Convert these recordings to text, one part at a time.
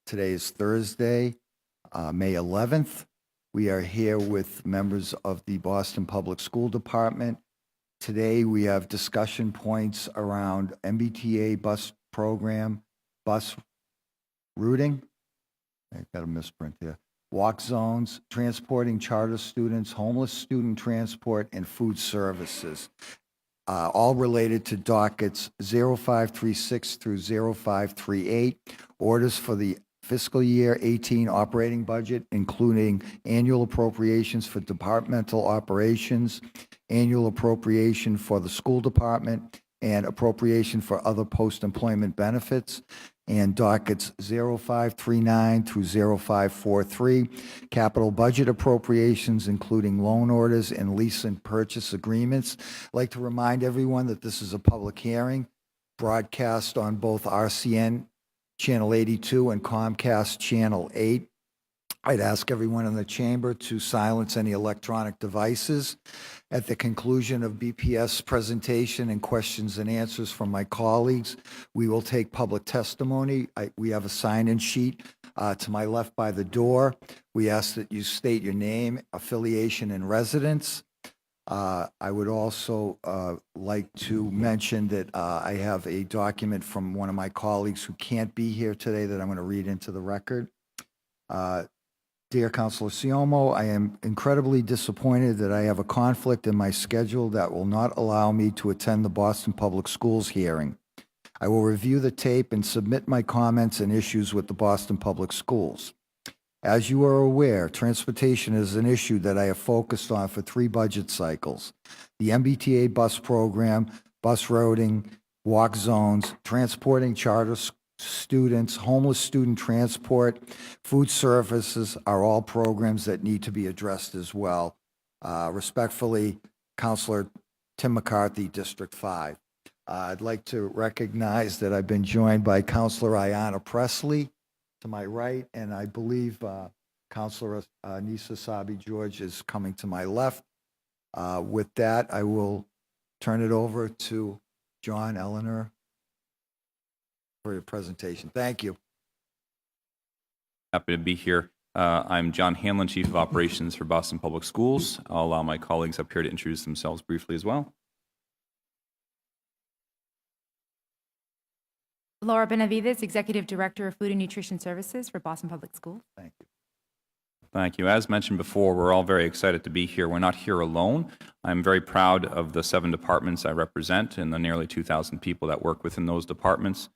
Today is Thursday, May 11th. We are here with members of the Boston Public School Department. Today, we have discussion points around MBTA bus program, bus routing, I got a misprint here, walk zones, transporting charter students, homeless student transport, and food services, all related to dockets 0536 through 0538, orders for the fiscal year 18 operating budget, including annual appropriations for departmental operations, annual appropriation for the school department, and appropriation for other post-employment benefits, and dockets 0539 through 0543, capital budget appropriations, including loan orders and lease and purchase agreements. I'd like to remind everyone that this is a public hearing, broadcast on both RCN Channel 82 and Comcast Channel 8. I'd ask everyone in the chamber to silence any electronic devices. At the conclusion of BPS presentation and questions and answers from my colleagues, we will take public testimony. We have a sign-in sheet to my left by the door. We ask that you state your name, affiliation, and residence. I would also like to mention that I have a document from one of my colleagues who can't be here today that I'm going to read into the record. Dear Councilor Siomo, I am incredibly disappointed that I have a conflict in my schedule that will not allow me to attend the Boston Public Schools hearing. I will review the tape and submit my comments and issues with the Boston Public Schools. As you are aware, transportation is an issue that I have focused on for 3 budget cycles. The MBTA bus program, bus routing, walk zones, transporting charter students, homeless student transport, food services are all programs that need to be addressed as well. Respectfully, Councilor Tim McCarthy, District 5. I'd like to recognize that I've been joined by Councilor Ayanna Presley to my right, and I believe Councilor Nisa Sabi George is coming to my left. With that, I will turn it over to John Eleanor for your presentation. Thank you. Happy to be here. I'm John Hanlon, Chief of Operations for Boston Public Schools. I'll allow my colleagues up here to introduce themselves briefly as well. Laura Benavides, Executive Director of Food and Nutrition Services for Boston Public Schools. Thank you. Thank you. As mentioned before, we're all very excited to be here. We're not here alone. I'm very proud of the 7 departments I represent and the nearly 2,000 people that work within those departments.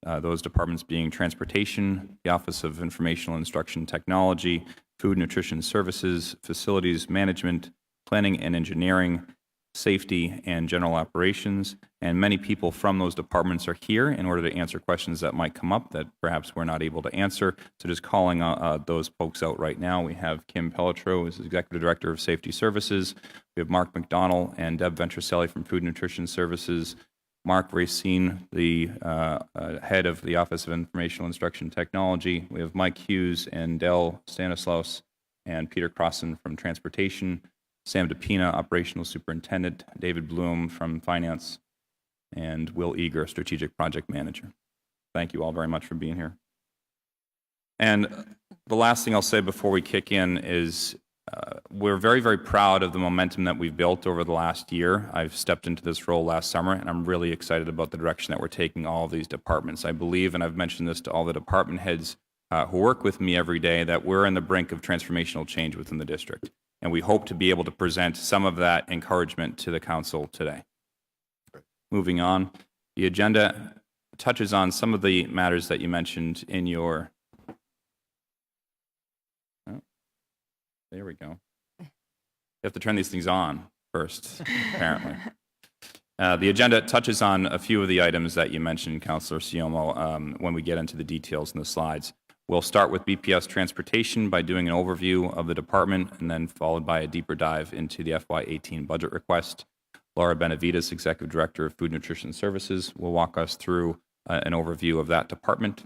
Those departments being Transportation, the Office of Informational Instruction Technology, Food Nutrition Services, Facilities Management, Planning and Engineering, Safety, and General Operations. And many people from those departments are here in order to answer questions that might come up that perhaps we're not able to answer. So just calling those folks out right now. We have Kim Pelletreau, who's Executive Director of Safety Services. We have Mark McDonald and Deb Venturcelli from Food Nutrition Services. Mark Racine, the head of the Office of Informational Instruction Technology. We have Mike Hughes and Del Stanislaus and Peter Crossan from Transportation. Sam DePina, Operational Superintendent. David Bloom from Finance. And Will Eager, Strategic Project Manager. Thank you all very much for being here. And the last thing I'll say before we kick in is we're very, very proud of the momentum that we've built over the last year. I've stepped into this role last summer, and I'm really excited about the direction that we're taking all of these departments. I believe, and I've mentioned this to all the department heads who work with me every day, that we're on the brink of transformational change within the district. And we hope to be able to present some of that encouragement to the council today. Moving on, the agenda touches on some of the matters that you mentioned in your... Oh, there we go. You have to turn these things on first, apparently. The agenda touches on a few of the items that you mentioned, Councilor Siomo, when we get into the details in the slides. We'll start with BPS Transportation by doing an overview of the department and then followed by a deeper dive into the FY18 budget request. Laura Benavides, Executive Director of Food Nutrition Services, will walk us through an overview of that department.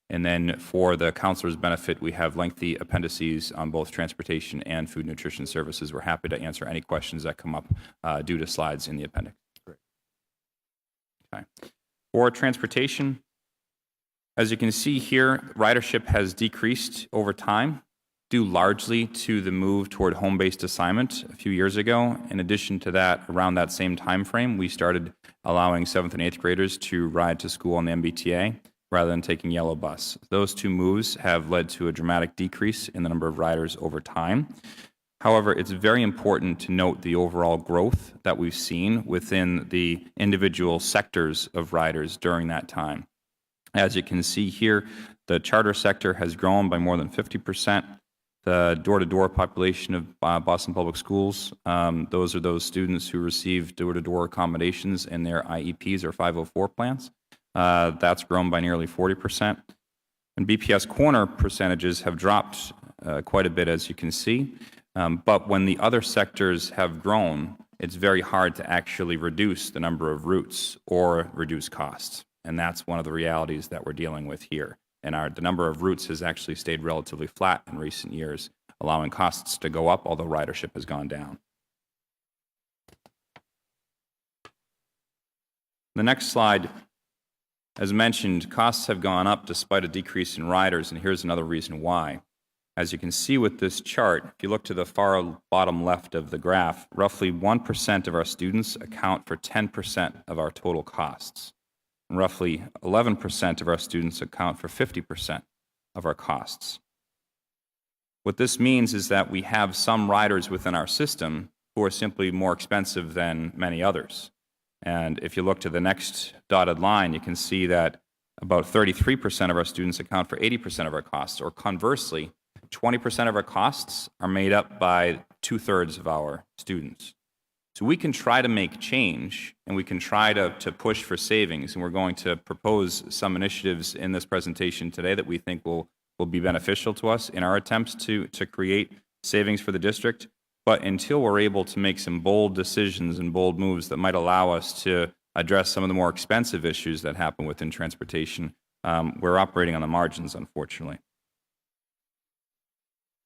And then for the councilor's benefit, we have lengthy appendices on both Transportation and Food Nutrition Services. We're happy to answer any questions that come up due to slides in the appendix. Great. Okay. For Transportation, As you can see here, ridership has decreased over time, due largely to the move toward home-based assignment a few years ago. In addition to that, around that same time frame, we started allowing 7th and 8th graders to ride to school on the MBTA rather than taking yellow bus. Those two moves have led to a dramatic decrease in the number of riders over time. However, it's very important to note the overall growth that we've seen within the individual sectors of riders during that time. As you can see here, the charter sector has grown by more than 50%. The door-to-door population of Boston Public Schools, those are those students who receive door-to-door accommodations in their IEPs or 504 plans. That's grown by nearly 40%. And BPS corner percentages have dropped quite a bit, as you can see. But when the other sectors have grown, it's very hard to actually reduce the number of routes or reduce costs. And that's one of the realities that we're dealing with here. And the number of routes has actually stayed relatively flat in recent years, allowing costs to go up, although ridership has gone down. The next slide, as mentioned, costs have gone up despite a decrease in riders, and here's another reason why. As you can see with this chart, if you look to the far bottom left of the graph, roughly 1% of our students account for 10% of our total costs. And roughly 11% of our students account for 50% of our costs. What this means is that we have some riders within our system who are simply more expensive than many others. And if you look to the next dotted line, you can see that about 33% of our students account for 80% of our costs, or conversely, 20% of our costs are made up by 2/3 of our students. So we can try to make change, and we can try to push for savings, and we're going to propose some initiatives in this presentation today that we think will be beneficial to us in our attempts to create savings for the district. But until we're able to make some bold decisions and bold moves that might allow us to address some of the more expensive issues that happen within transportation, we're operating on the margins, unfortunately.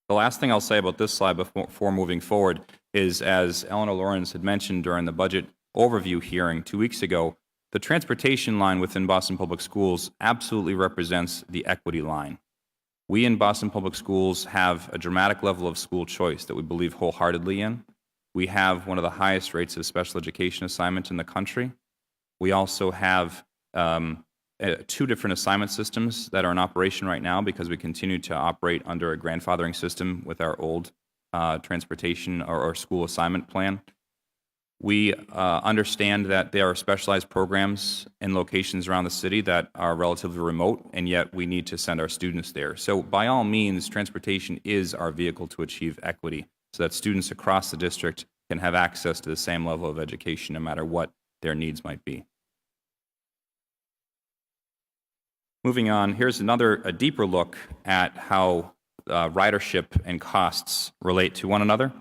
The last thing I'll say about this slide before moving forward is, as Eleanor Lawrence had mentioned during the budget overview hearing 2 weeks ago, the transportation line within Boston Public Schools absolutely represents the equity line. We in Boston Public Schools have a dramatic level of school choice that we believe wholeheartedly in. We have one of the highest rates of special education assignment in the country. We also have 2 different assignment systems that are in operation right now because we continue to operate under a grandfathering system with our old transportation or school assignment plan. We understand that there are specialized programs in locations around the city that are relatively remote, and yet we need to send our students there. So by all means, transportation is our vehicle to achieve equity so that students across the district can have access to the same level of education no matter what their needs might be. Moving on, here's a deeper look at how ridership and costs relate to one another.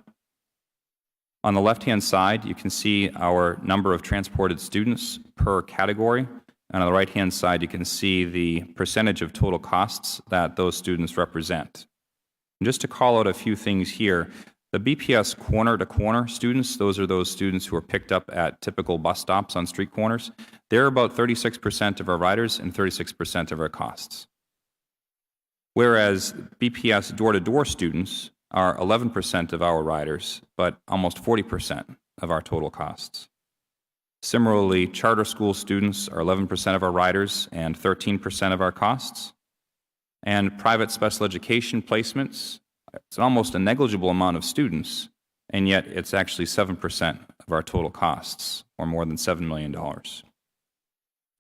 On the left-hand side, you can see our number of transported students per category. And on the right-hand side, you can see the percentage of total costs that those students represent. And just to call out a few things here, the BPS corner-to-corner students, those are those students who are picked up at typical bus stops on street corners. They're about 36% of our riders and 36% of our costs. Whereas BPS door-to-door students are 11% of our riders, but almost 40% of our total costs. Similarly, charter school students are 11% of our riders and 13% of our costs. And private special education placements, it's almost a negligible amount of students, and yet it's actually 7% of our total costs, or more than $7 million.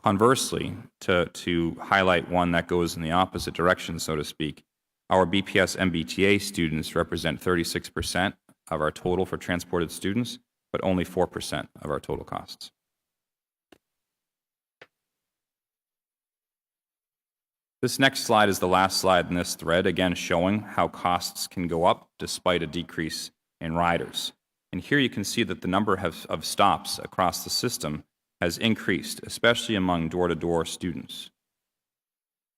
Conversely, to highlight one that goes in the opposite direction, so to speak, our BPS MBTA students represent 36% of our total for transported students, but only 4% of our total costs. This next slide is the last slide in this thread, again showing how costs can go up despite a decrease in riders. And here you can see that the number of stops across the system has increased, especially among door-to-door students.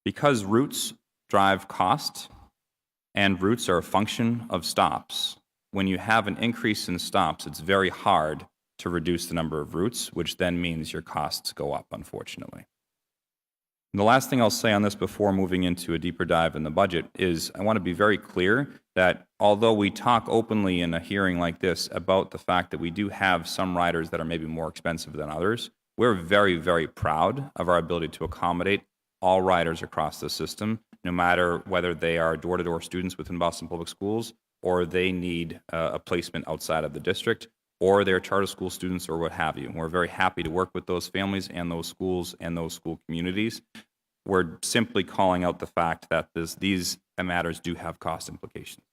Because routes drive cost, and routes are a function of stops, when you have an increase in stops, it's very hard to reduce the number of routes, which then means your costs go up, unfortunately. The last thing I'll say on this before moving into a deeper dive in the budget is I want to be very clear that although we talk openly in a hearing like this about the fact that we do have some riders that are maybe more expensive than others, we're very, very proud of our ability to accommodate all riders across the system, no matter whether they are door-to-door students within Boston Public Schools or they need a placement outside of the district, or they're charter school students or what have you. We're very happy to work with those families and those schools and those school communities. We're simply calling out the fact that these matters do have cost implications.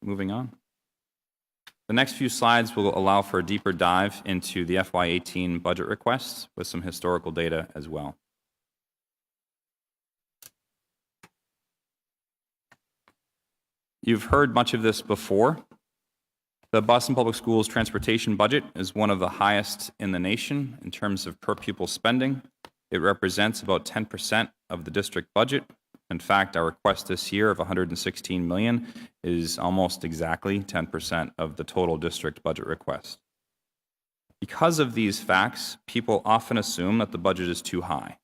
Moving on. The next few slides will allow for a deeper dive into the FY18 budget requests with some historical data as well. You've heard much of this before. The Boston Public Schools transportation budget is one of the highest in the nation in terms of per pupil spending. It represents about 10% of the district budget. In fact, our request this year of $116 million is almost exactly 10% of the total district budget request. Because of these facts, people often assume that the budget is too high.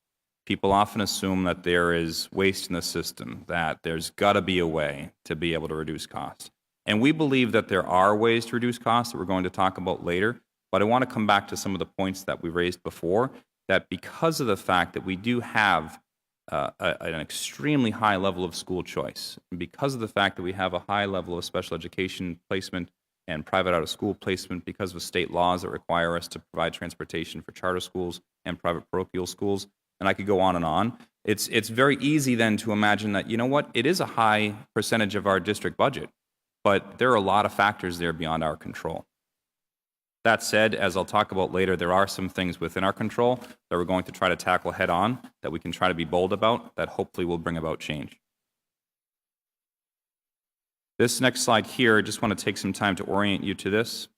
People often assume that there is waste in the system, that there's got to be a way to be able to reduce costs. And we believe that there are ways to reduce costs that we're going to talk about later, but I want to come back to some of the points that we raised before, that because of the fact that we do have an extremely high level of school choice, and because of the fact that we have a high level of special education placement and private out-of-school placement, because of state laws that require us to provide transportation for charter schools and private parochial schools, and I could go on and on. It's very easy then to imagine that, you know what, it is a high percentage of our district budget, but there are a lot of factors there beyond our control. That said, as I'll talk about later, there are some things within our control that we're going to try to tackle head on, that we can try to be bold about, that hopefully will bring about change. This next slide here, I just want to take some time to orient you to this.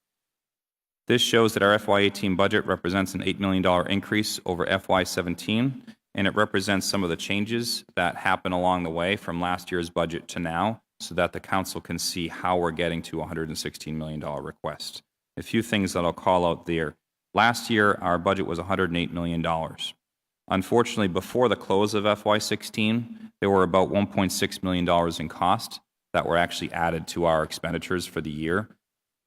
This shows that our FY18 budget represents an $8 million increase over FY17, and it represents some of the changes that happen along the way from last year's budget to now, so that the council can see how we're getting to a $116 million request. A few things that I'll call out there. Last year, our budget was $108 million. Unfortunately, before the close of FY16, there were about $1.6 million in cost that were actually added to our expenditures for the year.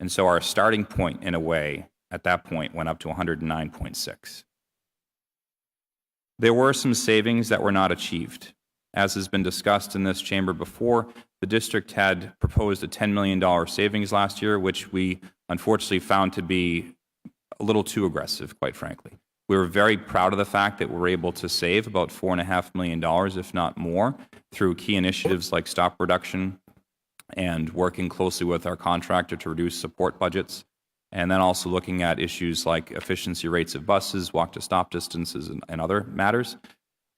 And so our starting point, in a way, at that point went up to 109.6. There were some savings that were not achieved. As has been discussed in this chamber before, the district had proposed a $10 million savings last year, which we unfortunately found to be a little too aggressive, quite frankly. We were very proud of the fact that we were able to save about $4.5 million, if not more, through key initiatives like stop reduction and working closely with our contractor to reduce support budgets, and then also looking at issues like efficiency rates of buses, walk-to-stop distances, and other matters.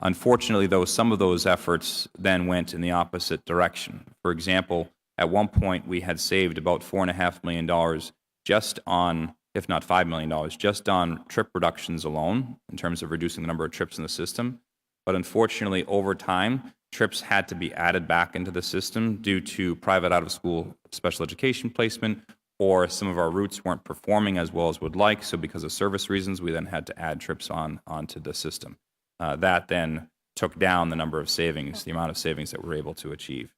Unfortunately, though, some of those efforts then went in the opposite direction. For example, at one point, we had saved about $4.5 million just on, if not $5 million, just on trip reductions alone, in terms of reducing the number of trips in the system. But unfortunately, over time, trips had to be added back into the system due to private out-of-school special education placement, or some of our routes weren't performing as well as would like, so because of service reasons, we then had to add trips onto the system. That then took down the number of savings, the amount of savings that we're able to achieve.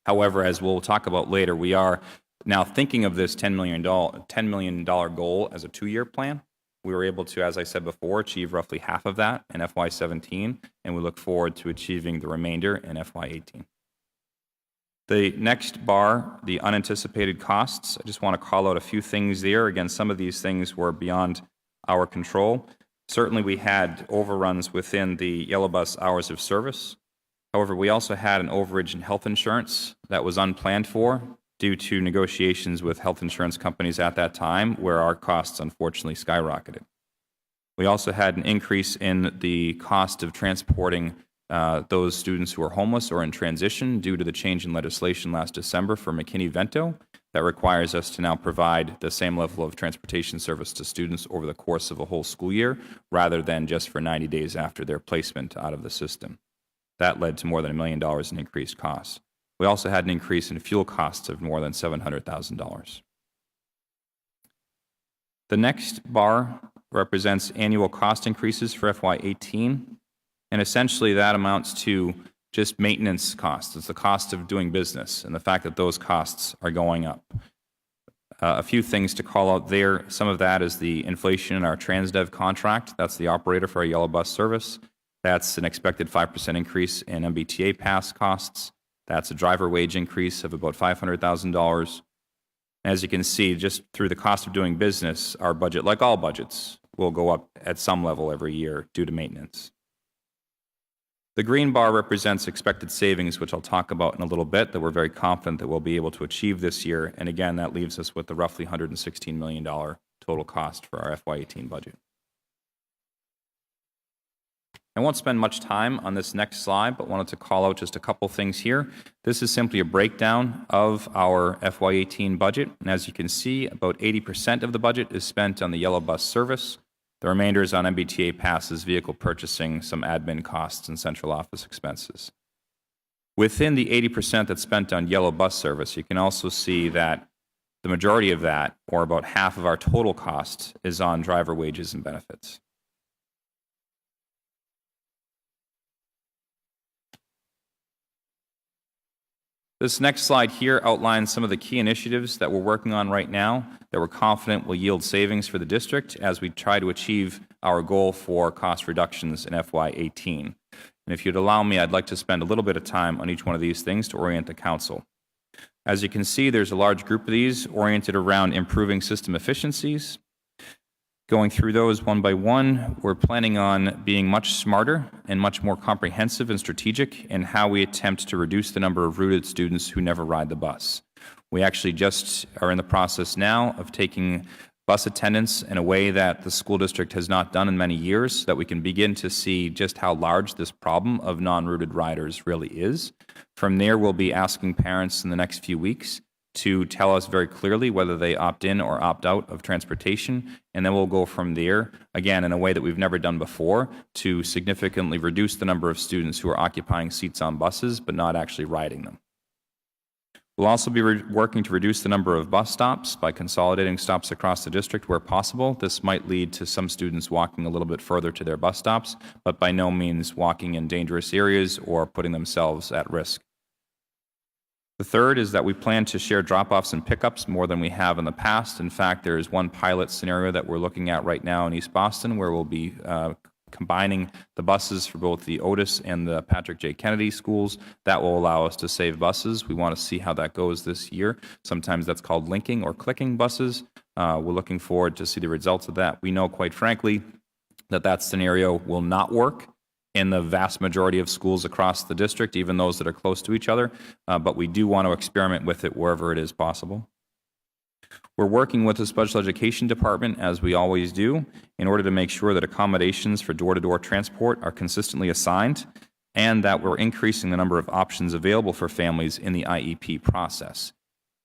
However, as we'll talk about later, we are now thinking of this $10 million goal as a 2-year plan. We were able to, as I said before, achieve roughly half of that in FY17, and we look forward to achieving the remainder in FY18. The next bar, the unanticipated costs, I just want to call out a few things there. Again, some of these things were beyond our control. Certainly, we had overruns within the yellow bus hours of service. However, we also had an overage in health insurance that was unplanned for due to negotiations with health insurance companies at that time, where our costs unfortunately skyrocketed. We also had an increase in the cost of transporting those students who are homeless or in transition due to the change in legislation last December for McKinney-Vento that requires us to now provide the same level of transportation service to students over the course of a whole school year, rather than just for 90 days after their placement out of the system. That led to more than $1 million in increased costs. We also had an increase in fuel costs of more than $700,000. The next bar represents annual cost increases for FY18, and essentially that amounts to just maintenance costs. It's the cost of doing business and the fact that those costs are going up. A few things to call out there. Some of that is the inflation in our TransDev contract. That's the operator for our yellow bus service. That's an expected 5% increase in MBTA pass costs. That's a driver wage increase of about $500,000. As you can see, just through the cost of doing business, our budget, like all budgets, will go up at some level every year due to maintenance. The green bar represents expected savings, which I'll talk about in a little bit, that we're very confident that we'll be able to achieve this year. And again, that leaves us with the roughly $116 million total cost for our FY18 budget. I won't spend much time on this next slide, but wanted to call out just a couple things here. This is simply a breakdown of our FY18 budget. And as you can see, about 80% of the budget is spent on the yellow bus service. The remainder is on MBTA passes, vehicle purchasing, some admin costs, and central office expenses. Within the 80% that's spent on yellow bus service, you can also see that the majority of that, or about half of our total cost, is on driver wages and benefits. This next slide here outlines some of the key initiatives that we're working on right now that we're confident will yield savings for the district as we try to achieve our goal for cost reductions in FY18. And if you'd allow me, I'd like to spend a little bit of time on each one of these things to orient the council. As you can see, there's a large group of these oriented around improving system efficiencies. Going through those one by one, we're planning on being much smarter and much more comprehensive and strategic in how we attempt to reduce the number of routed students who never ride the bus. We actually just are in the process now of taking bus attendance in a way that the school district has not done in many years, so that we can begin to see just how large this problem of non-routed riders really is. From there, we'll be asking parents in the next few weeks to tell us very clearly whether they opt in or opt out of transportation, and then we'll go from there, again, in a way that we've never done before, to significantly reduce the number of students who are occupying seats on buses but not actually riding them. We'll also be working to reduce the number of bus stops by consolidating stops across the district where possible. This might lead to some students walking a little bit further to their bus stops, but by no means walking in dangerous areas or putting themselves at risk. The third is that we plan to share drop-offs and pickups more than we have in the past. In fact, there is one pilot scenario that we're looking at right now in East Boston where we'll be combining the buses for both the Otis and the Patrick J. Kennedy schools. That will allow us to save buses. We want to see how that goes this year. Sometimes that's called linking or clicking buses. We're looking forward to see the results of that. We know, quite frankly, that that scenario will not work in the vast majority of schools across the district, even those that are close to each other, but we do want to experiment with it wherever it is possible. We're working with the special education department, as we always do, in order to make sure that accommodations for door-to-door transport are consistently assigned and that we're increasing the number of options available for families in the IEP process.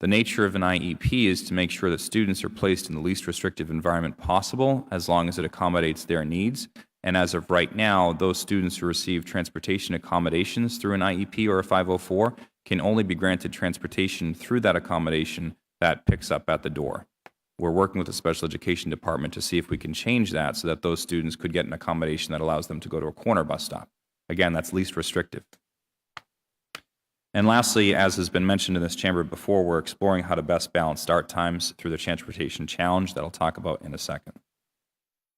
The nature of an IEP is to make sure that students are placed in the least restrictive environment possible as long as it accommodates their needs. And as of right now, those students who receive transportation accommodations through an IEP or a 504 can only be granted transportation through that accommodation that picks up at the door. We're working with the special education department to see if we can change that so that those students could get an accommodation that allows them to go to a corner bus stop. Again, that's least restrictive. And lastly, as has been mentioned in this chamber before, we're exploring how to best balance start times through the transportation challenge that I'll talk about in a second.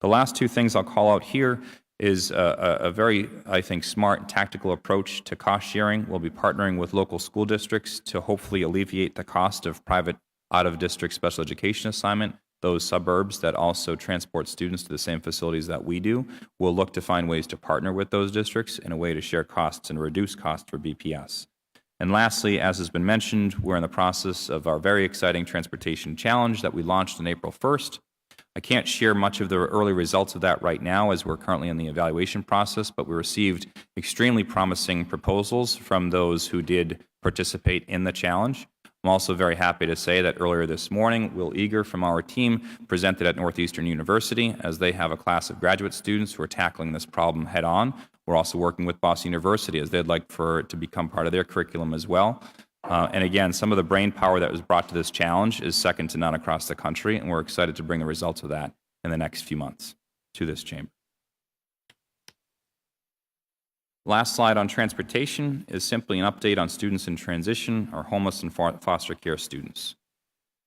The last two things I'll call out here is a very, I think, smart and tactical approach to cost sharing. We'll be partnering with local school districts to hopefully alleviate the cost of private out-of-district special education assignment. Those suburbs that also transport students to the same facilities that we do. We'll look to find ways to partner with those districts in a way to share costs and reduce costs for BPS. And lastly, as has been mentioned, we're in the process of our very exciting transportation challenge that we launched on April 1st. I can't share much of the early results of that right now as we're currently in the evaluation process, but we received extremely promising proposals from those who did participate in the challenge. I'm also very happy to say that earlier this morning, Will Eager from our team presented at Northeastern University as they have a class of graduate students who are tackling this problem head on. We're also working with Boston University as they'd like for it to become part of their curriculum as well. And again, some of the brain power that was brought to this challenge is second to none across the country, and we're excited to bring the results of that in the next few months to this chamber. Last slide on transportation is simply an update on students in transition or homeless and foster care students.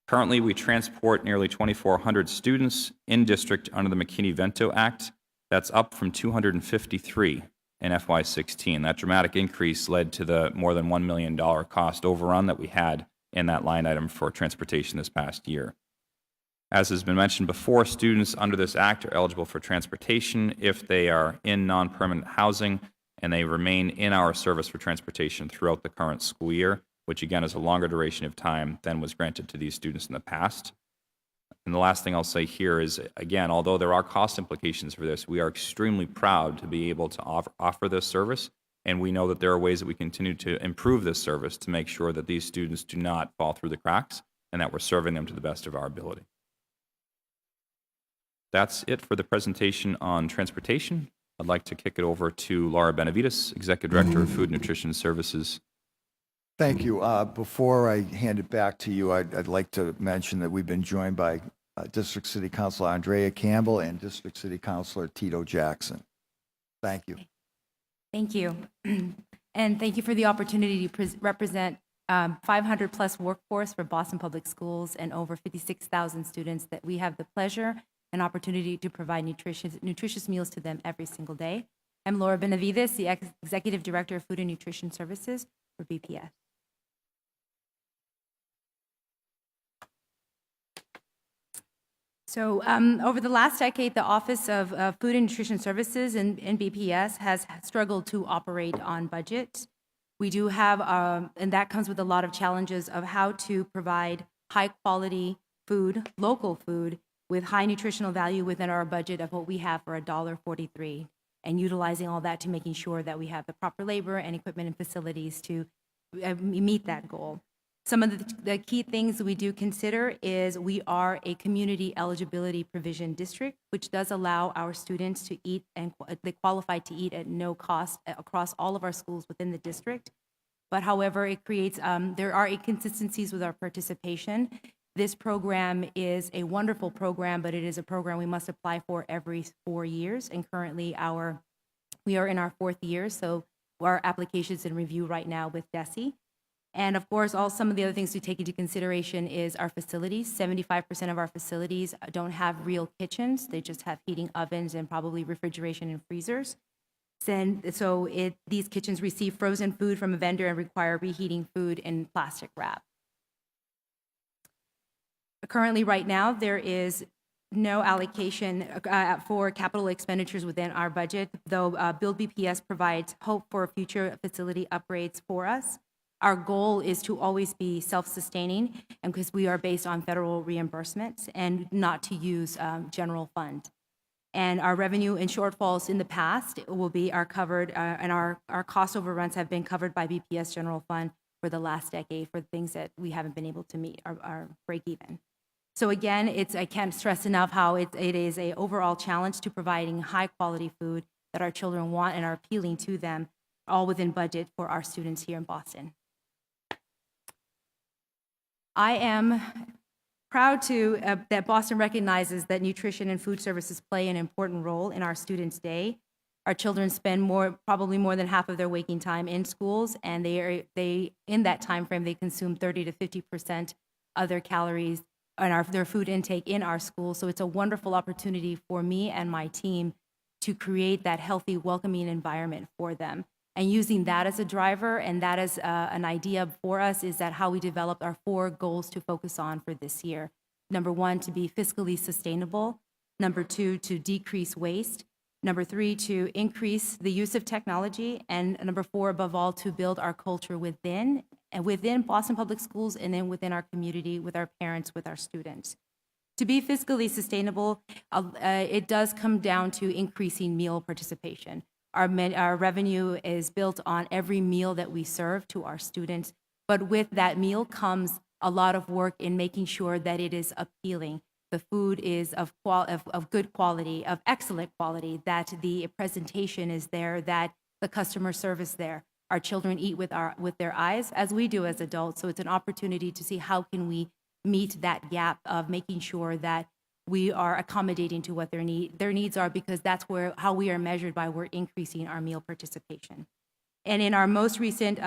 Currently, we transport nearly 2,400 students in district under the McKinney-Vento Act. That's up from 253 in FY16. That dramatic increase led to the more than $1 million cost overrun that we had in that line item for transportation this past year. As has been mentioned before, students under this act are eligible for transportation if they are in non-permanent housing and they remain in our service for transportation throughout the current school year, which again is a longer duration of time than was granted to these students in the past. And the last thing I'll say here is, again, although there are cost implications for this, we are extremely proud to be able to offer this service, and we know that there are ways that we continue to improve this service to make sure that these students do not fall through the cracks and that we're serving them to the best of our ability. That's it for the presentation on transportation. I'd like to kick it over to Laura Benavides, Executive Director of Food and Nutrition Services. Thank you. Before I hand it back to you, I'd like to mention that we've been joined by District City Councilor Andrea Campbell and District City Councilor Tito Jackson. Thank you. Thank you. And thank you for the opportunity to represent 500 plus workforce for Boston Public Schools and over 56,000 students that we have the pleasure and opportunity to provide nutritious meals to them every single day. I'm Laura Benavides, the Executive Director of Food and Nutrition Services for BPS. So over the last decade, the Office of Food and Nutrition Services in BPS has struggled to operate on budget. We do have, and that comes with a lot of challenges of how to provide high quality food, local food, with high nutritional value within our budget of what we have for $1.43, and utilizing all that to making sure that we have the proper labor and equipment and facilities to meet that goal. Some of the key things we do consider is we are a community eligibility provision district, which does allow our students to eat, and they qualify to eat at no cost across all of our schools within the district. But however, it creates, there are inconsistencies with our participation. This program is a wonderful program, but it is a program we must apply for every 4 years. And currently we are in our 4th year, so our application's in review right now with DESE. And of course, some of the other things to take into consideration is our facilities. 75% of our facilities don't have real kitchens. They just have heating ovens and probably refrigeration and freezers. So these kitchens receive frozen food from a vendor and require reheating food in plastic wrap. Currently, right now, there is no allocation for capital expenditures within our budget, though Build BPS provides hope for future facility upgrades for us. Our goal is to always be self-sustaining, and because we are based on federal reimbursements and not to use general fund. And our revenue and shortfalls in the past are covered, and our cost overruns have been covered by BPS General Fund for the last decade for things that we haven't been able to meet our break even. So again, I can't stress enough how it is an overall challenge to providing high quality food that our children want and are appealing to them, all within budget for our students here in Boston. I am proud that Boston recognizes that nutrition and food services play an important role in our students' day. Our children spend probably more than half of their waking time in schools, and in that time frame they consume 30 to 50% of their calories and their food intake in our schools. So it's a wonderful opportunity for me and my team to create that healthy, welcoming environment for them. And using that as a driver and that as an idea for us is that how we developed our 4 goals to focus on for this year. Number 1, to be fiscally sustainable. Number 2, to decrease waste. Number 3, to increase the use of technology. And number 4, above all, to build our culture within Boston Public Schools and then within our community, with our parents, with our students. To be fiscally sustainable, it does come down to increasing meal participation. Our revenue is built on every meal that we serve to our students, but with that meal comes a lot of work in making sure that it is appealing. The food is of good quality, of excellent quality, that the presentation is there, that the customer service there. our children eat with their eyes, as we do as adults. So it's an opportunity to see how can we meet that gap of making sure that we are accommodating to what their needs are, because that's how we are measured by we're increasing our meal participation. And in our most recent,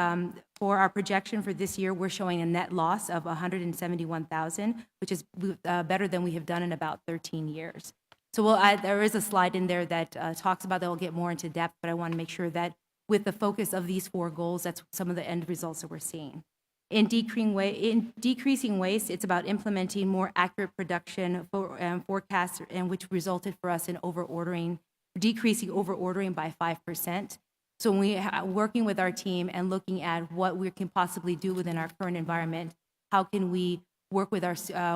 for our projection for this year, we're showing a net loss of $171,000, which is better than we have done in about 13 years. So there is a slide in there that talks about that. We'll get more into depth, but I want to make sure that with the focus of these 4 goals, that's some of the end results that we're seeing. In decreasing waste, it's about implementing more accurate production forecasts, and which resulted for us in decreasing over-ordering by 5%. So when we are working with our team and looking at what we can possibly do within our current environment, how can we work with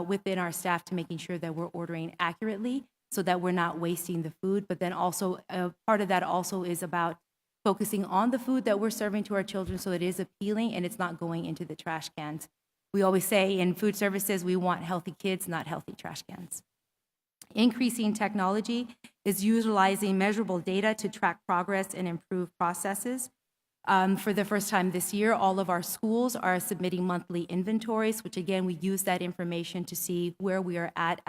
within our staff to making sure that we're ordering accurately so that we're not wasting the food. But then also part of that also is about focusing on the food that we're serving to our children so it is appealing and it's not going into the trash cans. We always say in food services, we want healthy kids, not healthy trash cans. Increasing technology is utilizing measurable data to track progress and improve processes. For the first time this year, all of our schools are submitting monthly inventories, which again, we use that information to see where we are at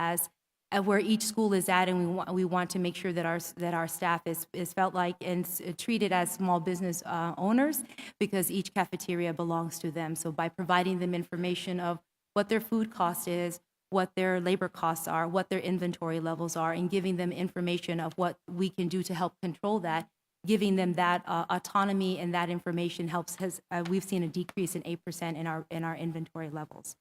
where each school is at, and we want to make sure that our staff is felt like and treated as small business owners, because each cafeteria belongs to them. So by providing them information of what their food cost is, what their labor costs are, what their inventory levels are, and giving them information of what we can do to help control that, giving them that autonomy and that information we've seen a decrease in 8% in our inventory levels.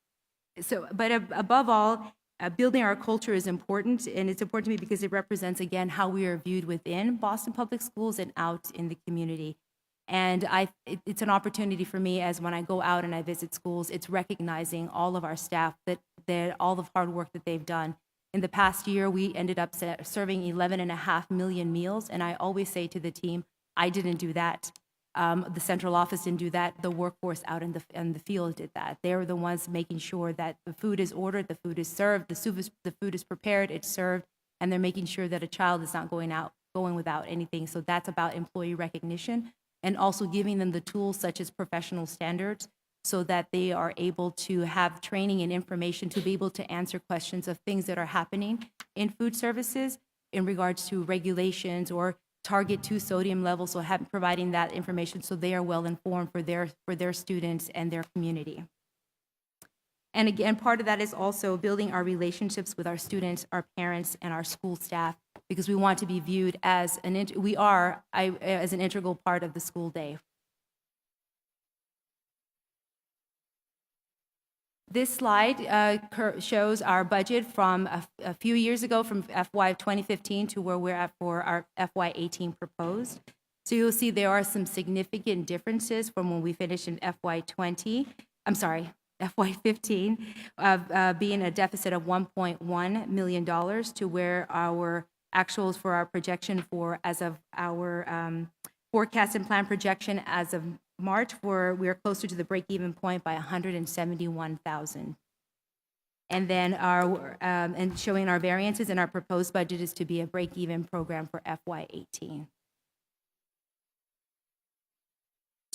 So, but above all, building our culture is important, and it's important to me because it represents, again, how we are viewed within Boston Public Schools and out in the community. And it's an opportunity for me, as when I go out and I visit schools, it's recognizing all of our staff, that all the hard work that they've done. In the past year, we ended up serving 11.5 million meals, and I always say to the team, I didn't do that. The central office didn't do that. The workforce out in the field did that. They were the ones making sure that the food is ordered, the food is served, the food is prepared, it's served, and they're making sure that a child is not going without anything. So that's about employee recognition, and also giving them the tools such as professional standards so that they are able to have training and information to be able to answer questions of things that are happening in food services in regards to regulations or target 2 sodium levels, so providing that information so they are well informed for their students and their community. And again, part of that is also building our relationships with our students, our parents, and our school staff, because we want to be viewed as an integral part of the school day. This slide shows our budget from a few years ago, from FY 2015 to where we're at for our FY 18 proposed. So you'll see there are some significant differences from when we finished in FY 15, being a deficit of $1.1 million to where our actuals for our projection as of our forecast and plan projection as of March, we are closer to the break-even point by $171,000. And then and showing our variances, and our proposed budget is to be a break-even program for FY 18.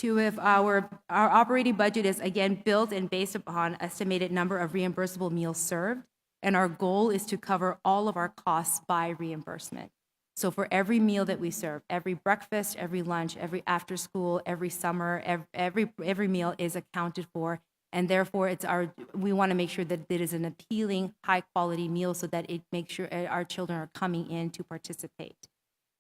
If our operating budget is again built and based upon estimated number of reimbursable meals served, and our goal is to cover all of our costs by reimbursement. So for every meal that we serve, every breakfast, every lunch, every after school, every summer, every meal is accounted for, and therefore we want to make sure that it is an appealing, high quality meal so that it makes sure our children are coming in to participate.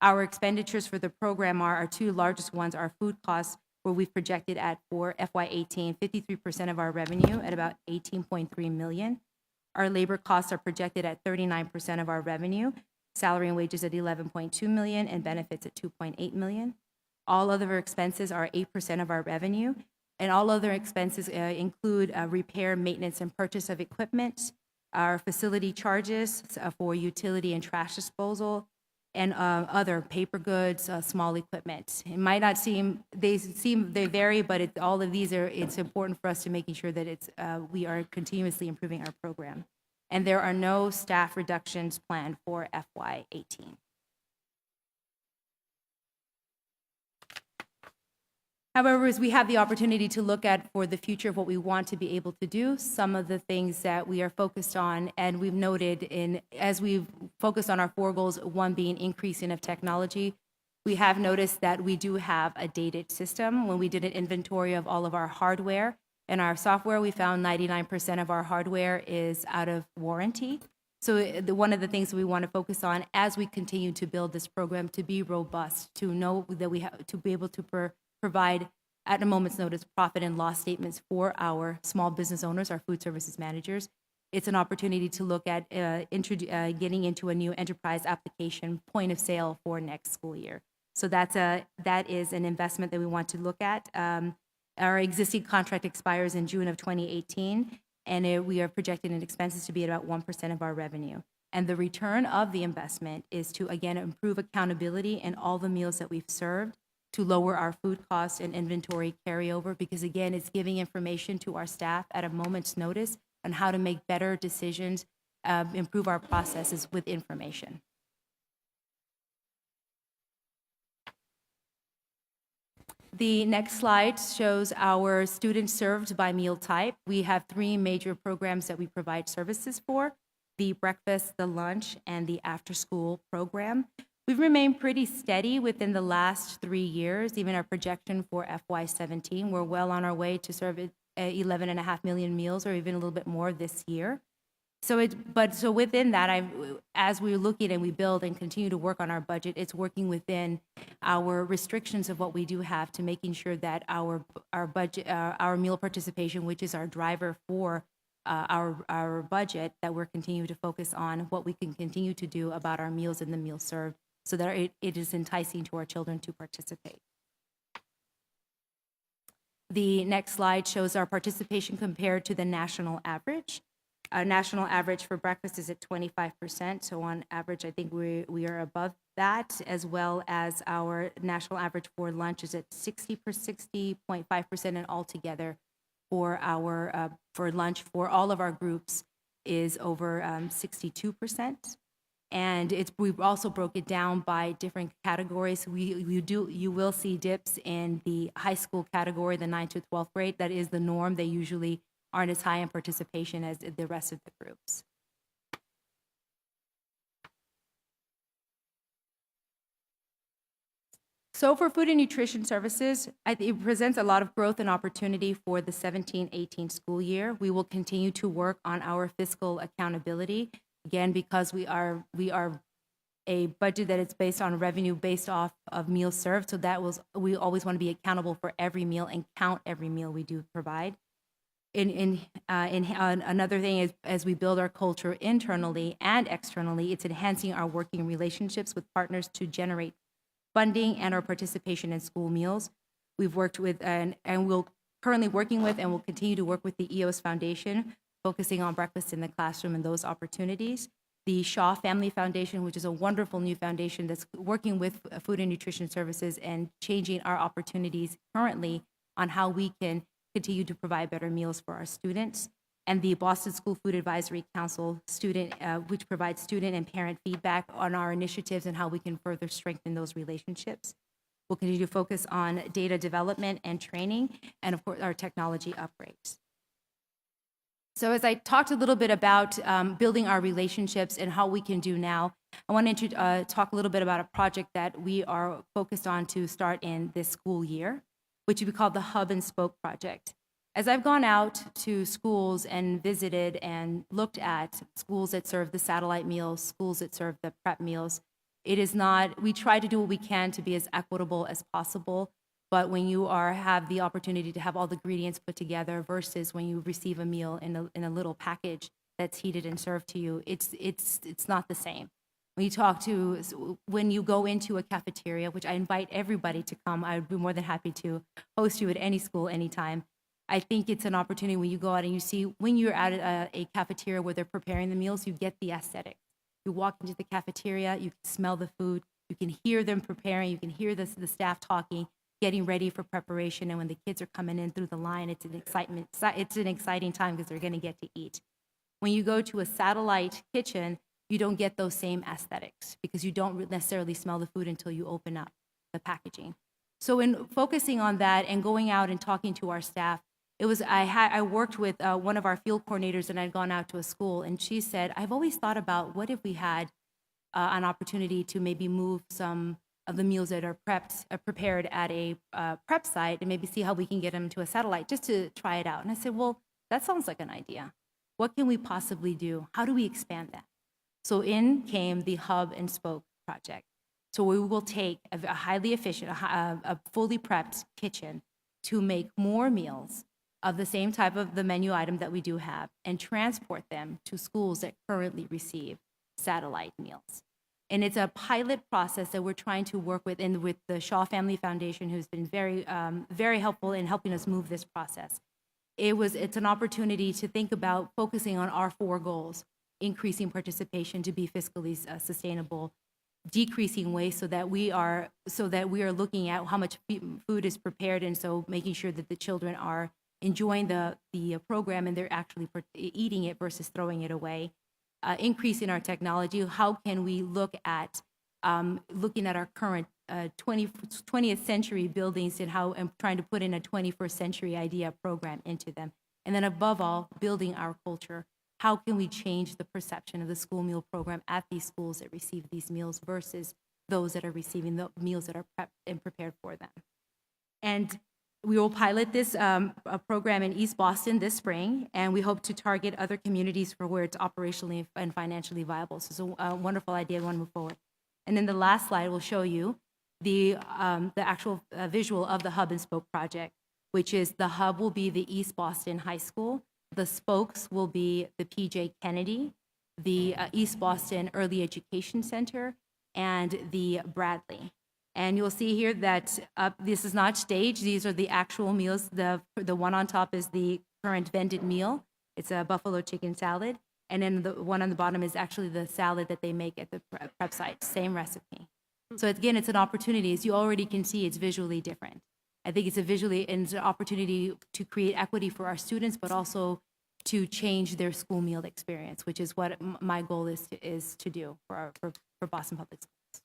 Our expenditures for the program our 2 largest ones are food costs, where we've projected for FY 18, 53% of our revenue at about $18.3 million. Our labor costs are projected at 39% of our revenue, salary and wages at $11.2 million, and benefits at $2.8 million. All other expenses are 8% of our revenue, and all other expenses include repair, maintenance, and purchase of equipment, our facility charges for utility and trash disposal, and other paper goods, small equipment. It might not they vary, but all of these it's important for us to making sure that we are continuously improving our program. And there are no staff reductions planned for FY 18. However, as we have the opportunity to look at for the future of what we want to be able to do, some of the things that we are focused on, and we've noted as we've focused on our 4 goals, one being increasing of technology, we have noticed that we do have a dated system. When we did an inventory of all of our hardware and our software, we found 99% of our hardware is out of warranty. So one of the things that we want to focus on as we continue to build this program to be robust, to know that we have to be able to provide at a moment's notice profit and loss statements for our small business owners, our food services managers. It's an opportunity to look at getting into a new enterprise application point of sale for next school year. So that is an investment that we want to look at. Our existing contract expires in June of 2018, and we are projecting its expenses to be at about 1% of our revenue. And the return of the investment is to, again, improve accountability in all the meals that we've served, to lower our food costs and inventory carryover, because again, it's giving information to our staff at a moment's notice on how to make better decisions, improve our processes with information. The next slide shows our students served by meal type. We have 3 major programs that we provide services for: the breakfast, the lunch, and the after-school program. We've remained pretty steady within the last 3 years. Even our projection for FY17, we're well on our way to serve 11.5 million meals, or even a little bit more this year. So within that, as we're looking and we build and continue to work on our budget, it's working within our restrictions of what we do have to making sure that our budget, our meal participation, which is our driver for our budget, that we're continuing to focus on what we can continue to do about our meals and the meals served, so that it is enticing to our children to participate. The next slide shows our participation compared to the national average. National average for breakfast is at 25%, so on average, I think we are above that, as well as our national average for lunch is at 60.5%, and altogether for our for lunch for all of our groups is over 62%. And we've also broke it down by different categories. You will see dips in the high school category, the 9th to 12th grade. That is the norm. They usually aren't as high in participation as the rest of the groups. So for food and nutrition services, it presents a lot of growth and opportunity for the 17-18 school year. We will continue to work on our fiscal accountability, again, because we are a budget that is based on revenue based off of meals served. So we always want to be accountable for every meal and count every meal we do provide. Another thing is, as we build our culture internally and externally, it's enhancing our working relationships with partners to generate funding and our participation in school meals. We've worked with and we'll currently working with and will continue to work with the EOS Foundation, focusing on breakfast in the classroom and those opportunities. The Shaw Family Foundation, which is a wonderful new foundation that's working with food and nutrition services and changing our opportunities currently on how we can continue to provide better meals for our students. And the Boston School Food Advisory Council, which provides student and parent feedback on our initiatives and how we can further strengthen those relationships. We'll continue to focus on data development and training, and of course, our technology upgrades. So as I talked a little bit about building our relationships and how we can do now, I want to talk a little bit about a project that we are focused on to start in this school year, which we call the Hub and Spoke Project. As I've gone out to schools and visited and looked at schools that serve the satellite meals, schools that serve the prep meals, we try to do what we can to be as equitable as possible, but when you have the opportunity to have all the ingredients put together versus when you receive a meal in a little package that's heated and served to you, it's not the same. When you go into a cafeteria, which I invite everybody to come, I would be more than happy to host you at any school, anytime. I think it's an opportunity when you go out and you see, when you're at a cafeteria where they're preparing the meals, you get the aesthetic. You walk into the cafeteria, you can smell the food, you can hear them preparing, you can hear the staff talking, getting ready for preparation, and when the kids are coming in through the line, it's an exciting time because they're going to get to eat. When you go to a satellite kitchen, you don't get those same aesthetics because you don't necessarily smell the food until you open up the packaging. So in focusing on that and going out and talking to our staff, I worked with one of our field coordinators, and I'd gone out to a school, and she said, I've always thought about what if we had an opportunity to maybe move some of the meals that are prepared at a prep site, and maybe see how we can get them to a satellite just to try it out. And I said, well, that sounds like an idea. What can we possibly do? How do we expand that? So in came the hub and spoke project. So we will take a highly efficient, a fully prepped kitchen to make more meals of the same type of the menu item that we do have and transport them to schools that currently receive satellite meals. And it's a pilot process that we're trying to work with, and with the Shaw Family Foundation, who's been very helpful in helping us move this process. It's an opportunity to think about focusing on our 4 goals: increasing participation to be fiscally sustainable, decreasing waste so that we are looking at how much food is prepared, and so making sure that the children are enjoying the program and they're actually eating it versus throwing it away. Increasing our technology. How can we look at looking at our current 20th century buildings and trying to put in a 21st century idea program into them? And then above all, building our culture. How can we change the perception of the school meal program at these schools that receive these meals versus those that are receiving the meals that are prepped and prepared for them? And we will pilot this program in East Boston this spring, and we hope to target other communities for where it's operationally and financially viable. So it's a wonderful idea. We want to move forward. And then the last slide will show you the actual visual of the Hub and Spoke project, which is the hub will be the East Boston High School. The spokes will be the P.J. Kennedy, the East Boston Early Education Center, and the Bradley. And you'll see here that this is not staged. These are the actual meals. The one on top is the current vended meal. It's a buffalo chicken salad. And then the one on the bottom is actually the salad that they make at the prep site, same recipe. So again, it's an opportunity. As you already can see, it's visually different. I think it's an opportunity to create equity for our students, but also to change their school meal experience, which is what my goal is to do for Boston Public Schools.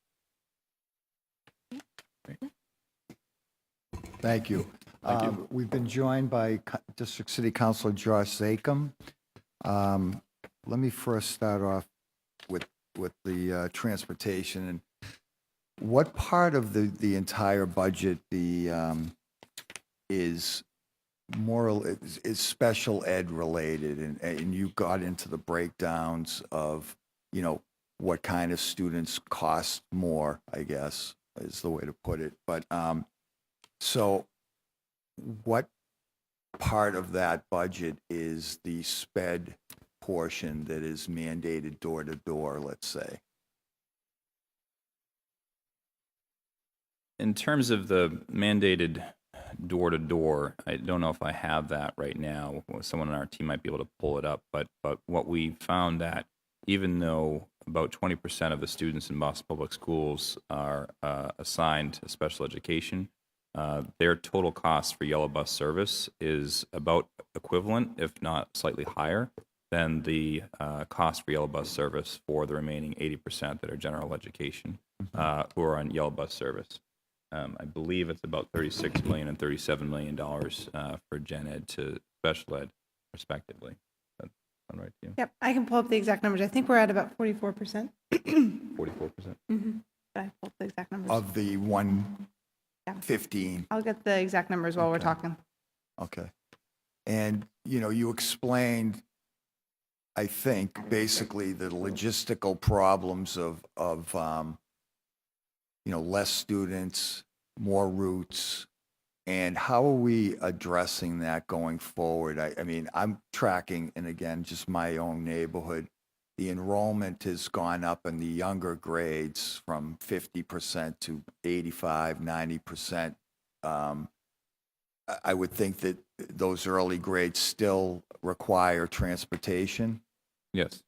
Thank you. We've been joined by District City Councilor Josh Zakum. Let me first start off with the transportation. And what part of the entire budget is is special ed related? And you got into the breakdowns of, what kind of students cost more, I guess, is the way to put it. But so what part of that budget is the sped portion that is mandated door to door, let's say? In terms of the mandated door to door, I don't know if I have that right now. Someone on our team might be able to pull it up. But what we found that even though about 20% of the students in Boston Public Schools are assigned to special education, their total cost for yellow bus service is about equivalent, if not slightly higher, than the cost for yellow bus service for the remaining 80% that are general education who are on yellow bus service. I believe it's about $36 million and $37 million for gen ed to special ed, respectively. That sound right to you? Yep, I can pull up the exact numbers. I think we're at about 44%. 44%? Mm-hmm. I pulled up the exact numbers. Of the 115. I'll get the exact numbers while we're Okay. talking. Okay. And, you explained, I think, basically the logistical problems of less students, more routes, and how are we addressing that going forward? I mean, I'm tracking, and again, just my own neighborhood, the enrollment has gone up in the younger grades from 50% to 85, 90%. I would think that those early grades still require transportation. Yes.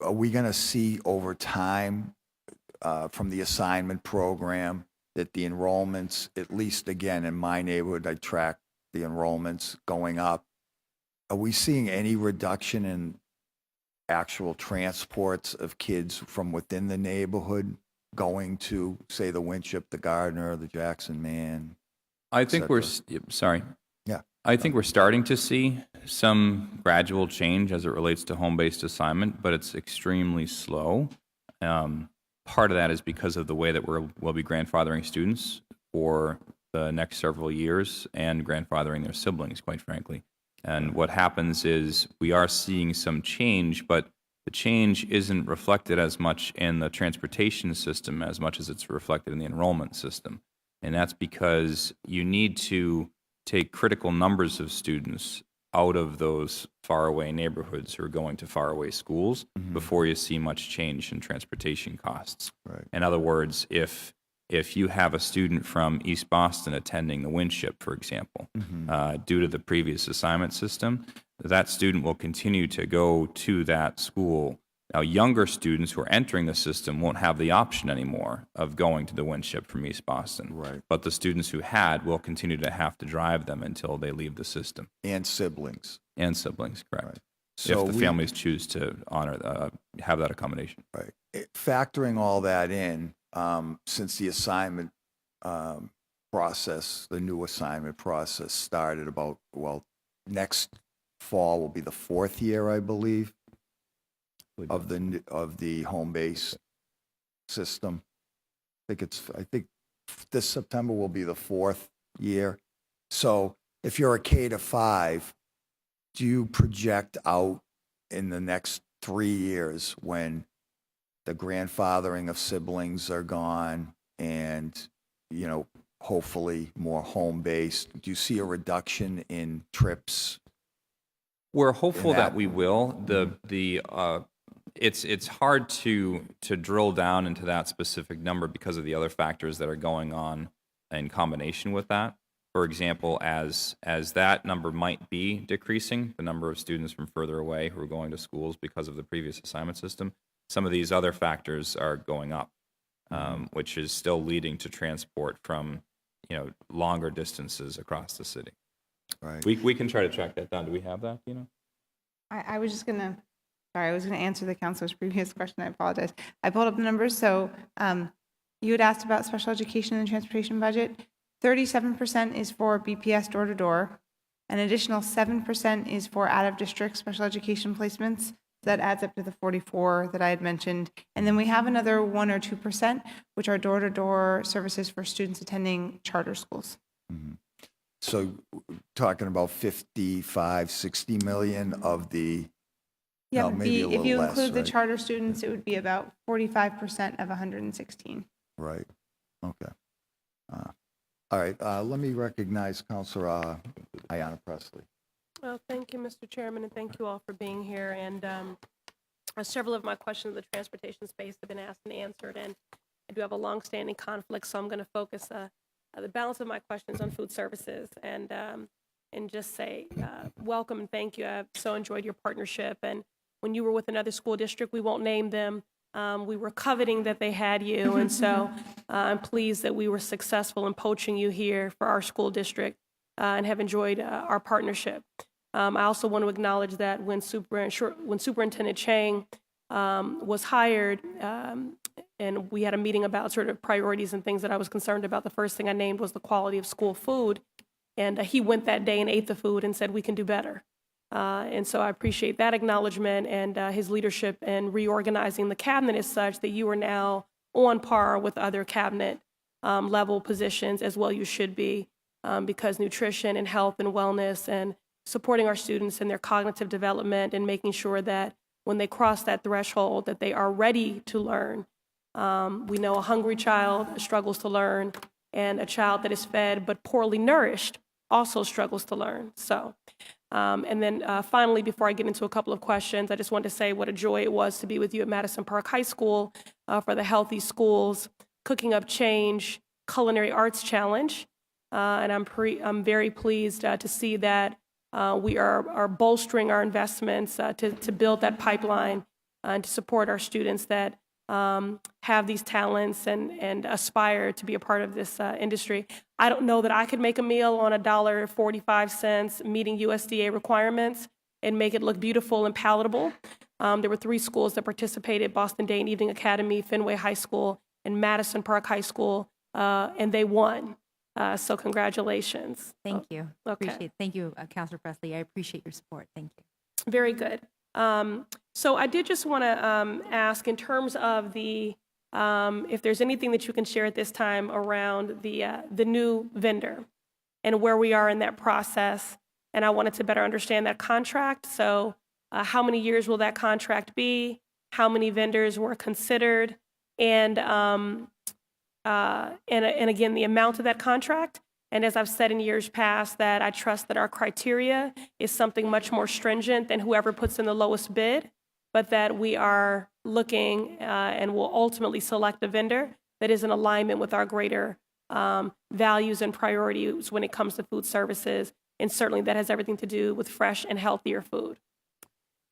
Are we going to see over time from the assignment program that the enrollments, at least again in my neighborhood, I track the enrollments going up? Are we seeing any reduction in actual transports of kids from within the neighborhood going to, say, the Winship, the Gardner, the Jackson Man? I think we're, cetera. sorry. Yeah. I think we're starting to see some gradual change as it relates to home-based assignment, but it's extremely slow. Part of that is because of the way that we'll be grandfathering students for the next several years and grandfathering their siblings, quite frankly. And what happens is we are seeing some change, but the change isn't reflected as much in the transportation system as much as it's reflected in the enrollment system. And that's because you need to take critical numbers of students out of those faraway neighborhoods who are going to faraway schools before you see much change in transportation costs. Right. In other words, if you have a student from East Boston attending the Winship, for example, due to the previous assignment system, that student will continue to go to that school. Now, younger students who are entering the system won't have the option anymore of going to the Winship from East Boston. Right. But the students who had will continue to have to drive them until they leave the system. And siblings. And siblings, correct. Right. So If the families choose to honor, have that accommodation. Right. Factoring all that in, since the assignment process, the new assignment process started about, well, next fall will be the 4th year, I believe, of the home-based system. I think this September will be the 4th year. So if you're a K to 5, do you project out in the next 3 years when the grandfathering of siblings are gone and, you know, hopefully more home-based, do you see a reduction in trips? We're hopeful that- that we will. It's hard to drill down into that specific number because of the other factors that are going on in combination with that. For example, as that number might be decreasing, the number of students from further away who are going to schools because of the previous assignment system, some of these other factors are going up, which is still leading to transport from, longer distances across the city. Right. We can try to track that down. Do we have that, I was just gonna, sorry, I was gonna answer the counselor's previous question. I apologize. I pulled up the numbers. So you had asked about special education and transportation budget. 37% is for BPS door-to-door. An additional 7% is for out-of-district special education placements. So that adds up to the 44 that I had mentioned. And then we have another 1 or 2%, which are door-to-door services for students attending charter schools. So talking about 55, 60 million of the, Yeah, maybe a if little you less, include the right? charter students, it would be about 45% of 116. Right, okay. All right, let me recognize Counselor Ayanna Presley. Well, thank you, Mr. Chairman, and thank you all for being here. And several of my questions in the transportation space have been asked and answered, and I do have a longstanding conflict, so I'm going to focus the balance of my questions on food services and just say welcome and thank you. I've so enjoyed your partnership. And when you were with another school district, we won't name them, we were coveting that they had you, and so I'm pleased that we were successful in poaching you here for our school district and have enjoyed our partnership. I also want to acknowledge that when Superintendent Chang was hired, and we had a meeting about sort of priorities and things that I was concerned about, the first thing I named was the quality of school food, and he went that day and ate the food and said, we can do better. And so I appreciate that acknowledgement and his leadership in reorganizing the cabinet as such that you are now on par with other cabinet level positions, as well you should be, because nutrition and health and wellness and supporting our students in their cognitive development and making sure that when they cross that threshold that they are ready to learn. We know a hungry child struggles to learn, and a child that is fed but poorly nourished also struggles to learn. So, and then finally, before I get into a couple of questions, I just wanted to say what a joy it was to be with you at Madison Park High School for the Healthy Schools Cooking Up Change Culinary Arts Challenge. And I'm very pleased to see that we are bolstering our investments to build that pipeline and to support our students that have these talents and aspire to be a part of this industry. I don't know that I could make a meal on $1.45 meeting USDA requirements and make it look beautiful and palatable. There were 3 schools that participated: Boston Day and Evening Academy, Fenway High School, in Madison Park High School, and they won. So congratulations. Thank you. Okay. Thank you, Councilor Presley. I appreciate your support. Thank you. Very good. So I did just want to ask, in terms of the, if there's anything that you can share at this time around the new vendor and where we are in that process. And I wanted to better understand that contract. So how many years will that contract be? How many vendors were considered? And again, the amount of that contract. And as I've said in years past, that I trust that our criteria is something much more stringent than whoever puts in the lowest bid, but that we are looking and will ultimately select a vendor that is in alignment with our greater values and priorities when it comes to food services. And certainly that has everything to do with fresh and healthier food.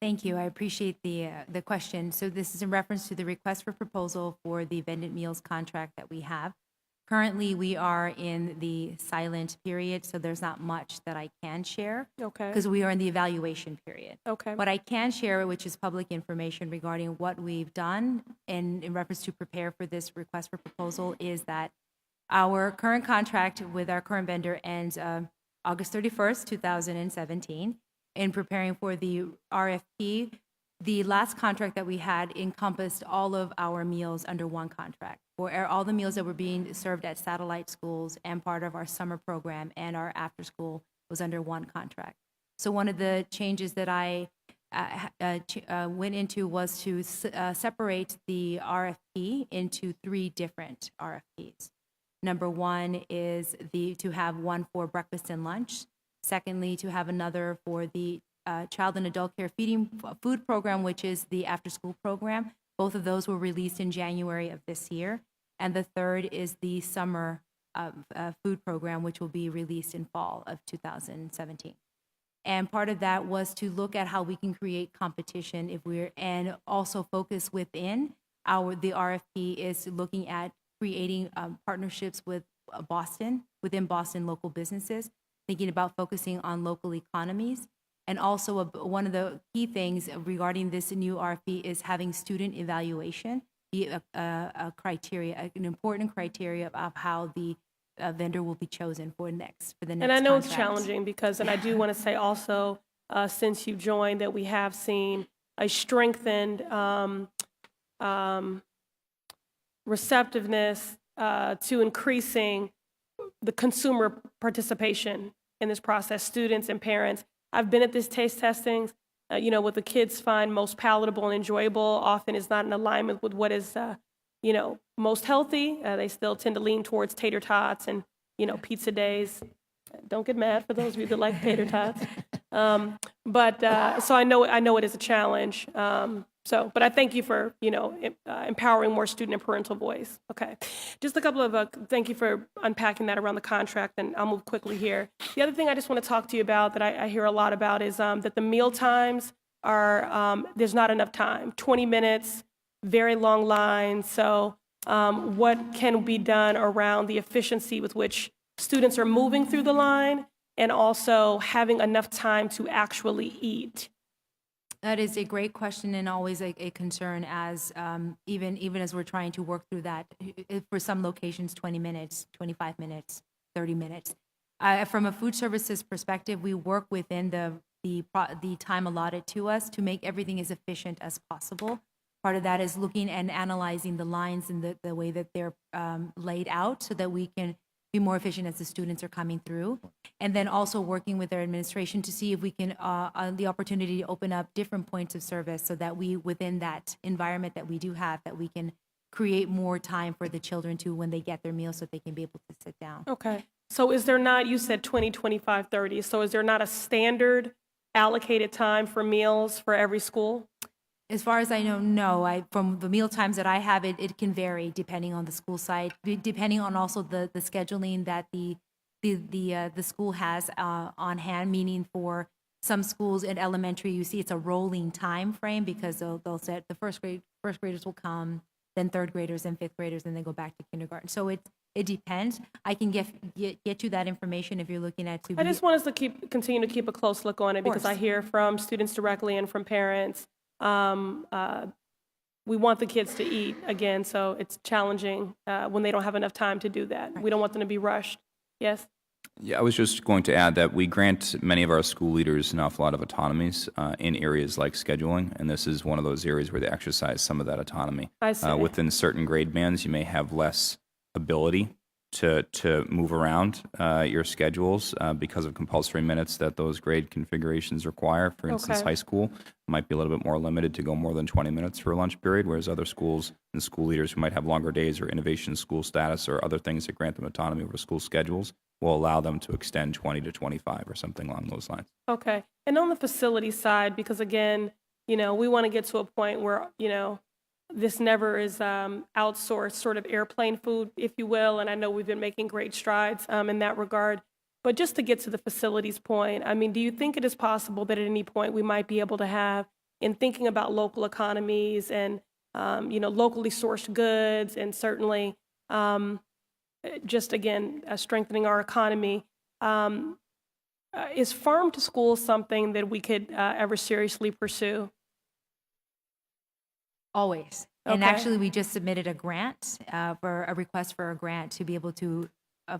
Thank you. I appreciate the question. So this is in reference to the request for proposal for the vended meals contract that we have. Currently, we are in the silent period, so there's not much that I can share Okay. because we are in the evaluation period. Okay. What I can share, which is public information regarding what we've done and in reference to prepare for this request for proposal, is that our current contract with our current vendor ends August 31st, 2017. In preparing for the RFP, the last contract that we had encompassed all of our meals under one contract. For all the meals that were being served at satellite schools and part of our summer program and our after school was under one contract. So one of the changes that I went into was to separate the RFP into 3 different RFPs. Number one is to have one for breakfast and lunch. Secondly, to have another for the child and adult care feeding food program, which is the after-school program. Both of those were released in January of this year. And the third is the summer food program, which will be released in fall of 2017. And part of that was to look at how we can create competition and also focus within the RFP is looking at creating partnerships with within Boston local businesses, thinking about focusing on local economies. And also one of the key things regarding this new RFP is having student evaluation be a criteria, an important criteria of how the vendor will be chosen for the next And I know it's contract. challenging because, and I do want to say also, since you joined, that we have seen a strengthened receptiveness to increasing the consumer participation in this process, students and parents. I've been at this taste testings, what the kids find most palatable and enjoyable often is not in alignment with what is, most healthy. They still tend to lean towards tater tots and, pizza days. Don't get mad for those of you that like tater tots. So I know it is a challenge. But I thank you for, empowering more student and parental voice. Okay. Just a couple of, thank you for unpacking that around the contract, and I'll move quickly here. The other thing I just want to talk to you about that I hear a lot about is that the meal times are, there's not enough time, 20 minutes, very long lines. So what can be done around the efficiency with which students are moving through the line and also having enough time to actually eat? That is a great question and always a concern as even as we're trying to work through that. For some locations, 20 minutes, 25 minutes, 30 minutes. From a food services perspective, we work within the time allotted to us to make everything as efficient as possible. Part of that is looking and analyzing the lines and the way that they're laid out so that we can be more efficient as the students are coming through. And then also working with their administration to see if we can, the opportunity to open up different points of service so that we, within that environment that we do have, that we can create more time for the children to, when they get their meals, so they can be able to sit down. Okay. So is there not, you said 20, 25, 30, so is there not a standard allocated time for meals for every school? As far as I know, no. From the meal times that I have, it can vary depending on the school site, depending on also the scheduling that the school has on hand. Meaning for some schools in elementary, you see it's a rolling time frame because they'll set the first graders will come, then third graders and fifth graders, and then go back to kindergarten. So it depends. I can get you that information if you're looking at. I just want us to continue to keep a close look on it because I hear from students directly and from parents. we want the kids to eat again, so it's challenging when they don't have enough time to do that. We don't want them to be rushed. Yes? Yeah, I was just going to add that we grant many of our school leaders an awful lot of autonomies in areas like scheduling, and this is one of those areas where they exercise some of that autonomy. I see. Within certain grade bands, you may have less ability to move around your schedules because of compulsory minutes that those grade configurations require. For instance, Okay. high school might be a little bit more limited to go more than 20 minutes for a lunch period, whereas other schools and school leaders who might have longer days or innovation school status or other things that grant them autonomy over school schedules will allow them to extend 20 to 25 or something along those lines. Okay. And on the facility side, because again, we want to get to a point where, this never is outsourced, sort of airplane food, if you will. And I know we've been making great strides in that regard. But just to get to the facilities point, I mean, do you think it is possible that at any point we might be able to have, in thinking about local economies and, locally sourced goods and certainly just, again, strengthening our economy, is farm to school something that we could ever seriously pursue? Always. And Okay. actually, we just submitted a grant for a request for a grant to be able to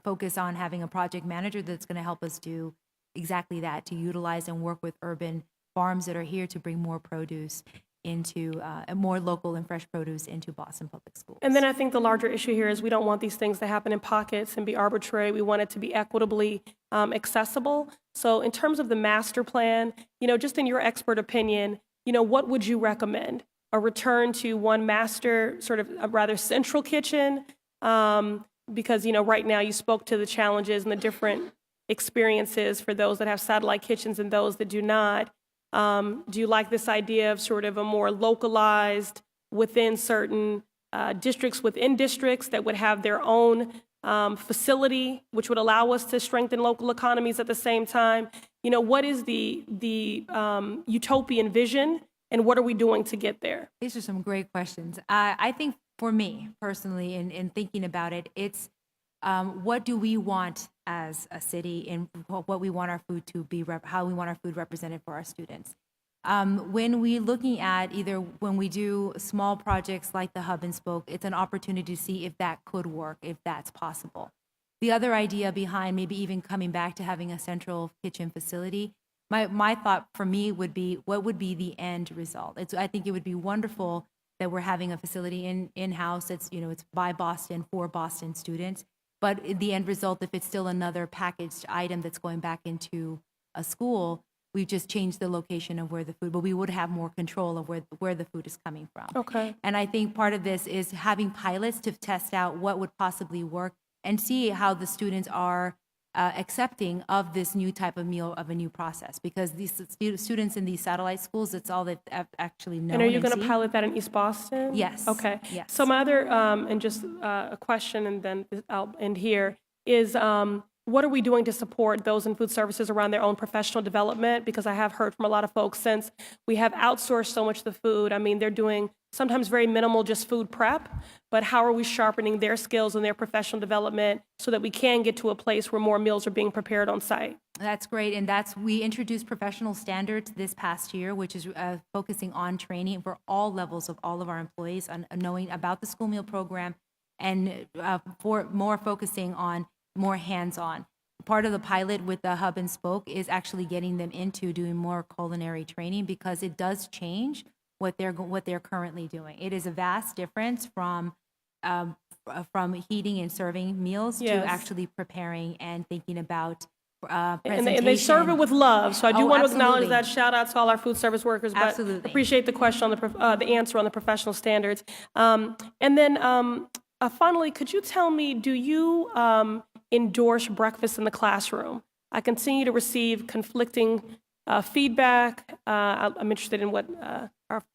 focus on having a project manager that's going to help us do exactly that, to utilize and work with urban farms that are here to bring more produce into more local and fresh produce into Boston Public Schools. And then I think the larger issue here is we don't want these things to happen in pockets and be arbitrary. We want it to be equitably accessible. So in terms of the master plan, just in your expert opinion, what would you recommend? A return to one master, sort of a rather central kitchen? Because, right now you spoke to the challenges and the different experiences for those that have satellite kitchens and those that do not. Do you like this idea of sort of a more localized within certain districts within districts that would have their own facility, which would allow us to strengthen local economies at the same time? What is the utopian vision, and what are we doing to get there? These are some great questions. I think for me personally, in thinking about it, it's what do we want as a city, and what we want our food to be, how we want our food represented for our students. When we're looking at when we do small projects like the Hub and Spoke, it's an opportunity to see if that could work, if that's possible. The other idea behind maybe even coming back to having a central kitchen facility, my thought for me would be, what would be the end result? I think it would be wonderful that we're having a facility in-house that's, it's by Boston for Boston students. But the end result, if it's still another packaged item that's going back into a school, we've just changed the location of where the food, but we would have more control of where the food is coming from. Okay. And I think part of this is having pilots to test out what would possibly work and see how the students are accepting of this new type of meal, of a new process. Because these students in these satellite schools, it's all they've actually known. And are you going to seen. pilot that in East Boston? Yes. Okay. Yes. So my other, and just a question, and then I'll end here, is what are we doing to support those in food services around their own professional development? Because I have heard from a lot of folks, since we have outsourced so much of the food, I mean, they're doing sometimes very minimal just food prep, but how are we sharpening their skills and their professional development so that we can get to a place where more meals are being prepared on site? That's great, and we introduced professional standards this past year, which is focusing on training for all levels of all of our employees on knowing about the school meal program, and for more focusing on more hands-on. Part of the pilot with the Hub and Spoke is actually getting them into doing more culinary training, because it does change what they're currently doing. It is a vast difference from heating and serving meals to Yes. actually preparing and thinking about And presentation. they serve it with love. So I do Oh, want to acknowledge absolutely. that. Shout out to all our food service workers. But Absolutely. appreciate the question on the answer on the professional standards. And then finally, could you tell me, do you endorse breakfast in the classroom? I continue to receive conflicting feedback. I'm interested in what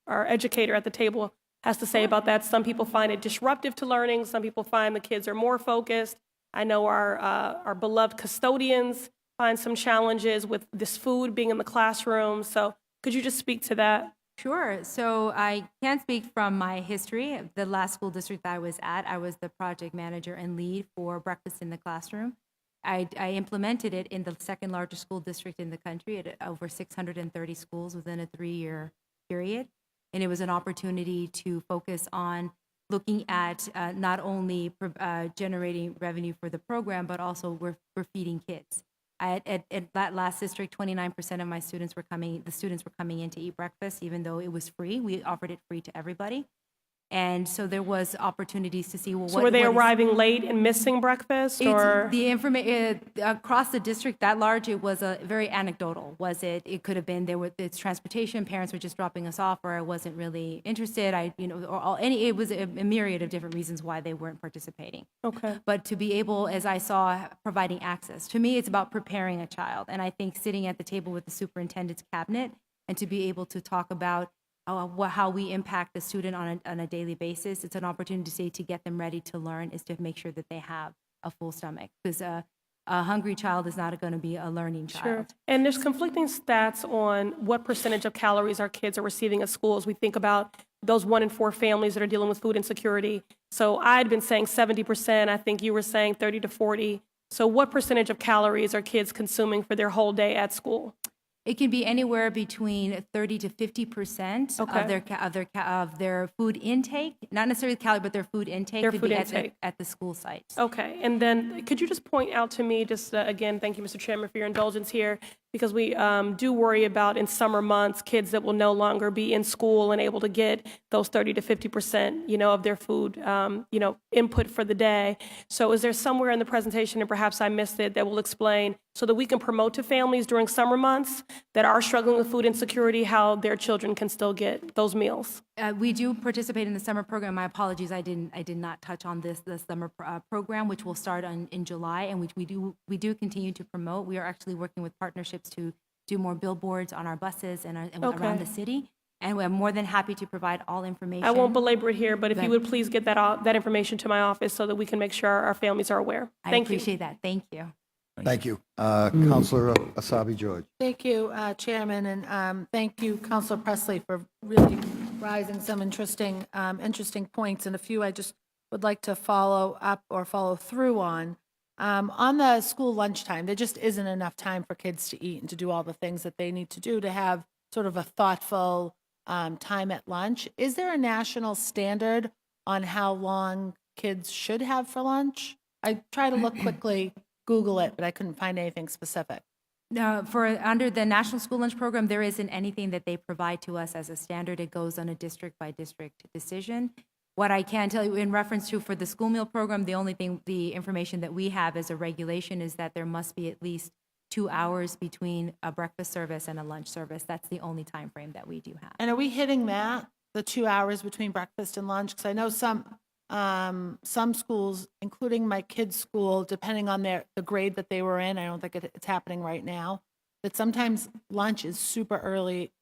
our educator at the table has to say about that. Some people find it disruptive to learning. Some people find the kids are more focused. I know our beloved custodians find some challenges with this food being in the classroom. So could you just speak to that? Sure. So I can speak from my history. The last school district that I was at, I was the project manager and lead for breakfast in the classroom. I implemented it in the second largest school district in the country at over 630 schools within a 3-year period. And it was an opportunity to focus on looking at not only generating revenue for the program, but also we're feeding kids. At that last district, 29% of my students were coming in to eat breakfast, even though it was free. We offered it free to everybody. And so there was opportunities to see, well, So were they arriving late and missing breakfast, or? the information across the district that large, it was a very anecdotal. Was it? It could have been it's transportation. Parents were just dropping us off, or I wasn't really interested. It was a myriad of different reasons why they weren't participating. Okay. But to be able, as I saw, providing access. To me, it's about preparing a child, and I think sitting at the table with the superintendent's cabinet and to be able to talk about how we impact the student on a daily basis. It's an opportunity to get them ready to learn, is to make sure that they have a full stomach, because a hungry child is not going to be a learning child. Sure. And there's conflicting stats on what percentage of calories our kids are receiving at school as we think about those 1 in 4 families that are dealing with food insecurity. So I'd been saying 70%. I think you were saying 30 to 40. So what percentage of calories are kids consuming for their whole day at school? It can be anywhere between 30 to 50% of their food intake, not necessarily calorie, but their food intake Their could food be intake. at the school sites. Okay, and then could you just point out to me, just again, thank you, Mr. Chairman, for your indulgence here, because we do worry about in summer months, kids that will no longer be in school and able to get those 30 to 50%, of their food, input for the day. So is there somewhere in the presentation, and perhaps I missed it, that will explain so that we can promote to families during summer months that are struggling with food insecurity, how their children can still get those meals? We do participate in the summer program. My apologies, I did not touch on the summer program, which will start in July, and which we do continue to promote. We are actually working with partnerships to do more billboards on our buses and around the city. And we're more than happy to provide all information. I won't belabor it here, but if you would please get that information to my office so that we can make sure our families are aware. I Thank you. appreciate that. Thank you. Thank you. Counselor Asabi George. Thank you, Chairman, and thank you, Councilor Presley, for really raising some interesting points, and a few I just would like to follow up or follow through on. On the school lunchtime, there just isn't enough time for kids to eat and to do all the things that they need to do to have sort of a thoughtful time at lunch. Is there a national standard on how long kids should have for lunch? I try to look quickly, Google it, but I couldn't find anything specific. No, under the National School Lunch Program, there isn't anything that they provide to us as a standard. It goes on a district-by-district decision. What I can tell you in reference to for the school meal program, the information that we have as a regulation is that there must be at least 2 hours between a breakfast service and a lunch service. That's the only time frame that we do have. And are we hitting that, the 2 hours between breakfast and lunch? Because I know some schools, including my kids' school, depending on the grade that they were in, I don't think it's happening right now, that sometimes lunch is super early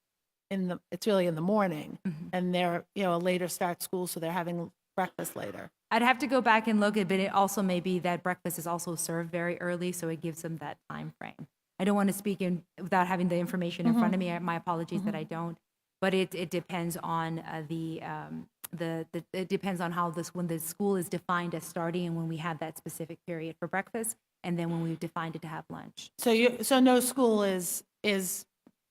it's really in the morning, and they're, a later start school, so they're having breakfast later. I'd have to go back and look at, but it also may be that breakfast is also served very early, so it gives them that time frame. I don't want to speak without having the information in front of me. My apologies that I don't. But it depends on it depends on how when the school is defined as starting and when we have that specific period for breakfast, and then when we've defined it to have lunch. So no school is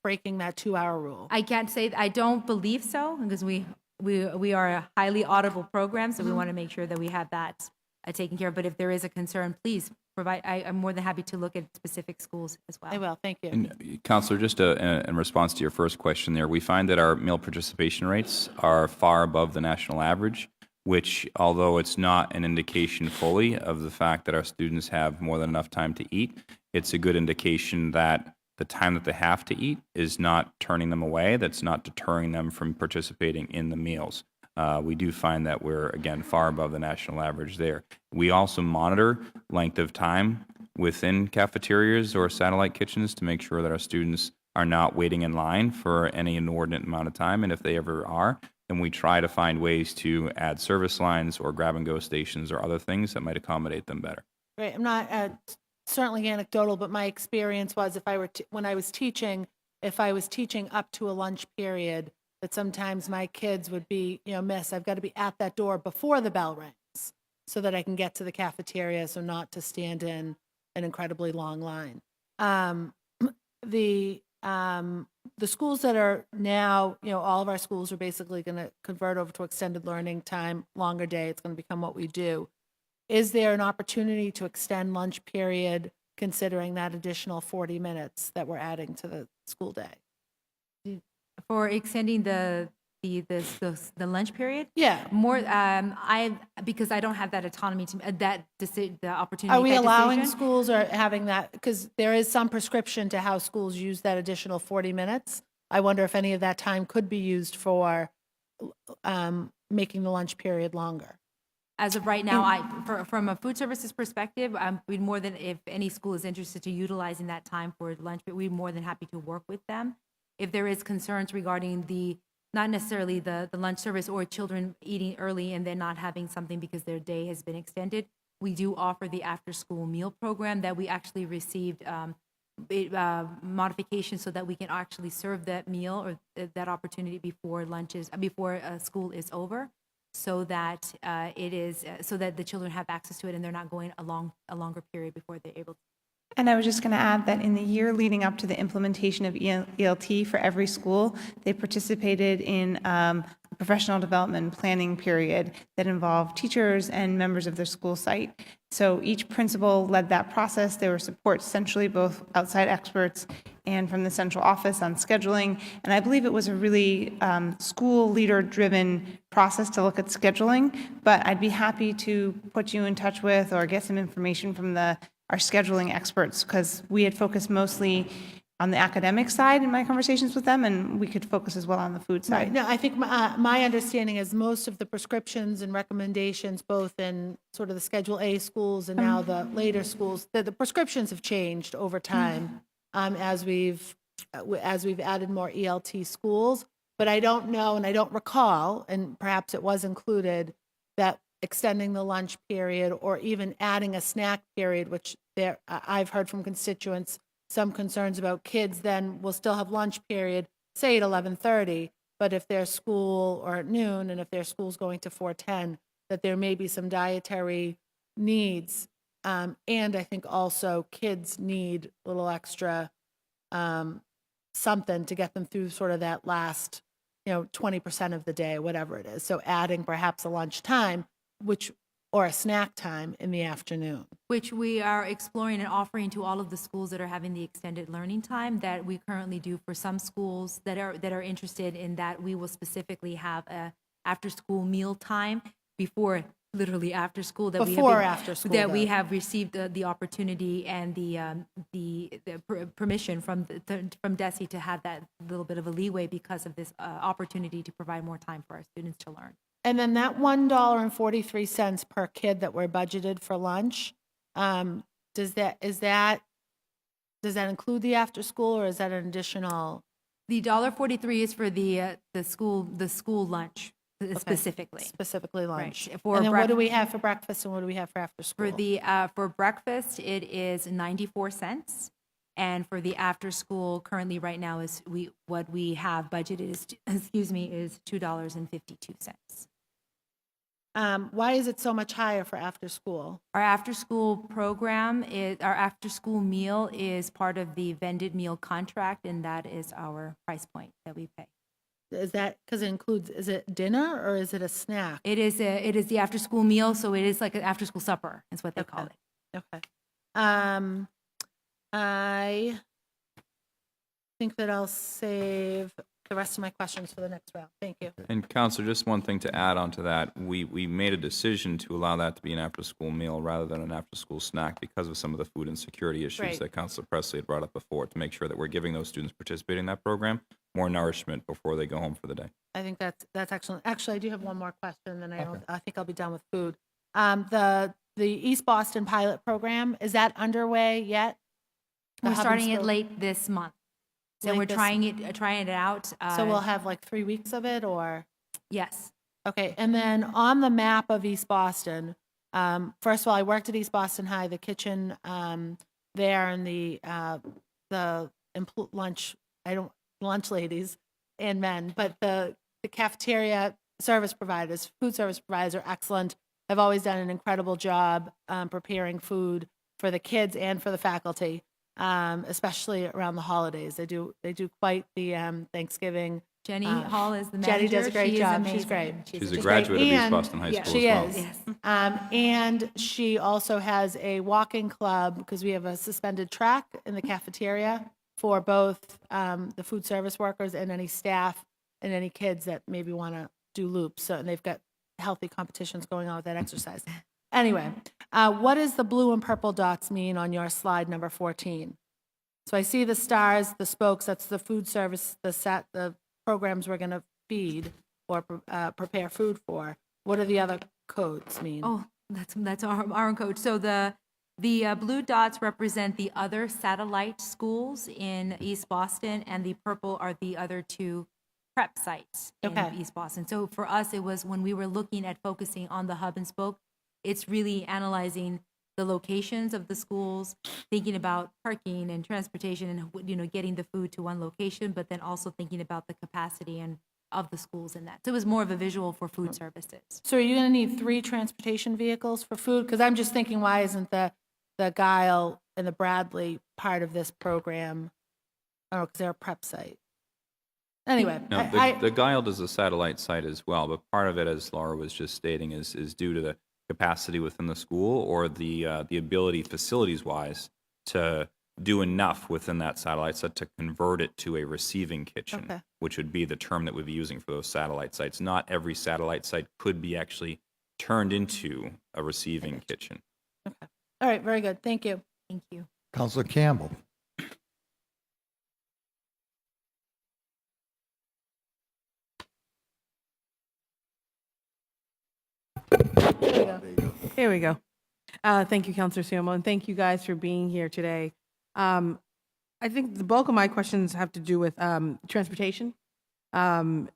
breaking that 2-hour rule. I can't say, I don't believe so, because we are a highly audible program, so we want to make sure that we have that taken care of. But if there is a concern, please provide. I'm more than happy to look at specific schools as well. I will, thank you. And Counselor, just in response to your first question there, we find that our meal participation rates are far above the national average, which, although it's not an indication fully of the fact that our students have more than enough time to eat, it's a good indication that the time that they have to eat is not turning them away, that's not deterring them from participating in the meals. We do find that we're, again, far above the national average there. We also monitor length of time within cafeterias or satellite kitchens to make sure that our students are not waiting in line for any inordinate amount of time, and if they ever are, then we try to find ways to add service lines or grab-and-go stations or other things that might accommodate them better. Right, I'm not certainly anecdotal, but my experience was when I was teaching, if I was teaching up to a lunch period, that sometimes my kids would be, miss, I've got to be at that door before the bell rings so that I can get to the cafeteria, so not to stand in an incredibly long line. The the schools that are now, all of our schools are basically going to convert over to extended learning time, longer day. It's going to become what we do. Is there an opportunity to extend lunch period considering that additional 40 minutes that we're adding to the school day? For extending the lunch period? Yeah. More, because I don't have that autonomy to, the opportunity Are to we make that allowing decision. schools or having that? Because there is some prescription to how schools use that additional 40 minutes. I wonder if any of that time could be used for making the lunch period longer. As of right now, from a food services perspective, we'd more than, if any school is interested to utilizing that time for lunch, but we're more than happy to work with them. If there is concerns regarding not necessarily the lunch service or children eating early and then not having something because their day has been extended, we do offer the after-school meal program that we actually received modifications so that we can actually serve that meal or that opportunity before school is over, so that so that the children have access to it and they're not going a longer period before they're able to. And I was just going to add that in the year leading up to the implementation of ELT for every school, they participated in a professional development planning period that involved teachers and members of their school site. So each principal led that process. There were support centrally, both outside experts and from the central office on scheduling. And I believe it was a really school leader-driven process to look at scheduling. But I'd be happy to put you in touch with or get some information from our scheduling experts, because we had focused mostly on the academic side in my conversations with them, and we could focus as well on the food side. Right. No, I think my understanding is most of the prescriptions and recommendations, both in sort of the Schedule A schools and now the later schools, the prescriptions have changed over time as we've added more ELT schools. But I don't know, and I don't recall, and perhaps it was included, that extending the lunch period or even adding a snack period, which I've heard from constituents some concerns about kids then will still have lunch period, say at 11:30, but if their school, or at noon, and if their school's going to 4:10, that there may be some dietary needs. And I think also kids need a little extra something to get them through sort of that last, 20% of the day, whatever it is. So adding perhaps a lunch time, or a snack time in the afternoon. Which we are exploring and offering to all of the schools that are having the extended learning time that we currently do for some schools that are interested in that. We will specifically have a after-school meal time literally after school that we have received the opportunity and the permission from DESE to have that little bit of a leeway because of this opportunity to provide more time for our students to learn. And then that $1.43 per kid that we're budgeted for lunch, does that include the after school, or is that an additional? The $1.43 is for the school lunch specifically. Specifically lunch. Right. And then what do we have for breakfast and what do we have for after school? For breakfast, it is 94 cents. And for the after school, currently right now what we have budgeted is $2.52. Why is it so much higher for after school? Our after school our after school meal is part of the vended meal contract, and that is our price point that we pay. Is that because it includes, is it dinner or is it a snack? It is the after school meal, so it is like an after school supper is what they call it. Okay. I think that I'll save the rest of my questions for the next round. Thank you. And Counselor, just one thing to add on to that. We made a decision to allow that to be an after-school meal rather than an after-school snack because of some of the food insecurity issues Right. that Counselor Presley had brought up before, to make sure that we're giving those students participating in that program more nourishment before they go home for the day. I think that's excellent. Actually, I do have one more question, and I think I'll be done with food. The East Boston pilot program, is that underway yet? We're starting it late this month. So Late we're this- trying it out. So we'll have like 3 weeks of it, or? Yes. Okay, and then on the map of East Boston, first of all, I worked at East Boston High, the kitchen there, and the lunch ladies and men, but the cafeteria service providers, food service providers are excellent. Have always done an incredible job preparing food for the kids and for the faculty. especially around the holidays. They do quite the Thanksgiving. Jenny Hall is the manager. Jenny does a great She is job. She's amazing. great. She's a She's graduate great. of East And- Boston High School She as well. is. And she also has a walking club because we have a suspended track in the cafeteria for both the food service workers and any staff and any kids that maybe want to do loops. So, and they've got healthy competitions going on with that exercise. Anyway, what does the blue and purple dots mean on your slide number 14? So I see the stars, the spokes, that's the food service, the programs we're going to feed or prepare food for. What do the other codes mean? Oh, that's our own code. So the blue dots represent the other satellite schools in East Boston, and the purple are the other two prep sites in Okay. East Boston. So for us, it was when we were looking at focusing on the hub and spoke, it's really analyzing the locations of the schools, thinking about parking and transportation and, getting the food to one location, but then also thinking about the capacity and of the schools in that. So it was more of a visual for food services. So are you going to need 3 transportation vehicles for food? Because I'm just thinking, why isn't the Guile and the Bradley part of this program? Oh, because they're a prep site. Anyway, No, the Guile is a satellite site as well, but part of it, as Laura was just stating, is due to the capacity within the school or the ability facilities-wise to do enough within that satellite site to convert it to a receiving kitchen, Okay. which would be the term that we'd be using for those satellite sites. Not every satellite site could be actually turned into a receiving kitchen. all right, very good. Thank you. Thank you. Counselor Campbell. Here we go. Thank you, Counselor Siamo, and thank you guys for being here today. I think the bulk of my questions have to do with transportation. So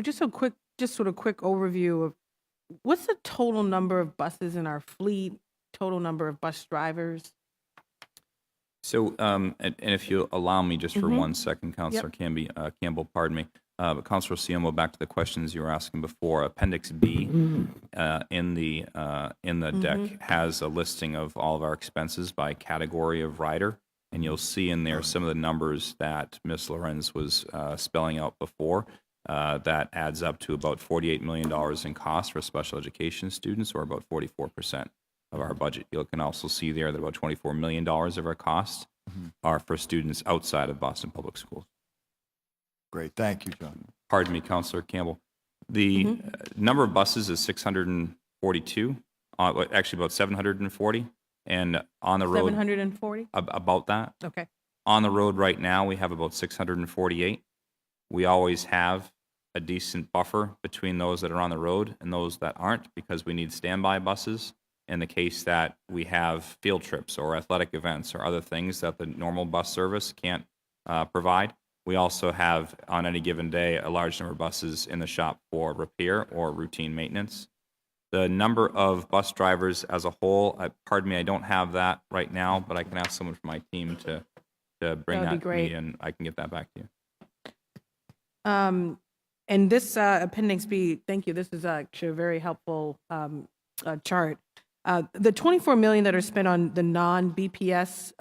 just a quick overview of what's the total number of buses in our fleet, total number of bus drivers? So, and if you allow me just for 1 second, Councillor Campbell, pardon me. But Councillor Siamo, back to the questions you were asking before. Appendix B in the deck has a listing of all of our expenses by category of rider, and you'll see in there some of the numbers that Ms. Lorenz was spelling out before. That adds up to about $48 million in cost for special education students, or about 44% of our budget. You can also see there that about $24 million of our costs are for students outside of Boston Public Schools. Great, thank you, John. Pardon me, Councillor Campbell. The number of buses is 642, actually about 740, and on the road, 740? about that. Okay. On the road right now, we have about 648. We always have a decent buffer between those that are on the road and those that aren't, because we need standby buses in the case that we have field trips or athletic events or other things that the normal bus service can't provide. We also have, on any given day, a large number of buses in the shop for repair or routine maintenance. The number of bus drivers as a whole, pardon me, I don't have that right now, but I can ask someone from my team to bring That would be that to me, great. and I can get that back to you. And this Appendix B, thank you. This is actually a very helpful chart. The $24 million that are spent on the non-BPS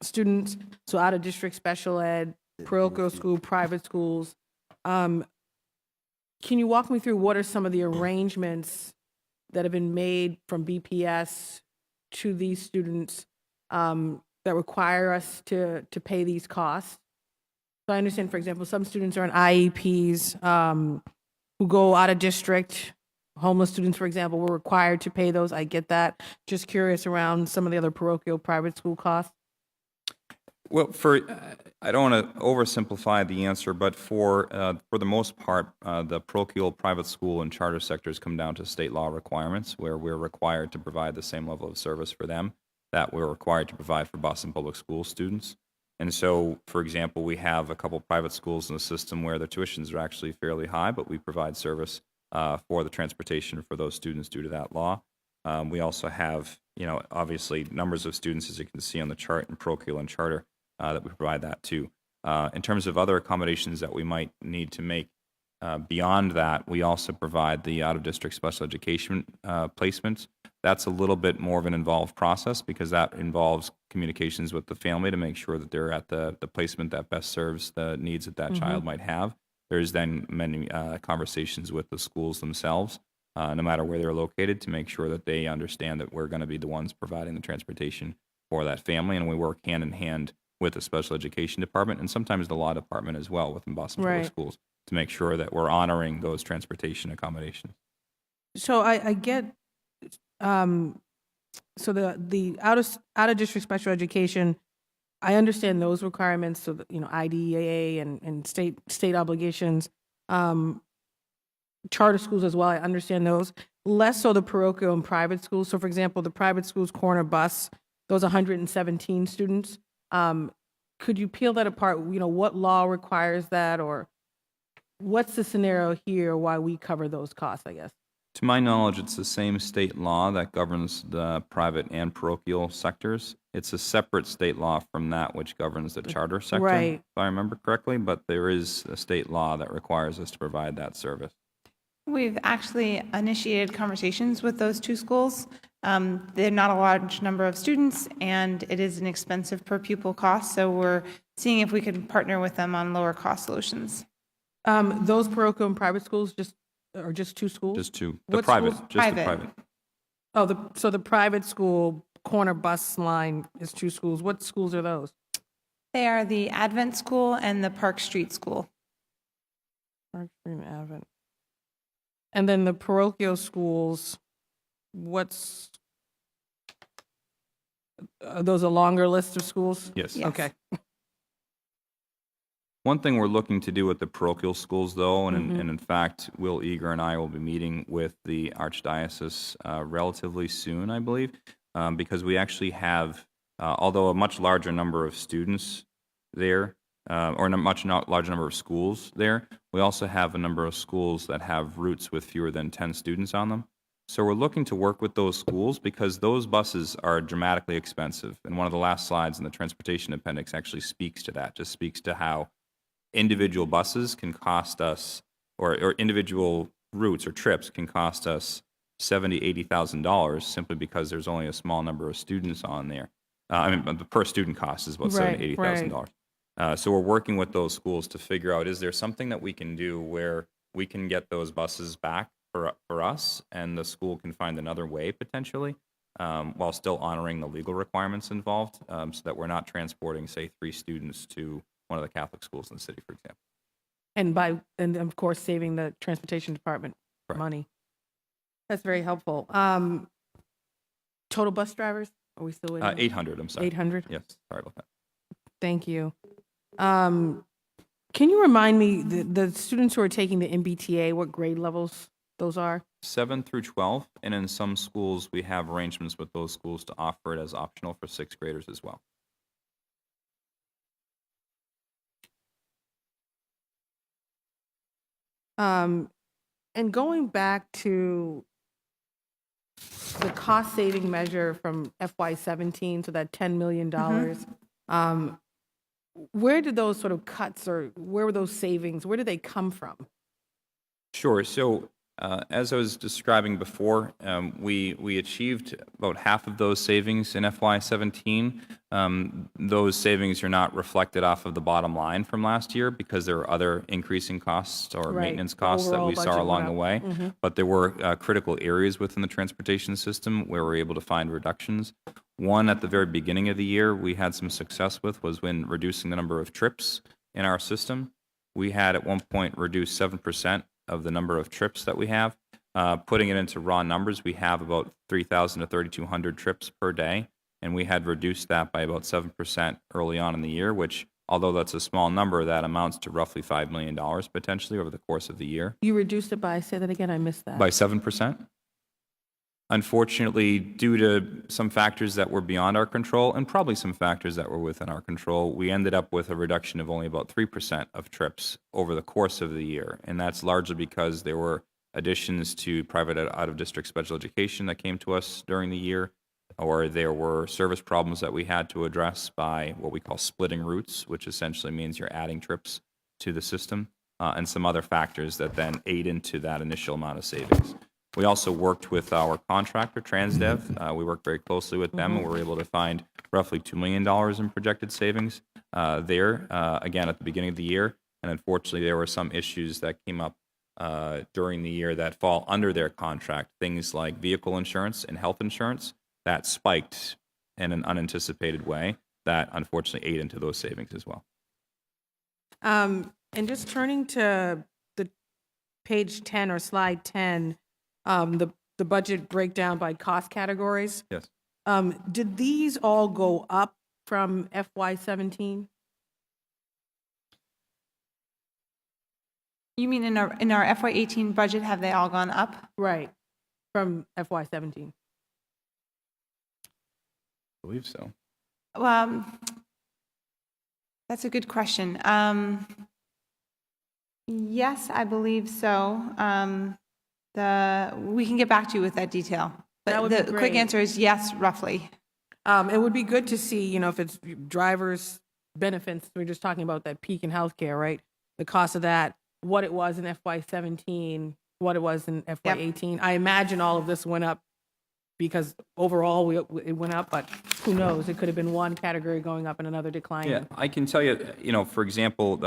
students, so out of district special ed, parochial school, private schools. Can you walk me through what are some of the arrangements that have been made from BPS to these students that require us to pay these costs? So I understand, for example, some students are on IEPs who go out of district. Homeless students, for example, were required to pay those. I get that. Just curious around some of the other parochial private school costs. Well, I don't want to oversimplify the answer, but for the most part, the parochial, private school, and charter sectors come down to state law requirements, where we're required to provide the same level of service for them that we're required to provide for Boston Public School students. And so, for example, we have a couple private schools in the system where the tuitions are actually fairly high, but we provide service for the transportation for those students due to that law. We also have, obviously numbers of students, as you can see on the chart, in parochial and charter that we provide that too. In terms of other accommodations that we might need to make beyond that, we also provide the out-of-district special education placements. That's a little bit more of an involved process because that involves communications with the family to make sure that they're at the placement that best serves the needs that that child might have. There's then many conversations with the schools themselves, no matter where they're located, to make sure that they understand that we're going to be the ones providing the transportation for that family. And we work hand in hand with the special education department and sometimes the law department as well within Boston Public Right. Schools to make sure that we're honoring those transportation accommodations. So I get, so the out of district special education, I understand those requirements, so that, IDEA and state obligations, charter schools as well, I understand those. Less so the parochial and private schools. So for example, the private schools corner bus, those 117 students. Could you peel that apart? What law requires that, or what's the scenario here why we cover those costs, I guess? To my knowledge, it's the same state law that governs the private and parochial sectors. It's a separate state law from that which governs the charter sector, Right. if I remember correctly, but there is a state law that requires us to provide that service. We've actually initiated conversations with those two schools. They're not a large number of students, and it is an expensive per pupil cost, so we're seeing if we can partner with them on lower cost solutions. Those parochial and private schools are just two schools? Just to the What private, schools? just the Private. private. So the private school corner bus line is two schools. What schools are those? They are the Advent School and the Park Street School. Park Street and Advent. And then the parochial schools, are those a longer list of schools? Yes. Yes. Okay. One thing we're looking to do with the parochial schools, though, and in fact, Will Eager and I will be meeting with the Archdiocese relatively soon, I believe, because we actually have, although a much larger number of students there, or a much larger number of schools there, we also have a number of schools that have routes with fewer than 10 students on them. So we're looking to work with those schools because those buses are dramatically expensive. And one of the last slides in the transportation appendix actually speaks to that, just speaks to how individual buses can cost us, or individual routes or trips can cost us $70,000, $80,000 simply because there's only a small number of students on there. The per student cost is about Right, $70,000, $80,000. So we're working with those schools to figure out, is there something that we can do where we can get those buses back for us and the school can find another way potentially, while still honoring the legal requirements involved, so that we're not transporting, say, 3 students to one of the Catholic schools in the city, for example. And of course, saving the transportation department Correct. money. That's very helpful. Total bus drivers? Are we still waiting? 800, I'm sorry. 800? Yes, sorry about that. Thank you. Can you remind me, the students who are taking the MBTA, what grade levels those are? 7 through 12, and in some schools, we have arrangements with those schools to offer it as optional for 6th graders as well. And going back to the cost saving measure from FY17, so that $10 million, where did those sort of cuts, or where were those savings, where did they come from? Sure. So as I was describing before, we achieved about half of those savings in FY17. Those savings are not reflected off of the bottom line from last year because there were other increasing costs or Right. maintenance The costs that overall we saw budget along went the up. way. But there were critical areas within the transportation system where we're able to find reductions. One, at the very beginning of the year, we had some success with was when reducing the number of trips in our system. We had at one point reduced 7% of the number of trips that we have. Putting it into raw numbers, we have about 3,000 to 3,200 trips per day, and we had reduced that by about 7% early on in the year, which, although that's a small number, that amounts to roughly $5 million potentially over the course of the year. You reduced it by, say that again, I missed that. By 7%. Unfortunately, due to some factors that were beyond our control and probably some factors that were within our control, we ended up with a reduction of only about 3% of trips over the course of the year. And that's largely because there were additions to private out-of-district special education that came to us during the year, or there were service problems that we had to address by what we call splitting routes, which essentially means you're adding trips to the system, and some other factors that then aid into that initial amount of savings. We also worked with our contractor, Transdev. We worked very closely with them, and we were able to find roughly $2 million in projected savings there, again, at the beginning of the year. And unfortunately, there were some issues that came up during the year that fall under their contract, things like vehicle insurance and health insurance that spiked in an unanticipated way that unfortunately ate into those savings as well. And just turning to the page 10 or slide 10, the budget breakdown by cost categories. Yes. Did these all go up from FY17? You mean in our FY18 budget, have they all gone up? Right, from FY17. I believe so. That's a good question. Yes, I believe so. We can get back to you with that detail. That But would be the quick great. answer is yes, roughly. It would be good to see, you know, if it's drivers' benefits, we're just talking about that peak in healthcare, right? The cost of that, what it was in FY17, what it was in FY18. I imagine all of this went up because overall it went up, but who knows? It could have been one category going up and another declining. Yeah, I can tell you, you know, for example,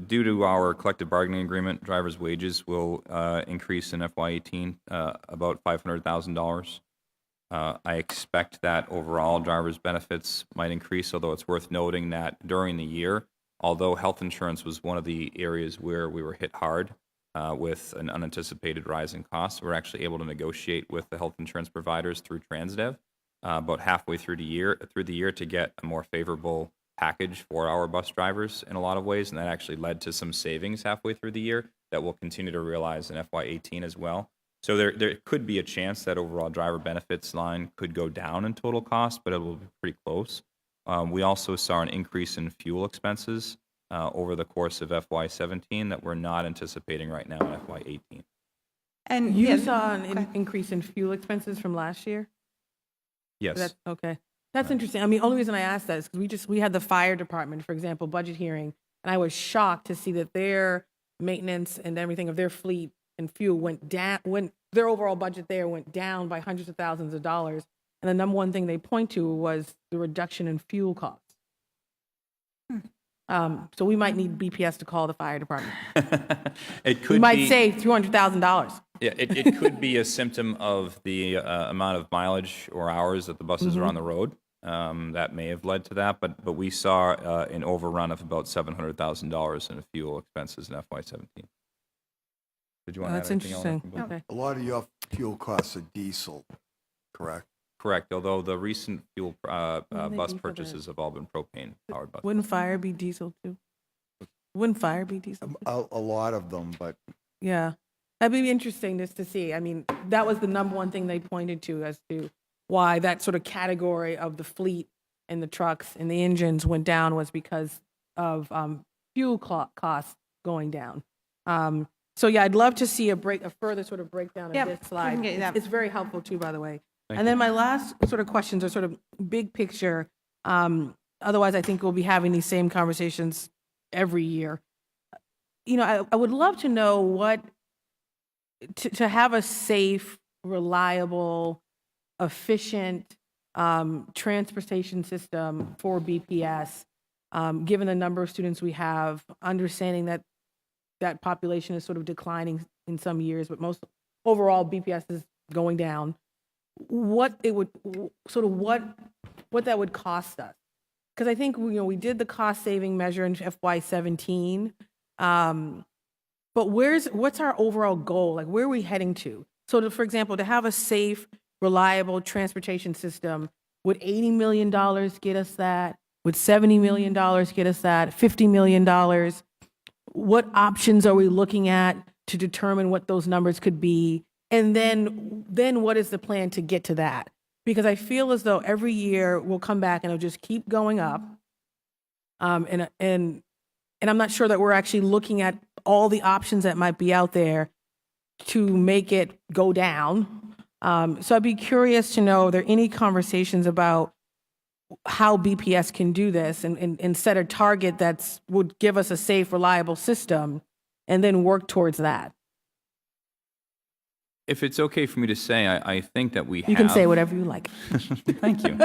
due to our collective bargaining agreement, drivers' wages will increase in FY18 about $500,000. I expect that overall drivers' benefits might increase, although it's worth noting that during the year, although health insurance was one of the areas where we were hit hard with an unanticipated rise in costs, we're actually able to negotiate with the health insurance providers through Transdev about halfway through the year to get a more favorable package for our bus drivers in a lot of ways, and that actually led to some savings halfway through the year that we'll continue to realize in FY18 as well. So there could be a chance that overall driver benefits line could go down in total cost, but it will be pretty close. We also saw an increase in fuel expenses over the course of FY17 that we're not anticipating right now in FY18. And You yeah, saw an increase in fuel expenses from last year? Yes. Okay. That's interesting. I mean, only reason I asked that is because we had the fire department, for example, budget hearing, and I was shocked to see that their maintenance and everything of their fleet and fuel went down, their overall budget there went down by hundreds of thousands of dollars. And the number one thing they point to was the reduction in fuel costs. So we might need BPS to call the fire department. It could We might be, save $200,000. yeah, it could be a symptom of the amount of mileage or hours that the buses are on the road. That may have led to that, but we saw an overrun of about $700,000 in fuel expenses in FY17. Did you want to That's add anything else? interesting. Okay. A lot of your fuel costs are diesel, correct? Correct, although the recent fuel bus diesel purchases have all been propane-powered buses. Wouldn't fire be diesel too? Wouldn't fire be diesel? A lot of them, but Yeah, that'd be interesting just to see. I mean, that was the number one thing they pointed to as to why that sort of category of the fleet and the trucks and the engines went down was because of fuel costs going down. So yeah, I'd love to see a further sort of breakdown of Yep, this we slide. can get that. It's very helpful too, by the way. Thank And then my last sort of questions are sort of big picture. Otherwise, I think we'll be having these same conversations every year. You know, I would love to know what, to have a safe, reliable, efficient transportation system for BPS, given the number of students we have, understanding that that population is sort of declining in some years, but most overall BPS is going down. What it would sort of what that would cost us, because I think we did the cost saving measure in FY17, but what's our overall goal? Like, where are we heading to? So, for example, to have a safe, reliable transportation system, would $80 million get us that? Would $70 million get us that? $50 million? What options are we looking at to determine what those numbers could be? And then what is the plan to get to that? Because I feel as though every year we'll come back and it'll just keep going up. And I'm not sure that we're actually looking at all the options that might be out there to make it go down. So I'd be curious to know, are there any conversations about how BPS can do this and set a target that would give us a safe, reliable system and then work towards that? If it's okay for me to say, I think that we have. You can say whatever you like. Thank you.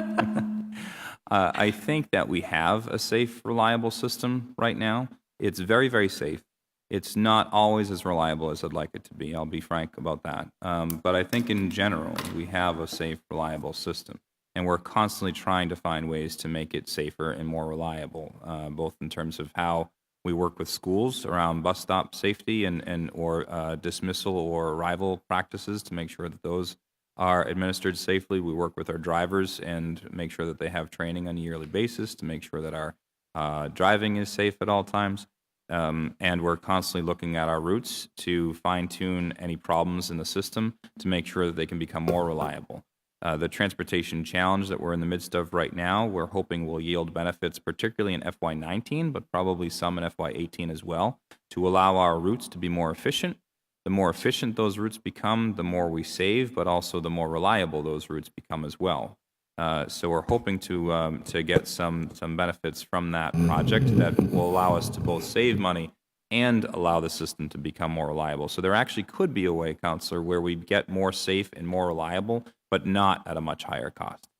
I think that we have a safe, reliable system right now. It's very, very safe. It's not always as reliable as I'd like it to be. I'll be frank about that. But I think in general, we have a safe, reliable system. And we're constantly trying to find ways to make it safer and more reliable, both in terms of how we work with schools around bus stop safety or dismissal or arrival practices to make sure that those are administered safely. We work with our drivers and make sure that they have training on a yearly basis to make sure that our driving is safe at all times. And we're constantly looking at our routes to fine-tune any problems in the system to make sure that they can become more reliable. The transportation challenge that we're in the midst of right now, we're hoping will yield benefits, particularly in FY19, but probably some in FY18 as well, to allow our routes to be more efficient. The more efficient those routes become, the more we save, but also the more reliable those routes become as well. So we're hoping to get some benefits from that project that will allow us to both save money and allow the system to become more reliable. So there actually could be a way, Counselor, where we get more safe and more reliable, but not at a much higher cost.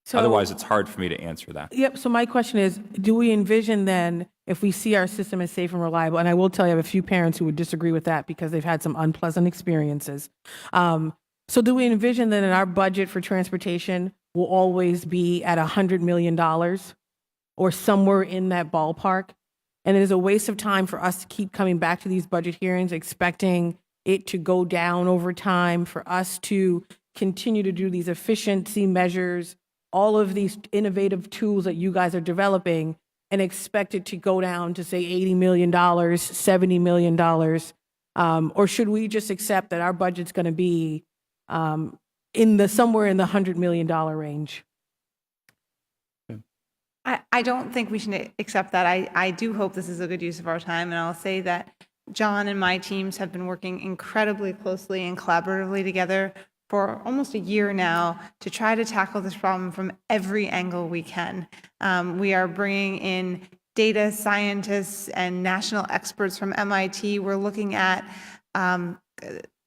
So, Otherwise, it's hard for me to answer that. Yep. So my question is, do we envision then, if we see our system as safe and reliable, and I will tell you I have a few parents who would disagree with that because they've had some unpleasant experiences. So do we envision that in our budget for transportation will always be at $100 million or somewhere in that ballpark? And it is a waste of time for us to keep coming back to these budget hearings, expecting it to go down over time, for us to continue to do these efficiency measures, all of these innovative tools that you guys are developing, and expect it to go down to, say, $80 million, $70 million? Or should we just accept that our budget's going to be somewhere in the $100 million range? I don't think we should accept that. I do hope this is a good use of our time, and I'll say that John and my teams have been working incredibly closely and collaboratively together for almost a year now to try to tackle this problem from every angle we can. We are bringing in data scientists and national experts from MIT. We're looking at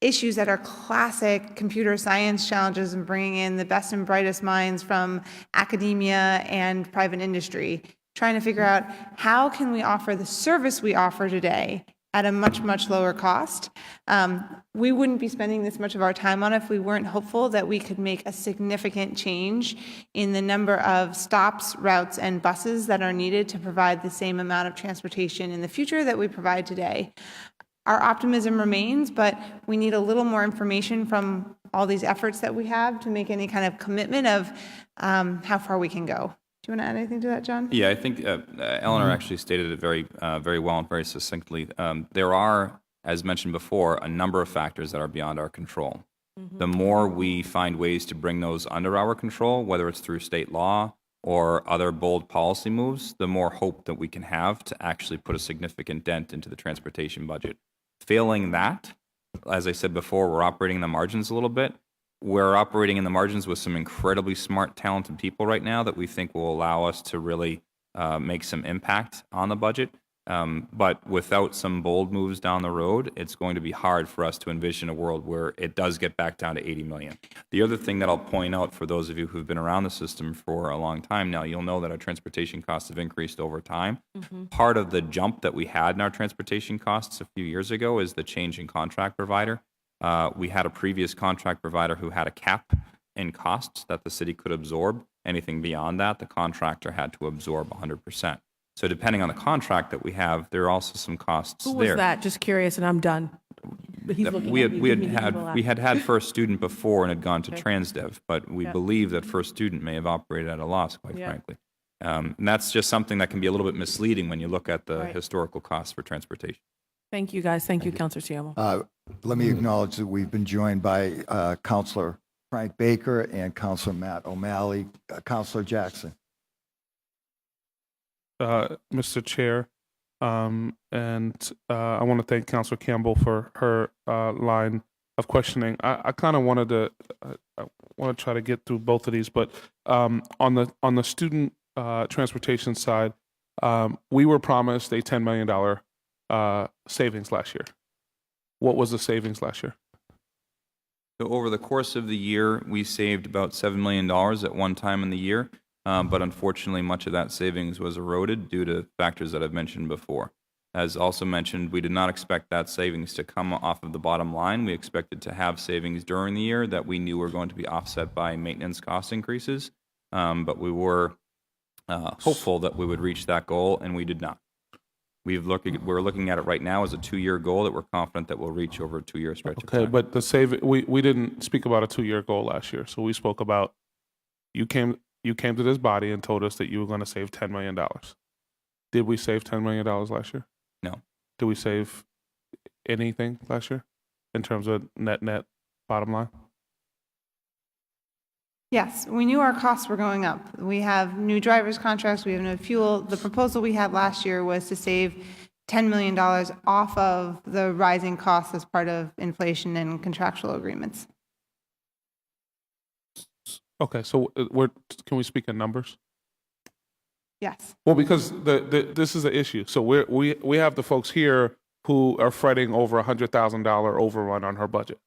issues that are classic computer science challenges and bringing in the best and brightest minds from academia and private industry, trying to figure out how can we offer the service we offer today at a much, much lower cost. We wouldn't be spending this much of our time on it if we weren't hopeful that we could make a significant change in the number of stops, routes, and buses that are needed to provide the same amount of transportation in the future that we provide today. Our optimism remains, but we need a little more information from all these efforts that we have to make any kind of commitment of how far we can go. Do you want to add anything to that, John? Yeah, I think Eleanor actually stated it very well and very succinctly. There are, as mentioned before, a number of factors that are beyond our control. The more we find ways to bring those under our control, whether it's through state law or other bold policy moves, the more hope that we can have to actually put a significant dent into the transportation budget. Failing that, as I said before, we're operating in the margins a little bit. We're operating in the margins with some incredibly smart, talented people right now that we think will allow us to really make some impact on the budget. But without some bold moves down the road, it's going to be hard for us to envision a world where it does get back down to 80 million. The other thing that I'll point out for those of you who've been around the system for a long time now, you'll know that our transportation costs have increased over time. Part of the jump that we had in our transportation costs a few years ago is the change in contract provider. We had a previous contract provider who had a cap in costs that the city could absorb. Anything beyond that, the contractor had to absorb 100%. So depending on the contract that we have, there are also some costs there. Who was that? Just curious, and I'm done. He's looking at me. We had First Student before and had gone to Transdev, but we believe that First Student may have operated at a loss, quite frankly. And that's just something that can be a little bit misleading when you look at the historical costs for transportation. Thank you, guys. Thank you, Councilor Siamo. Let me acknowledge that we've been joined by Councilor Frank Baker and Councilor Matt O'Malley. Councilor Jackson. Mr. Chair, and I want to thank Councilor Campbell for her line of questioning. I kind of wanted to I want to try to get through both of these, but on the student transportation side, we were promised a $10 million savings last year. What was the savings last year? So over the course of the year, we saved about $7 million at one time in the year, but unfortunately, much of that savings was eroded due to factors that I've mentioned before. As also mentioned, we did not expect that savings to come off of the bottom line. We expected to have savings during the year that we knew were going to be offset by maintenance cost increases, but we were hopeful that we would reach that goal, and we did not. We're looking at it right now as a 2-year goal that we're confident that we'll reach over a 2-year stretch of Okay, time. but we didn't speak about a 2-year goal last year. So we spoke about you came to this body and told us that you were going to save $10 million. Did we save $10 million last year? No. Did we save anything last year in terms of net bottom line? Yes, we knew our costs were going up. We have new driver's contracts, we have no fuel. The proposal we had last year was to save $10 million off of the rising costs as part of inflation and contractual agreements. Okay, so can we speak in numbers? Yes. Well, because this is the issue. So we have the folks here who are fretting over $100,000 overrun on her budget,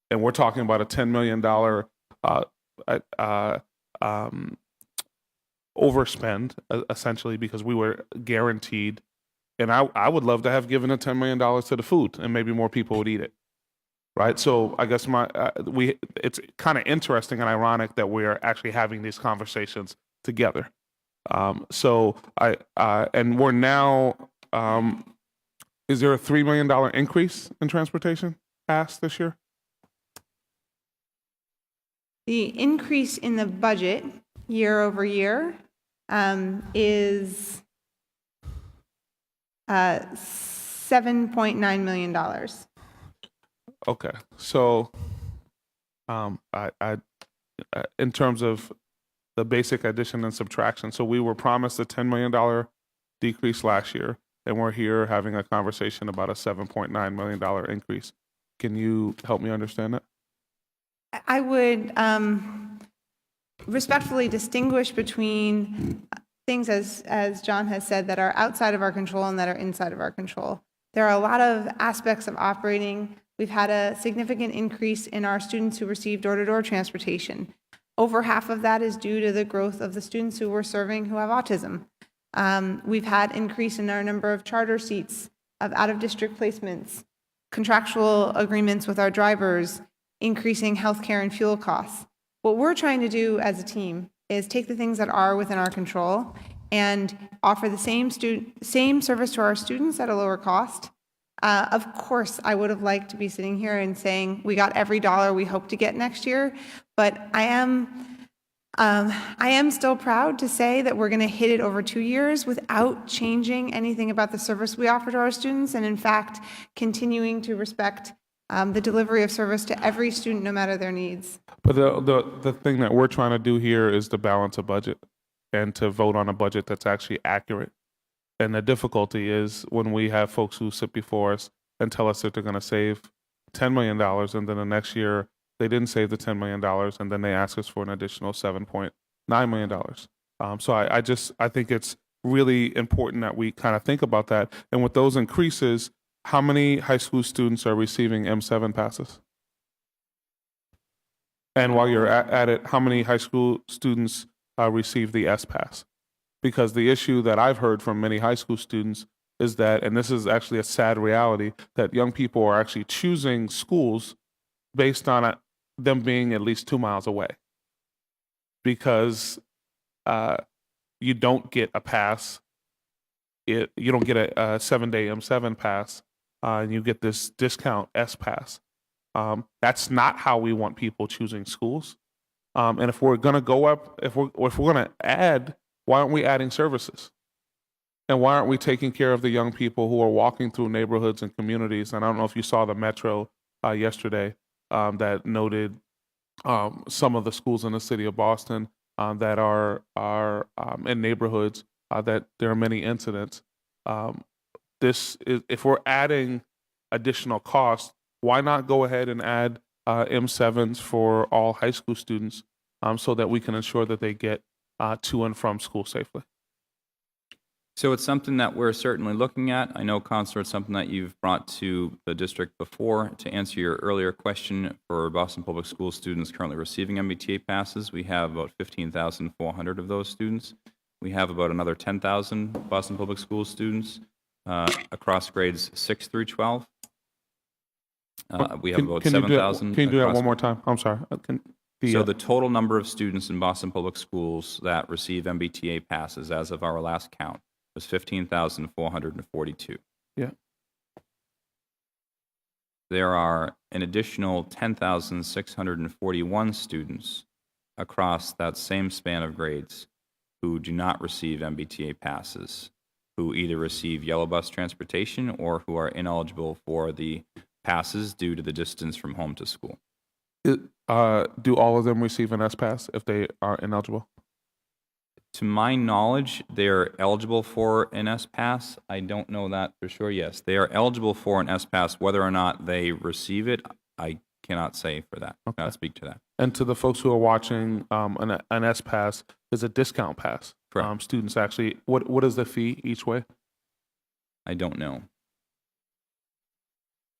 and we're talking about a $10 million overspend, essentially, because we were guaranteed. And I would love to have given a $10 million to the food, and maybe more people would eat it, right? So I guess it's kind of interesting and ironic that we're actually having these conversations together. And we're now. Is there a $3 million increase in transportation asked this year? The increase in the budget year over year is $7.9 million. Okay, so in terms of the basic addition and subtraction, so we were promised a $10 million decrease last year, and we're here having a conversation about a $7.9 million increase. Can you help me understand that? I would respectfully distinguish between things, as John has said, that are outside of our control and that are inside of our control. There are a lot of aspects of operating. We've had a significant increase in our students who receive door-to-door transportation. Over half of that is due to the growth of the students who we're serving who have autism. We've had increase in our number of charter seats, of out-of-district placements, contractual agreements with our drivers, increasing healthcare and fuel costs. What we're trying to do as a team is take the things that are within our control and offer the same service to our students at a lower cost. Of course, I would have liked to be sitting here and saying we got every dollar we hope to get next year, but I am still proud to say that we're going to hit it over 2 years without changing anything about the service we offer to our students, and in fact, continuing to respect the delivery of service to every student, no matter their needs. But the thing that we're trying to do here is to balance a budget and to vote on a budget that's actually accurate. And the difficulty is when we have folks who sit before us and tell us that they're going to save $10 million, and then the next year they didn't save the $10 million, and then they ask us for an additional $7.9 million. So I think it's really important that we kind of think about that. And with those increases, how many high school students are receiving M7 passes? And while you're at it, how many high school students receive the S pass? Because the issue that I've heard from many high school students is that, and this is actually a sad reality, that young people are actually choosing schools based on them being at least 2 miles away. Because you don't get a pass, you don't get a 7-day M7 pass, and you get this discount S pass. That's not how we want people choosing schools. And if we're going to go up, if we're going to add, why aren't we adding services? And why aren't we taking care of the young people who are walking through neighborhoods and communities? And I don't know if you saw the Metro yesterday that noted some of the schools in the city of Boston that are in neighborhoods that there are many incidents. If we're adding additional costs, why not go ahead and add M7s for all high school students so that we can ensure that they get to and from school safely? So it's something that we're certainly looking at. I know, Counselor, it's something that you've brought to the district before. To answer your earlier question, for Boston Public School students currently receiving MBTA passes, we have about 15,400 of those students. We have about another 10,000 Boston Public School students across grades 6 through 12. We have about 7,000. Can you do that across- one more time? I'm sorry. So the total number of students in Boston Public Schools that receive MBTA passes as of our last count was 15,442. Yeah. There are an additional 10,641 students across that same span of grades who do not receive MBTA passes, who either receive yellow bus transportation or who are ineligible for the passes due to the distance from home to school. Do all of them receive an S pass if they are ineligible? To my knowledge, they're eligible for an S pass. I don't know that for sure. Yes, they are eligible for an S pass. Whether or not they receive it, I cannot say for that. I cannot speak to that. And to the folks who are watching, an S pass is a discount pass. Correct. Students actually, what is the fee each way? I don't know.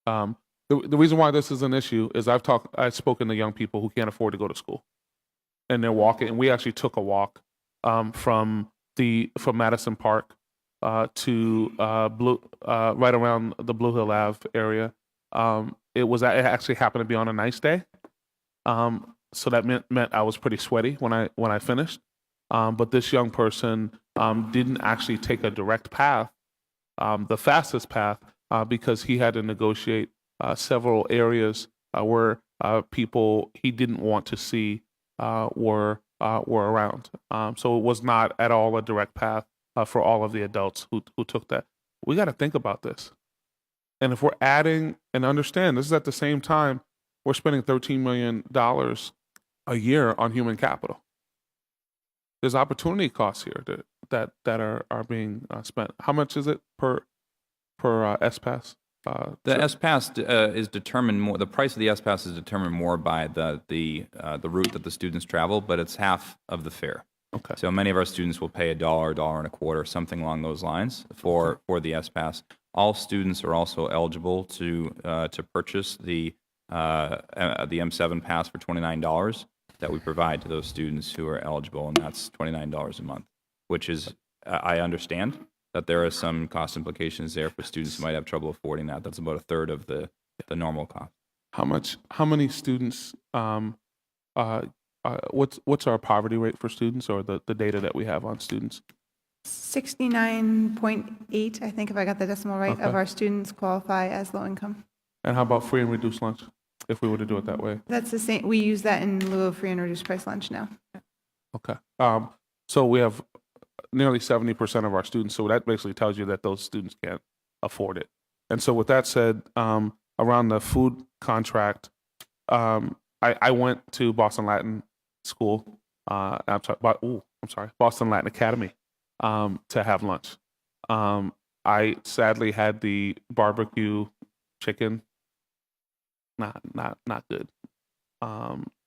The reason why this is an issue is I've spoken to young people who can't afford to go to school, and they're walking. And we actually took a walk from Madison Park to right around the Blue Hill Ave area. It actually happened to be on a nice day, so that meant I was pretty sweaty when I finished. But this young person didn't actually take a direct path, the fastest path, because he had to negotiate several areas where people he didn't want to see were around. So it was not at all a direct path for all of the adults who took that. We got to think about this. And if we're adding, and understand, this is at the same time we're spending $13 million a year on human capital. There's opportunity costs here that are being spent. How much is it per S-Pass? The S-Pass is determined more. The price of the S-Pass is determined more by the route that the students travel, but it's half of the fare. Okay. So many of our students will pay $1.25, something along those lines for the S-Pass. All students are also eligible to purchase the M7 pass for $29 that we provide to those students who are eligible, and that's $29 a month, which is I understand that there are some cost implications there for students who might have trouble affording that. That's about a third of the normal cost. How many students? What's our poverty rate for students, or the data that we have on students? 69.8, I think, if I got the decimal right, Okay. of our students qualify as low income. And how about free and reduced lunch, if we were to do it that way? That's the same. We use that in lieu of free and reduced price lunch now. Okay. So we have nearly 70% of our students. So that basically tells you that those students can't afford it. And so with that said, around the food contract, I went to Boston Latin School. Boston Latin Academy to have lunch. I sadly had the barbecue chicken. Not good.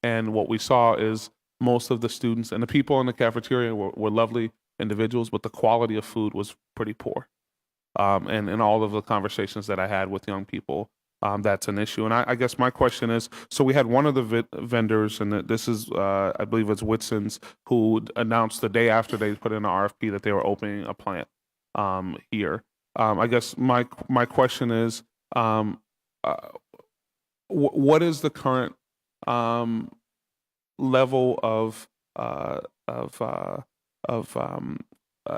And what we saw is most of the students and the people in the cafeteria were lovely individuals, but the quality of food was pretty poor. And in all of the conversations that I had with young people, that's an issue. And I guess my question is, so we had one of the vendors, and this is, I believe it's Whitson's, who announced the day after they put in an RFP that they were opening a plant here. I guess my question is, what is the current level of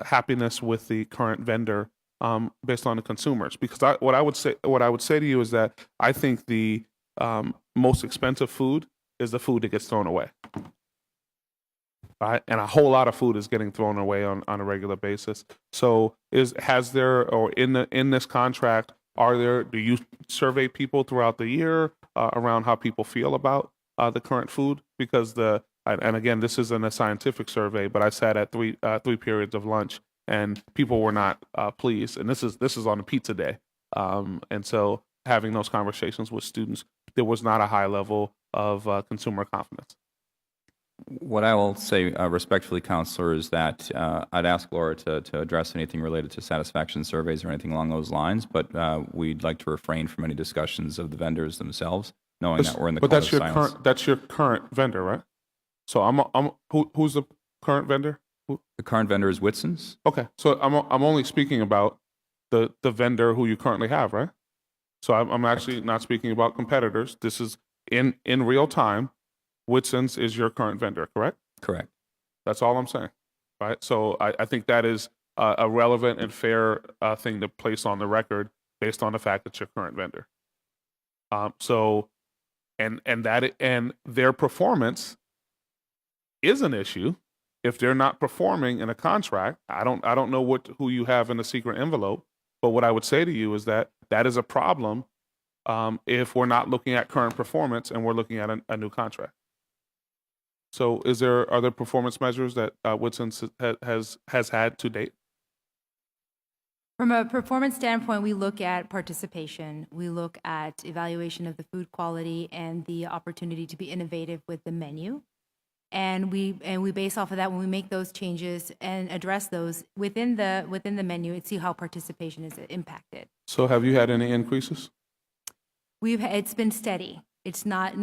happiness with the current vendor based on the consumers? Because what I would say to you is that I think the most expensive food is the food that gets thrown away. Right? And a whole lot of food is getting thrown away on a regular basis. So in this contract, do you survey people throughout the year around how people feel about the current food? Because and again, this isn't a scientific survey, but I sat at three periods of lunch, and people were not pleased. And this is on a pizza day, and so having those conversations with students, there was not a high level of consumer confidence. What I will say respectfully, Counselor, is that I'd ask Laura to address anything related to satisfaction surveys or anything along those lines, but we'd like to refrain from any discussions of the vendors themselves, knowing that we're in the But code that's of your silence. current, vendor, right? So who's the current vendor? The current vendor is Whitson's. Okay, so I'm only speaking about the vendor who you currently have, right? So I'm actually not speaking about competitors. This is in real time. Whitson's is your current vendor, correct? Correct. That's all I'm saying, right? So I think that is a relevant and fair thing to place on the record based on the fact that your current vendor. So and their performance is an issue if they're not performing in a contract. I don't know who you have in the secret envelope, but what I would say to you is that is a problem if we're not looking at current performance and we're looking at a new contract. So are there performance measures that Whitson's has had to date? From a performance standpoint, we look at participation. We look at evaluation of the food quality and the opportunity to be innovative with the menu. And we base off of that when we make those changes and address those within the menu and see how participation is impacted. So have you had any increases? It's been steady. It's not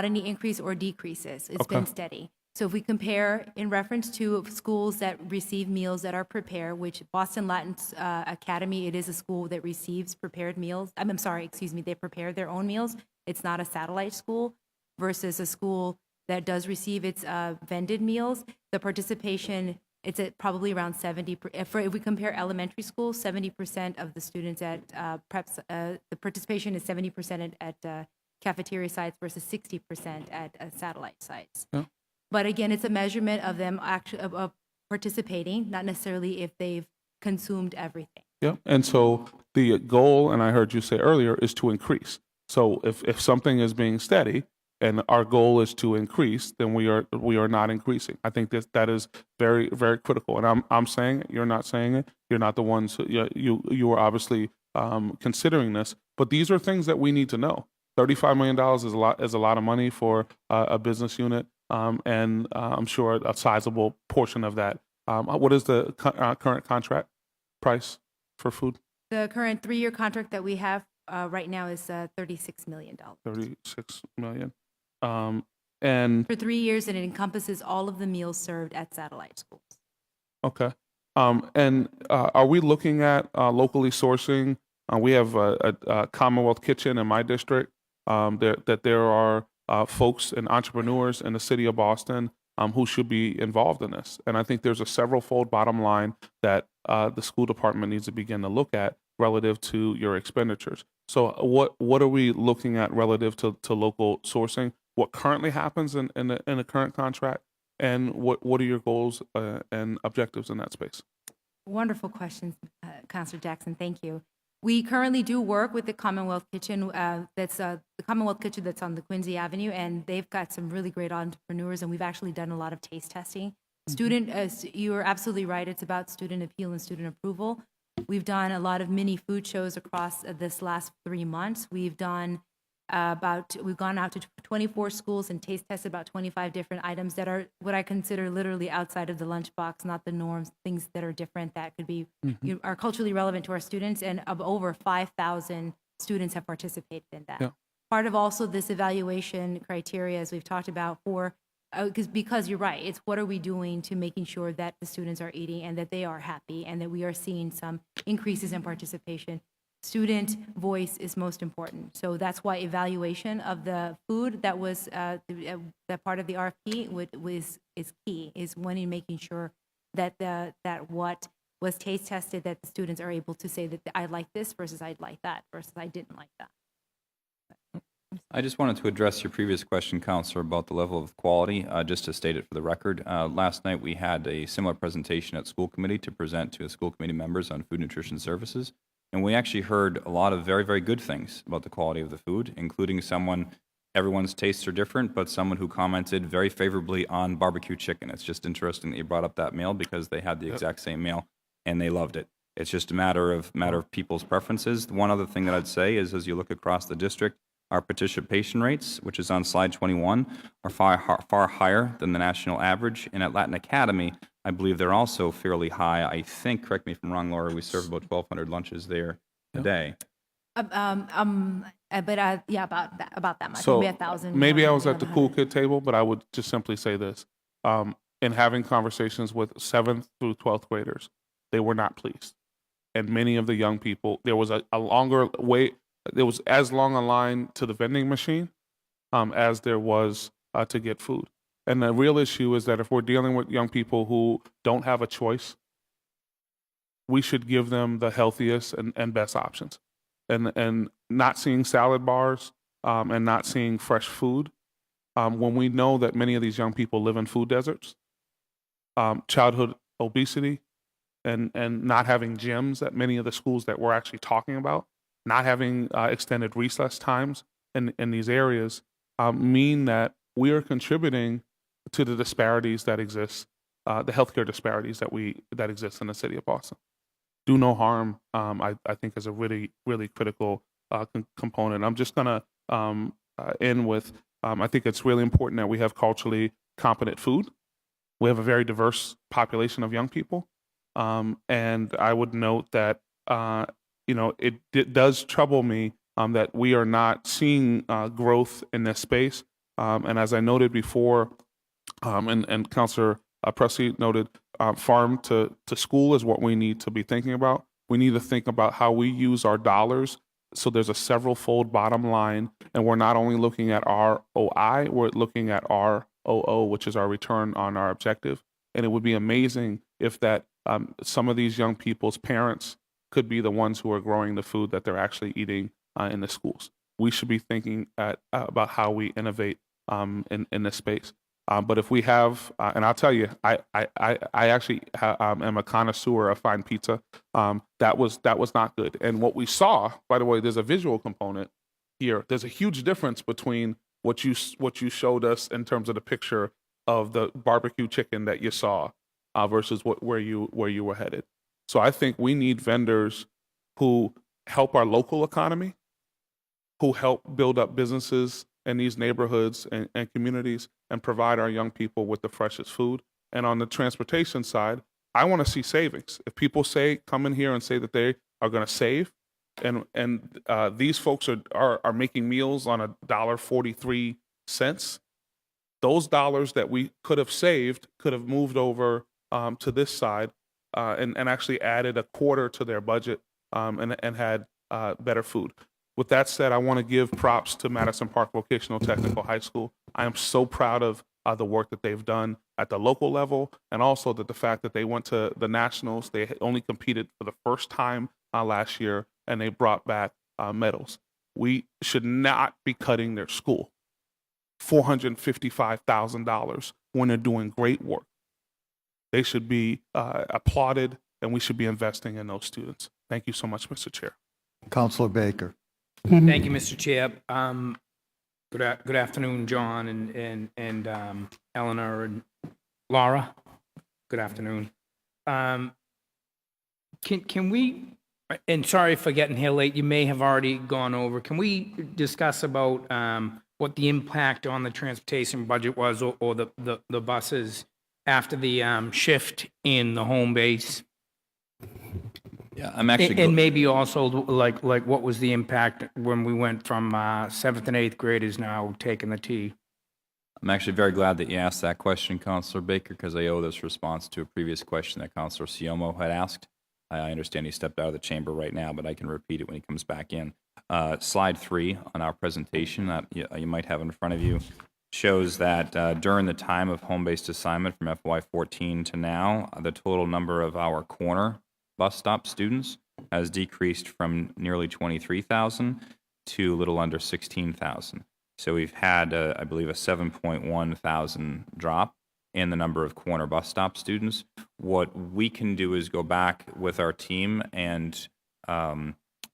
any increase or decreases. It's been steady. So if we compare in reference to schools that receive meals that are prepared, which Boston Latin Academy, it is a school that receives prepared meals. I'm sorry, excuse me, they prepare their own meals. It's not a satellite school versus a school that does receive its vended meals. The participation, it's at probably around 70%. If we compare elementary schools, 70% of the students at preps, the participation is 70% at cafeteria sites versus 60% at satellite sites. Yeah. But again, it's a measurement of them actually of participating, not necessarily if they've consumed everything. Yeah. And so the goal, and I heard you say earlier, is to increase. So if something is being steady and our goal is to increase, then we are not increasing. I think that is very, very critical. And I'm saying it, you're not saying it. You're not the ones you are obviously considering this, but these are things that we need to know. $35 million is a lot of money for a business unit, and I'm sure a sizable portion of that. What is the current contract price for food? The current 3-year contract that we have right now is $36 million. $36 million. And For 3 years, and it encompasses all of the meals served at satellite schools. okay. And are we looking at locally sourcing? We have a Commonwealth Kitchen in my district. There are folks and entrepreneurs in the city of Boston who should be involved in this. And I think there's a several-fold bottom line that the school department needs to begin to look at relative to your expenditures. So what are we looking at relative to local sourcing? What currently happens in the current contract? And what are your goals and objectives in that space? Wonderful questions, Councilor Jackson. Thank you. We currently do work with the Commonwealth Kitchen. That's the Commonwealth Kitchen that's on the Quincy Avenue, and they've got some really great entrepreneurs. And we've actually done a lot of taste testing. You are absolutely right. It's about student appeal and student approval. We've done a lot of mini food shows across this last 3 months. We've done we've gone out to 24 schools and taste tested about 25 different items that are what I consider literally outside of the lunchbox, not the norms, things that are different that could be, are culturally relevant to our students. And of over 5,000 students have participated in that. Yeah. Part of also this evaluation criteria, as we've talked about, because you're right, it's what are we doing to making sure that the students are eating and that they are happy and that we are seeing some increases in participation. Student voice is most important. So that's why evaluation of the food that was that part of the RFP is key, is when in making sure that that what was taste tested, that the students are able to say that I like this versus I'd like that versus I didn't like that. I just wanted to address your previous question, Counselor, about the level of quality, just to state it for the record. Last night, we had a similar presentation at school committee to present to the school committee members on food nutrition services. And we actually heard a lot of very, very good things about the quality of the food, including everyone's tastes are different, but someone who commented very favorably on barbecue chicken. It's just interesting that you brought up that meal because they had the exact same meal and they loved it. It's just a matter of people's preferences. One other thing that I'd say is as you look across the district, Our participation rates, which is on slide 21, are far higher than the national average. And at Latin Academy, I believe they're also fairly high. I think, correct me if I'm wrong, Laura, we serve about 1,200 lunches there a day. Yeah, about that much, So maybe 1,000. maybe I was at the 1,100. cool kid table, but I would just simply say this. In having conversations with 7th through 12th graders, they were not pleased. And many of the young people, there was a longer wait. There was as long a line to the vending machine as there was to get food. And the real issue is that if we're dealing with young people who don't have a choice, we should give them the healthiest and best options. And not seeing salad bars and not seeing fresh food, when we know that many of these young people live in food deserts, childhood obesity, and not having gyms at many of the schools that we're actually talking about, not having extended recess times in these areas, mean that we are contributing to the disparities that exist, the healthcare disparities that exist in the city of Boston. Do no harm, I think, is a really, really critical component. I'm just going to end with, I think it's really important that we have culturally competent food. We have a very diverse population of young people. And I would note that, it does trouble me that we are not seeing growth in this space. And as I noted before, and Councilor Presley noted, farm to school is what we need to be thinking about. We need to think about how we use our dollars. So there's a several-fold bottom line, and we're not only looking at ROI, we're looking at ROO, which is our return on our objective. And it would be amazing if that some of these young people's parents could be the ones who are growing the food that they're actually eating in the schools. We should be thinking about how we innovate in this space. But if we have, and I'll tell you, I actually am a connoisseur of fine pizza. That was not good. And what we saw, by the way, there's a visual component here. There's a huge difference between what you showed us in terms of the picture of the barbecue chicken that you saw versus where you were headed. So I think we need vendors who help our local economy, who help build up businesses in these neighborhoods and communities, and provide our young people with the freshest food. And on the transportation side, I want to see savings. If people come in here and say that they are going to save, and these folks are making meals on $1.43, those dollars that we could have saved could have moved over to this side and actually added a quarter to their budget and had better food. With that said, I want to give props to Madison Park Vocational Technical High School. I am so proud of the work that they've done at the local level, and also the fact that they went to the nationals. They only competed for the first time last year, and they brought back medals. We should not be cutting their school $455,000 when they're doing great work. They should be applauded, and we should be investing in those students. Thank you so much, Mr. Chair. Counselor Baker. Thank you, Mr. Chair. Good afternoon, John and Eleanor and Laura. Good afternoon. Can we, and sorry for getting here late, you may have already gone over, can we discuss about what the impact on the transportation budget was or the buses after the shift in the home base? Yeah, I'm actually. And maybe also like what was the impact when we went from 7th and 8th graders now taking the T? I'm actually very glad that you asked that question, Councilor Baker, because I owe this response to a previous question that Councilor Siomo had asked. I understand he stepped out of the chamber right now, but I can repeat it when he comes back in. Slide 3 on our presentation that you might have in front of you shows that during the time of home-based assignment from FY14 to now, the total number of our corner bus stop students has decreased from nearly 23,000 to a little under 16,000. So we've had, I believe, a 7.1 thousand drop in the number of corner bus stop students. What we can do is go back with our team and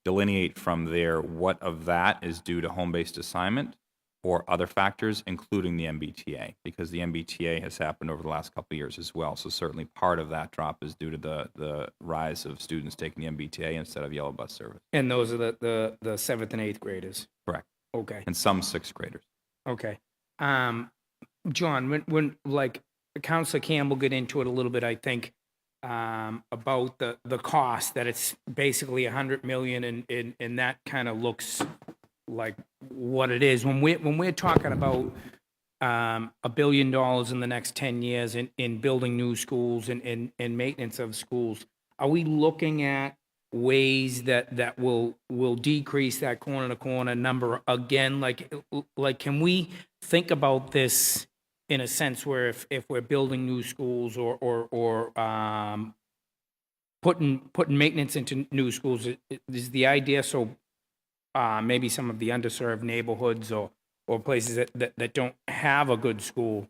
delineate from there what of that is due to home-based assignment or other factors, including the MBTA, because the MBTA has happened over the last couple of years as well. So certainly part of that drop is due to the rise of students taking the MBTA instead of yellow bus service. And those are the 7th and 8th graders. Correct. Okay. and some sixth graders. Okay. John, when like Counselor Campbell got into it a little bit, I think, about the cost, that it's basically 100 million, and that kind of looks like what it is. When we're talking about $1 billion in the next 10 years in building new schools and maintenance of schools, are we looking at ways that will decrease that corner to corner number again? Like can we think about this in a sense where if we're building new schools or putting maintenance into new schools, is the idea so maybe some of the underserved neighborhoods or places that don't have a good school,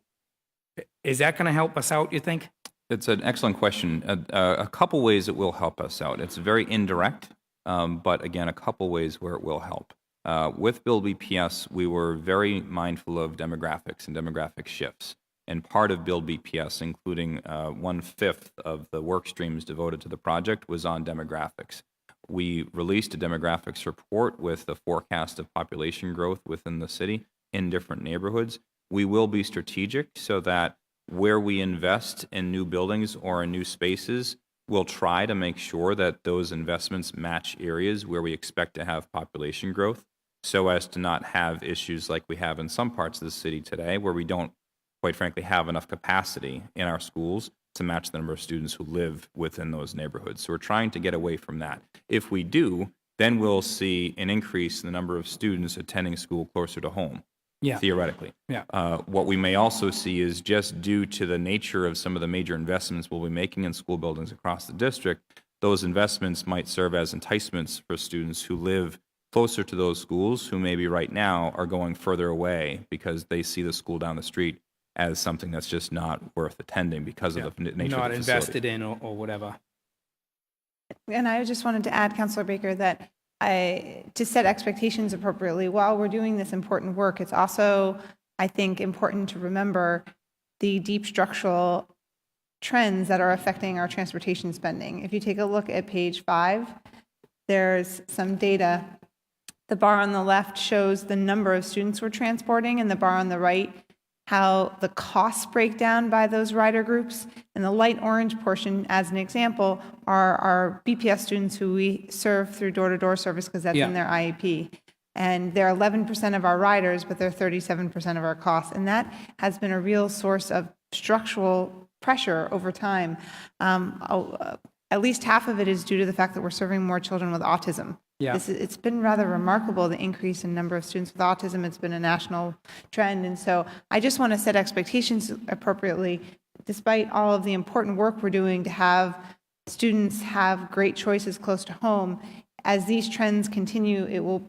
is that going to help us out, you think? It's an excellent question. A couple ways it will help us out. It's very indirect, but again, a couple ways where it will help. With Build BPS, we were very mindful of demographics and demographic shifts. And part of Build BPS, including 1/5 of the work streams devoted to the project, was on demographics. We released a demographics report with the forecast of population growth within the city in different neighborhoods. We will be strategic so that where we invest in new buildings or in new spaces, we'll try to make sure that those investments match areas where we expect to have population growth, so as to not have issues like we have in some parts of the city today, where we don't, quite frankly, have enough capacity in our schools to match the number of students who live within those neighborhoods. So we're trying to get away from that. If we do, then we'll see an increase in the number of students attending school closer to home. Yeah. Theoretically. Yeah. What we may also see is, just due to the nature of some of the major investments we'll be making in school buildings across the district, those investments might serve as enticements for students who live closer to those schools, who maybe right now are going further away because they see the school down the street as something that's just not worth attending because of the nature Not of the facility. invested in or whatever. And I just wanted to add, Councilor Baker, that to set expectations appropriately, while we're doing this important work, it's also, I think, important to remember the deep structural trends that are affecting our transportation spending. If you take a look at page 5, there's some data. The bar on the left shows the number of students we're transporting, and the bar on the right, how the costs break down by those rider groups. And the light orange portion, as an example, are our BPS students who we serve through door-to-door service, because that's in their IEP. And they're 11% of our riders, but they're 37% of our costs. And that has been a real source of structural pressure over time. At least half of it is due to the fact that we're serving more children with autism. Yeah. It's been rather remarkable, the increase in number of students with autism. It's been a national trend. And so I just want to set expectations appropriately, despite all of the important work we're doing to have students have great choices close to home. As these trends continue, it will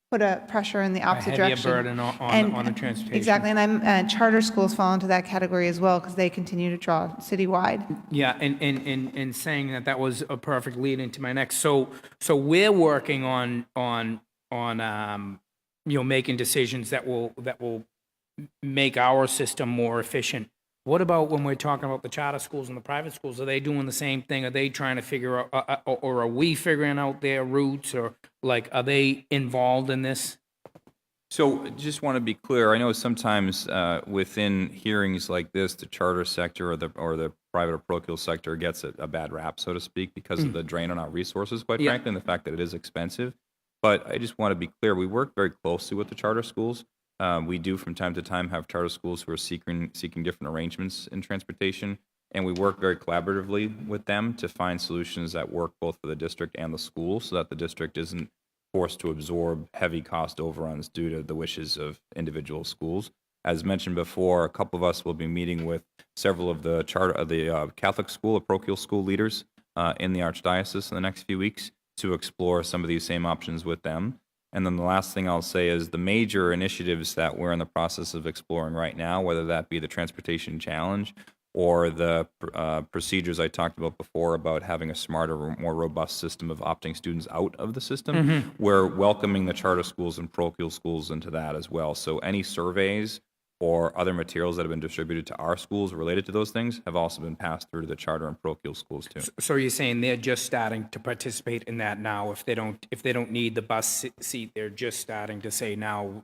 put a pressure in the opposite heavier direction. burden on the transportation. Exactly. And charter schools fall into that category as well, because they continue to draw citywide. Yeah, and saying that was a perfect lead into my next. So we're working on making decisions that will make our system more efficient. What about when we're talking about the charter schools and the private schools? Are they doing the same thing? Are they trying to figure out, or are we figuring out their routes, or like, are they involved in this? So just want to be clear. I know sometimes within hearings like this, the charter sector or the private or parochial sector gets a bad rap, so to speak, because of the drain on our resources, quite frankly, and the fact that it is expensive. But I just want to be clear. We work very closely with the charter schools. We do from time to time have charter schools who are seeking different arrangements in transportation, and we work very collaboratively with them to find solutions that work both for the district and the school, so that the district isn't forced to absorb heavy cost overruns due to the wishes of individual schools. As mentioned before, a couple of us will be meeting with several of the Catholic school or parochial school leaders in the Archdiocese in the next few weeks to explore some of these same options with them. And then the last thing I'll say is the major initiatives that we're in the process of exploring right now, whether that be the transportation challenge or the procedures I talked about before about having a smarter, more robust system of opting students out of the system, we're welcoming the charter schools and parochial schools into that as well. So any surveys or other materials that have been distributed to our schools related to those things have also been passed through to the charter and parochial schools too. So you're saying they're just starting to participate in that now? If they don't need the bus seat, they're just starting to say now,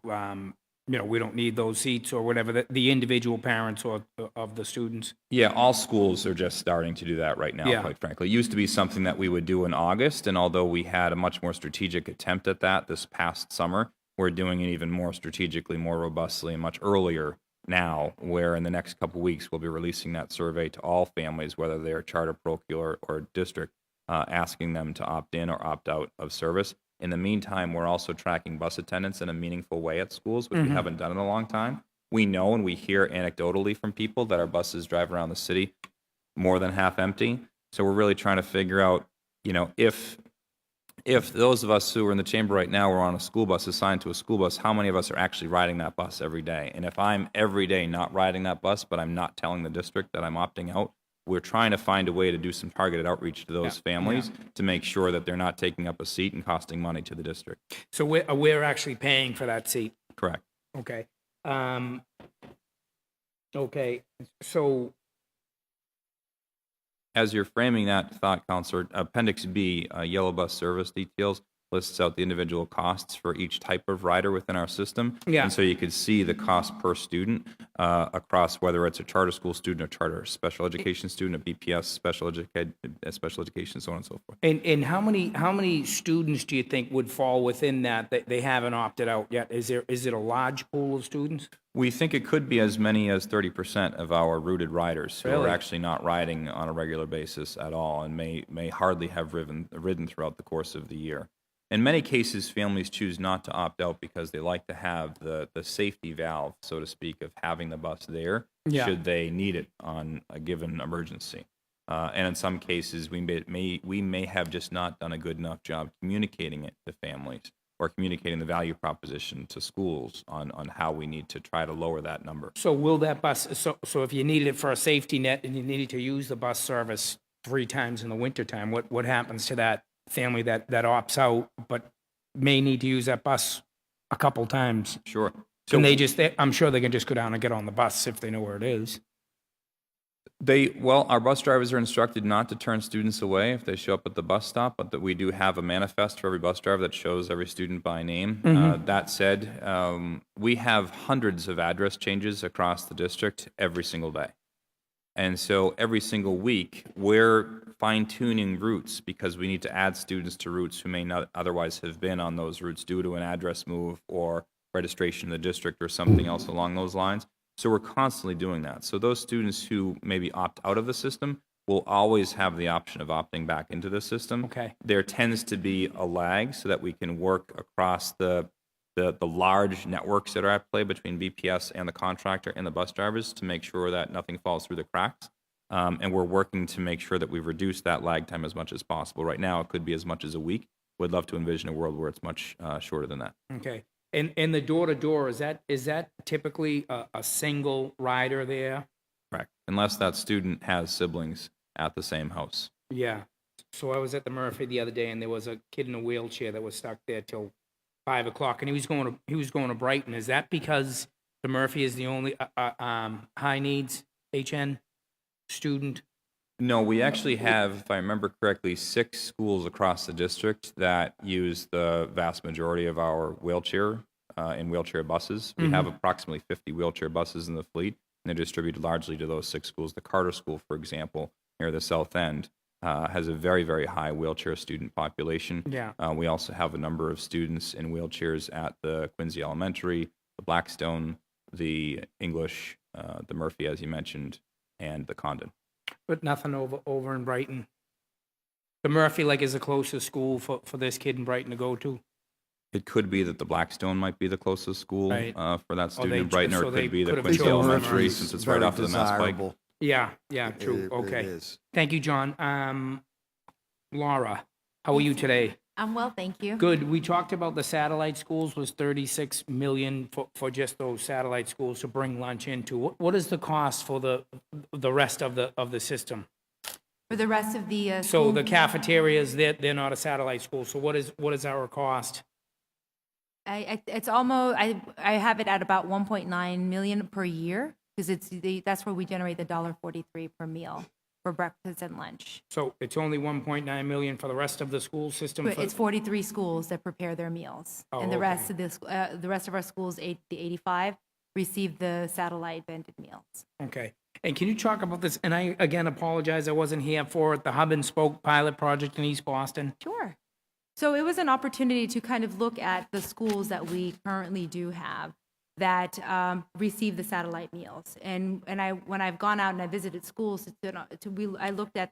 we don't need those seats or whatever, the individual parents or of the students? Yeah, all schools are just starting to do that right now, Yeah. quite frankly. It used to be something that we would do in August, and although we had a much more strategic attempt at that this past summer, we're doing it even more strategically, more robustly, and much earlier now, where in the next couple weeks we'll be releasing that survey to all families, whether they're charter, parochial, or district, asking them to opt in or opt out of service. In the meantime, we're also tracking bus attendance in a meaningful way at schools, which we haven't done in a long time. We know and we hear anecdotally from people that our buses drive around the city more than half empty. So we're really trying to figure out, if those of us who are in the chamber right now are on a school bus, assigned to a school bus, how many of us are actually riding that bus every day? And if I'm every day not riding that bus, but I'm not telling the district that I'm opting out, we're trying to find a way to do some targeted outreach to those families to make sure that they're not taking up a seat and costing money to the district. So we're actually paying for that seat? Correct. Okay. Okay, so As you're framing that thought, Counselor, Appendix B, yellow bus service details, lists out the individual costs for each type of rider within our system. Yeah. And so you could see the cost per student across whether it's a charter school student or charter special education student, a BPS special education, so on and so forth. And how many students do you think would fall within that they haven't opted out yet? Is it a large pool of students? We think it could be as many as 30% of our routed riders who are Really? actually not riding on a regular basis at all and may hardly have ridden throughout the course of the year. In many cases, families choose not to opt out because they like to have the safety valve, so to speak, of having the bus there should they need it on a given emergency. And in some cases, we may have just not done a good enough job communicating it to families or communicating the value proposition to schools on how we need to try to lower that number. So will that bus, so if you needed it for a safety net and you needed to use the bus service 3 times in the wintertime, what happens to that family that opts out but may need to use that bus a couple times? Sure. Can I'm sure they can just go down and get on the bus if they know where it is. Our bus drivers are instructed not to turn students away if they show up at the bus stop, but that we do have a manifest for every bus driver that shows every student by name. That said, we have hundreds of address changes across the district every single day. And so every single week, we're fine-tuning routes because we need to add students to routes who may not otherwise have been on those routes due to an address move or registration in the district or something else along those lines. So we're constantly doing that. So those students who maybe opt out of the system will always have the option of opting back into the system. Okay. There tends to be a lag so that we can work across the large networks that are at play between BPS and the contractor and the bus drivers to make sure that nothing falls through the cracks. And we're working to make sure that we've reduced that lag time as much as possible. Right now, it could be as much as a week. We'd love to envision a world where it's much shorter than that. Okay. And the door-to-door, is that typically a single rider there? Correct. Unless that student has siblings at the same house. Yeah. So I was at the Murphy the other day, and there was a kid in a wheelchair that was stuck there till 5 o'clock, and he was going to Brighton. Is that because the Murphy is the only high needs HN student? No, we actually have, if I remember correctly, 6 schools across the district that use the vast majority of our wheelchair and wheelchair buses. We have approximately 50 wheelchair buses in the fleet, and they're distributed largely to those 6 schools. The Carter School, for example, near the south end, has a very, very high wheelchair student population. Yeah. We also have a number of students in wheelchairs at the Quincy Elementary, the Blackstone, the English, the Murphy, as you mentioned, and the Condon. But nothing over in Brighton. The Murphy, is the closest school for this kid in Brighton to go to? It could be that the Blackstone might be the closest school Right. For that student they in Brighton, or so it they could be the could have Quincy chosen Elementary, Murphy. since it's right off of the Mass Pike. Yeah, true. It Okay. is. Thank you, John. Laura, how are you today? I'm well, thank you. Good. We talked about the satellite schools was $36 million for just those satellite schools to bring lunch into. What is the cost for the rest of the system? For the rest of the So school, the cafeterias, they're not a satellite school. So what is our cost? It's almost, I have it at about 1.9 million per year, because that's where we generate the $1.43 per meal for breakfast and lunch. So it's only 1.9 million for the rest of the school system? But it's 43 schools that prepare their meals. Oh, And the okay. rest of the rest of our schools, the 85, receive the satellite vended meals. Okay. And can you talk about this? And I, again, apologize, I wasn't here for it, the Hub and Spoke pilot project in East Boston. Sure. So it was an opportunity to kind of look at the schools that we currently do have that receive the satellite meals. And when I've gone out and I visited schools, I looked at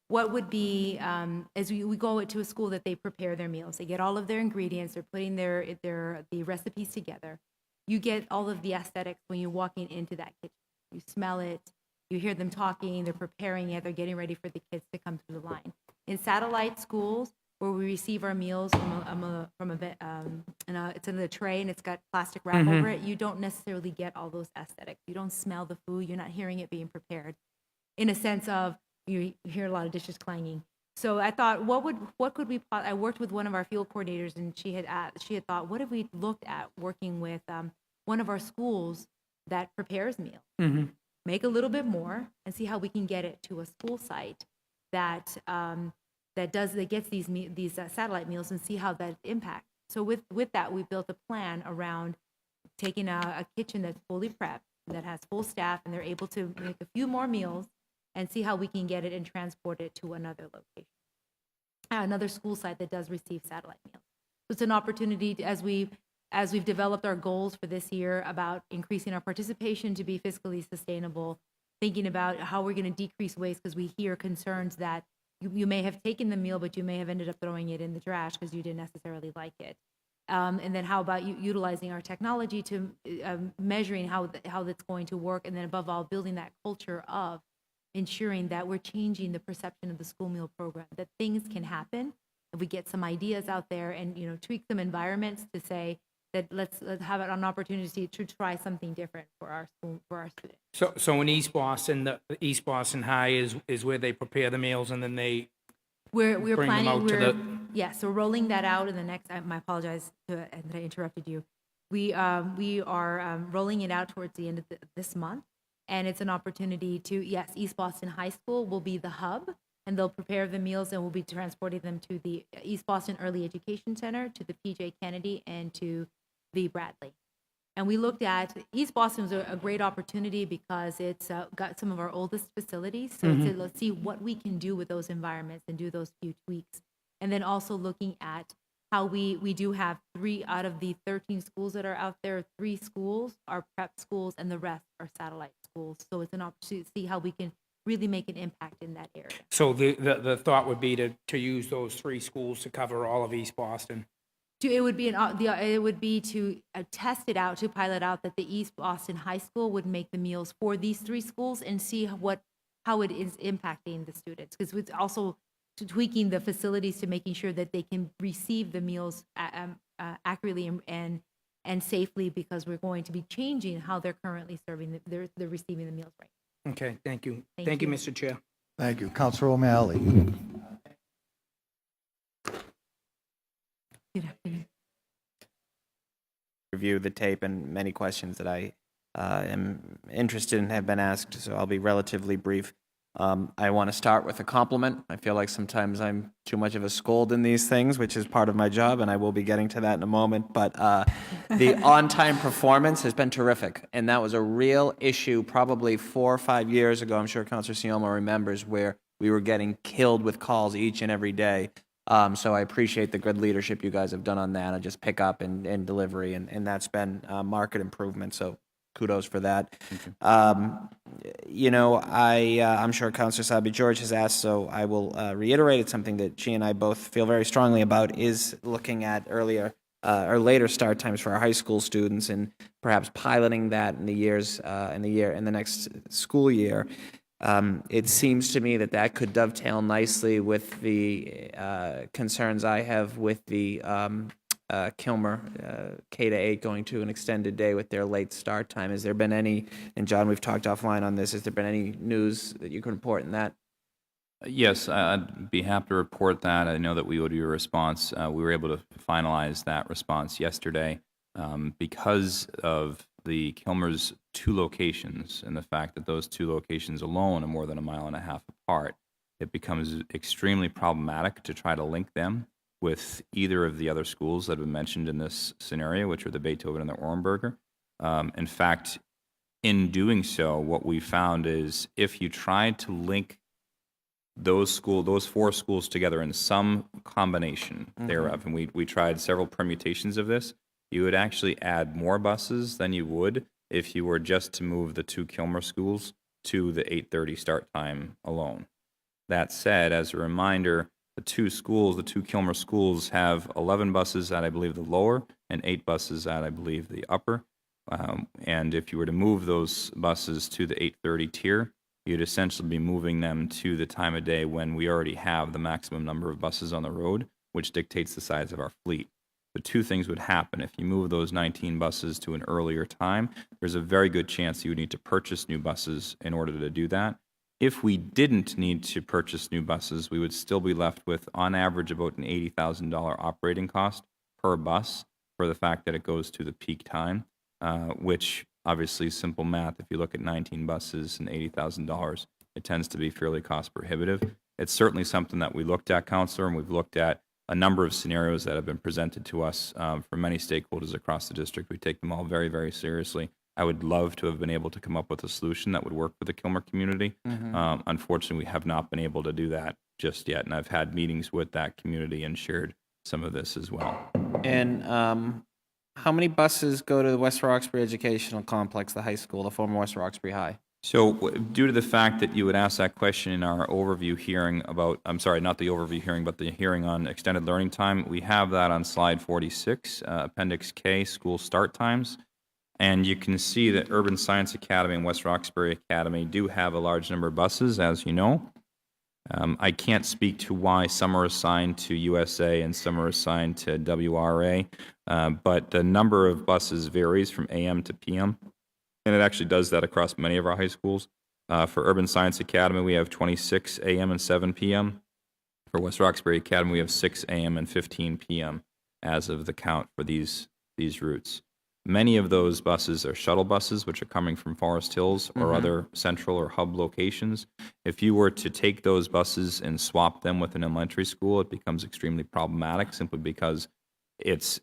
what would be, as we go to a school that they prepare their meals. They get all of their ingredients, they're putting the recipes together. You get all of the aesthetics when you're walking into that kitchen. You smell it, you hear them talking, they're preparing it, they're getting ready for the kids to come through the line. In satellite schools, where we receive our meals it's in a tray and it's got plastic wrap over it, you don't necessarily get all those aesthetics. You don't smell the food, you're not hearing it being prepared. In a sense of, you hear a lot of dishes clanging. So I thought, what could we, I worked with one of our field coordinators, and she had thought, what if we looked at working with one of our schools that prepares meals, make a little bit more, and see how we can get it to a school site that gets these satellite meals, and see how that impacts. So with that, we built a plan around taking a kitchen that's fully prepped, that has full staff, and they're able to make a few more meals, and see how we can get it and transport it to another location, another school site that does receive satellite meals. So it's an opportunity as we've developed our goals for this year about increasing our participation to be fiscally sustainable, thinking about how we're going to decrease waste, because we hear concerns that you may have taken the meal, but you may have ended up throwing it in the trash because you didn't necessarily like it. And then how about utilizing our technology to measuring how that's going to work, and then above all, building that culture of ensuring that we're changing the perception of the school meal program, that things can happen, and we get some ideas out there and tweak some environments to say that let's have an opportunity to try something different for our school, for our students. So in East Boston, the East Boston High is where they prepare the meals, and then they We're bring them out to the. Yes, we're rolling that out in the next. I apologize that I interrupted you. We are rolling it out towards the end of this month, and it's an opportunity to, yes, East Boston High School will be the hub, and they'll prepare the meals, and we'll be transporting them to the East Boston Early Education Center, to the PJ Kennedy, and to the Bradley. And we looked at East Boston was a great opportunity because it's got some of our oldest facilities. So let's see what we can do with those environments and do those few tweaks. And then also looking at how we do have 3 out of the 13 schools that are out there, 3 schools are prep schools and the rest are satellite schools. So it's an opportunity to see how we can really make an impact in that area. So the thought would be to use those 3 schools to cover all of East Boston. It would be to test it out, to pilot out that the East Boston High School would make the meals for these 3 schools and see how it is impacting the students. Because it's also tweaking the facilities to making sure that they can receive the meals accurately and safely, because we're going to be changing how they're currently they're receiving the meals right. Okay, thank you. Thank Thank you, you. Mr. Chair. Thank you. Councilor O'Malley. Good afternoon. Review the tape, and many questions that I am interested in have been asked, so I'll be relatively brief. I want to start with a compliment. I feel like sometimes I'm too much of a scold in these things, which is part of my job, and I will be getting to that in a moment. But the on-time performance has been terrific, and that was a real issue probably 4 or 5 years ago. I'm sure Councilor Sioma remembers, where we were getting killed with calls each and every day. So I appreciate the good leadership you guys have done on that, and just pick up and delivery, and that's been market improvement. So kudos for that. I'm sure Councilor Sabi George has asked, so I will reiterate. It's something that she and I both feel very strongly about, is looking at earlier or later start times for our high school students, and perhaps piloting that in the next school year. It seems to me that could dovetail nicely with the concerns I have with the Kilmer K-8 going to an extended day with their late start time. Has there been any, and John, we've talked offline on this, has there been any news that you can report in that Yes, I'd be happy to report that. I know that we owed you a response. We were able to finalize that response yesterday. Because of the Kilmer's two locations and the fact that those two locations alone are more than 1.5 miles apart, it becomes extremely problematic to try to link them with either of the other schools that have been mentioned in this scenario, which are the Beethoven and the Orenberger. In fact, in doing so, what we found is if you tried to link those four schools together in some combination thereof, and we tried several permutations of this, you would actually add more buses than you would if you were just to move the two Kilmer schools to the 8:30 start time alone. That said, as a reminder, the two Kilmer schools have 11 buses at, I believe, the lower and 8 buses at, I believe, the upper. And if you were to move those buses to the 8:30 tier, you'd essentially be moving them to the time of day when we already have the maximum number of buses on the road, which dictates the size of our fleet. The two things would happen. If you move those 19 buses to an earlier time, there's a very good chance you would need to purchase new buses in order to do that. If we didn't need to purchase new buses, we would still be left with, on average, about an $80,000 operating cost per bus for the fact that it goes to the peak time, which obviously simple math. If you look at 19 buses and $80,000, it tends to be fairly cost prohibitive. It's certainly something that we looked at, Counselor, and we've looked at a number of scenarios that have been presented to us from many stakeholders across the district. We take them all very, very seriously. I would love to have been able to come up with a solution that would work for the Kilmer community. Unfortunately, we have not been able to do that just yet, and I've had meetings with that community and shared some of this as well. And how many buses go to the West Roxbury Educational Complex, the high school, the former West Roxbury High? So due to the fact that you would ask that question in our overview hearing about, I'm sorry, not the overview hearing, but the hearing on extended learning time, we have that on slide 46, Appendix K, school start times. And you can see that Urban Science Academy and West Roxbury Academy do have a large number of buses, as you know. I can't speak to why some are assigned to USA and some are assigned to WRA, but the number of buses varies from AM to PM. And it actually does that across many of our high schools. For Urban Science Academy, we have 26 a.m. and 7 p.m. For West Roxbury Academy, we have 6 a.m. and 15 p.m. as of the count for these routes. Many of those buses are shuttle buses, which are coming from Forest Hills or other central or hub locations. If you were to take those buses and swap them with an elementary school, it becomes extremely problematic simply because it's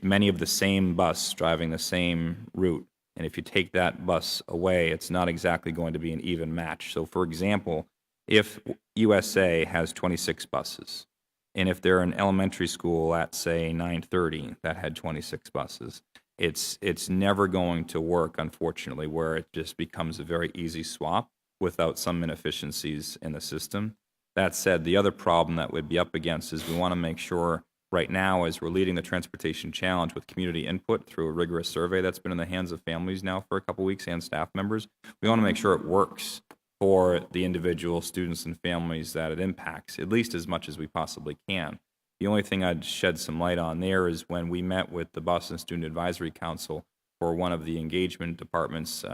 many of the same bus driving the same route. And if you take that bus away, it's not exactly going to be an even match. So, for example, if USA has 26 buses, and if they're an elementary school at, say, 9:30 that had 26 buses, it's never going to work, unfortunately, where it just becomes a very easy swap without some inefficiencies in the system. That said, the other problem that we'd be up against is we want to make sure right now, as we're leading the transportation challenge with community input through a rigorous survey that's been in the hands of families now for a couple weeks and staff members, we want to make sure it works for the individual students and families that it impacts, at least as much as we possibly can. The only thing I'd shed some light on there is when we met with the Boston Student Advisory Council for one of the engagement department's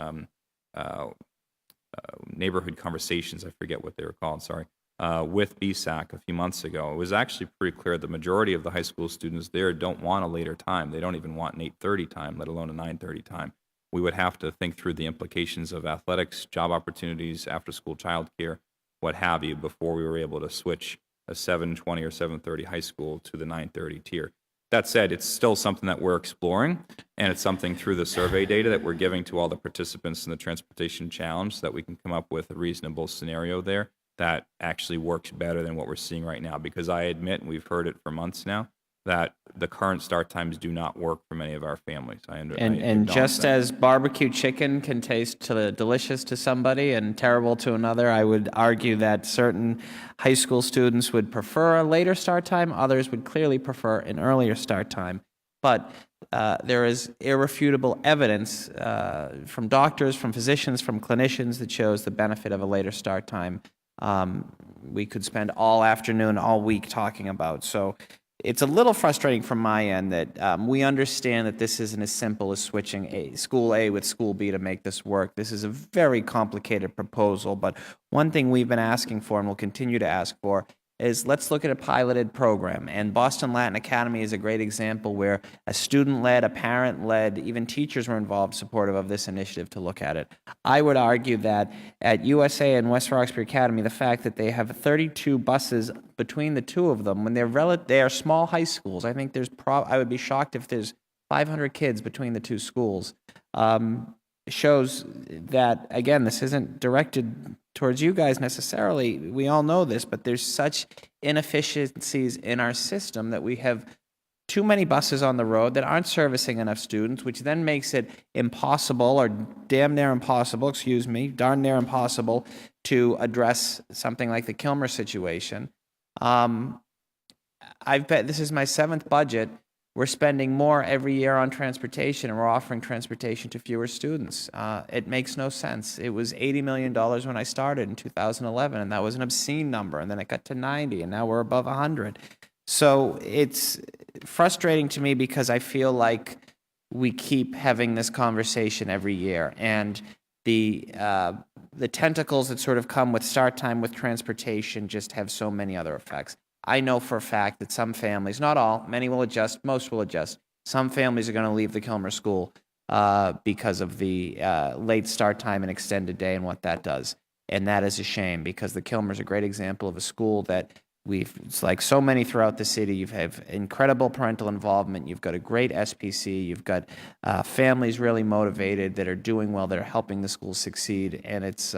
neighborhood conversations, I forget what they were called, sorry, with BSAC a few months ago. It was actually pretty clear the majority of the high school students there don't want a later time. They don't even want an 8:30 time, let alone a 9:30 time. We would have to think through the implications of athletics, job opportunities, after-school childcare, what have you, before we were able to switch a 7:20 or 7:30 high school to the 9:30 tier. That said, it's still something that we're exploring, and it's something through the survey data that we're giving to all the participants in the transportation challenge so that we can come up with a reasonable scenario there that actually works better than what we're seeing right now. Because I admit, and we've heard it for months now, that the current start times do not work for many of our families. And just as barbecue chicken can taste delicious to somebody and terrible to another, I would argue that certain high school students would prefer a later start time. Others would clearly prefer an earlier start time. But there is irrefutable evidence from doctors, from physicians, from clinicians that shows the benefit of a later start time. We could spend all afternoon, all week talking about. So it's a little frustrating from my end that we understand that this isn't as simple as switching school A with school B to make this work. This is a very complicated proposal, but one thing we've been asking for and will continue to ask for is let's look at a piloted program. And Boston Latin Academy is a great example where a student-led, a parent-led, even teachers were involved, supportive of this initiative to look at it. I would argue that at USA and West Roxbury Academy, the fact that they have 32 buses between the two of them, when they are small high schools, I think I would be shocked if there's 500 kids between the two schools. Shows that, again, this isn't directed towards you guys necessarily. We all know this, but there's such inefficiencies in our system that we have too many buses on the road that aren't servicing enough students, which then makes it impossible, or darn near impossible to address something like the Kilmer situation. I've bet this is my 7th budget. We're spending more every year on transportation, and we're offering transportation to fewer students. It makes no sense. It was $80 million when I started in 2011, and that was an obscene number, and then it got to 90, and now we're above 100. So it's frustrating to me because I feel like we keep having this conversation every year, and the tentacles that sort of come with start time with transportation just have so many other effects. I know for a fact that some families, not all, many will adjust, most will adjust. Some families are going to leave the Kilmer School because of the late start time and extended day and what that does. And that is a shame, because the Kilmer is a great example of a school that it's like so many throughout the city. You have incredible parental involvement. You've got a great SPC. You've got families really motivated that are doing well, that are helping the school succeed. And it's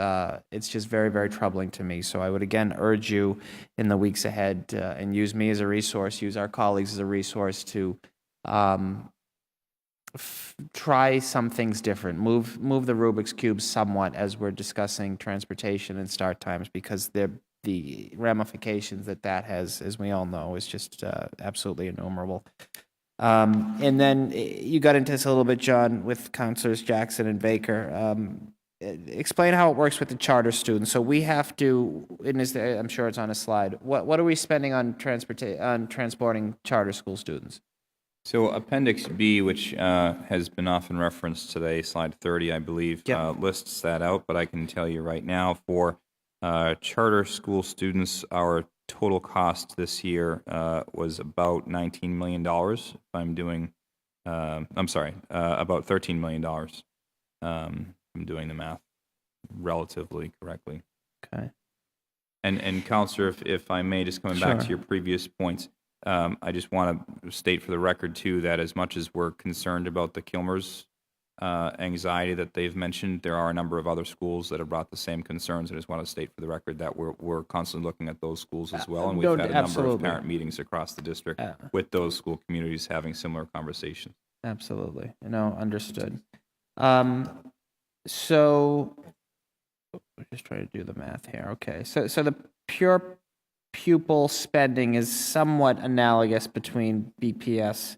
just very, very troubling to me. So I would again urge you in the weeks ahead and use me as a resource, use our colleagues as a resource to try some things different. Move the Rubik's Cube somewhat as we're discussing transportation and start times, because the ramifications that has, as we all know, is just absolutely innumerable. And then you got into this a little bit, John, with Councilors Jackson and Baker. Explain how it works with the charter students. So we have to, and I'm sure it's on a slide, what are we spending on transporting charter school students? So Appendix B, which has been often referenced today, slide 30, I believe, lists that out. But I can tell you right now, for charter school students, our total cost this year was about $19 million. If I'm doing, about $13 million. I'm doing the math relatively correctly. Okay. And Counselor, if I may, just coming back to your previous points, I just want to state for the record too that as much as we're concerned about the Kilmer's anxiety that they've mentioned, there are a number of other schools that have brought the same concerns. I just want to state for the record that we're constantly looking at those schools as well, and we've had a number of parent meetings across the district with those school communities having similar conversations. Absolutely. No, understood. So we're just trying to do the math here. Okay. So the pure pupil spending is somewhat analogous between BPS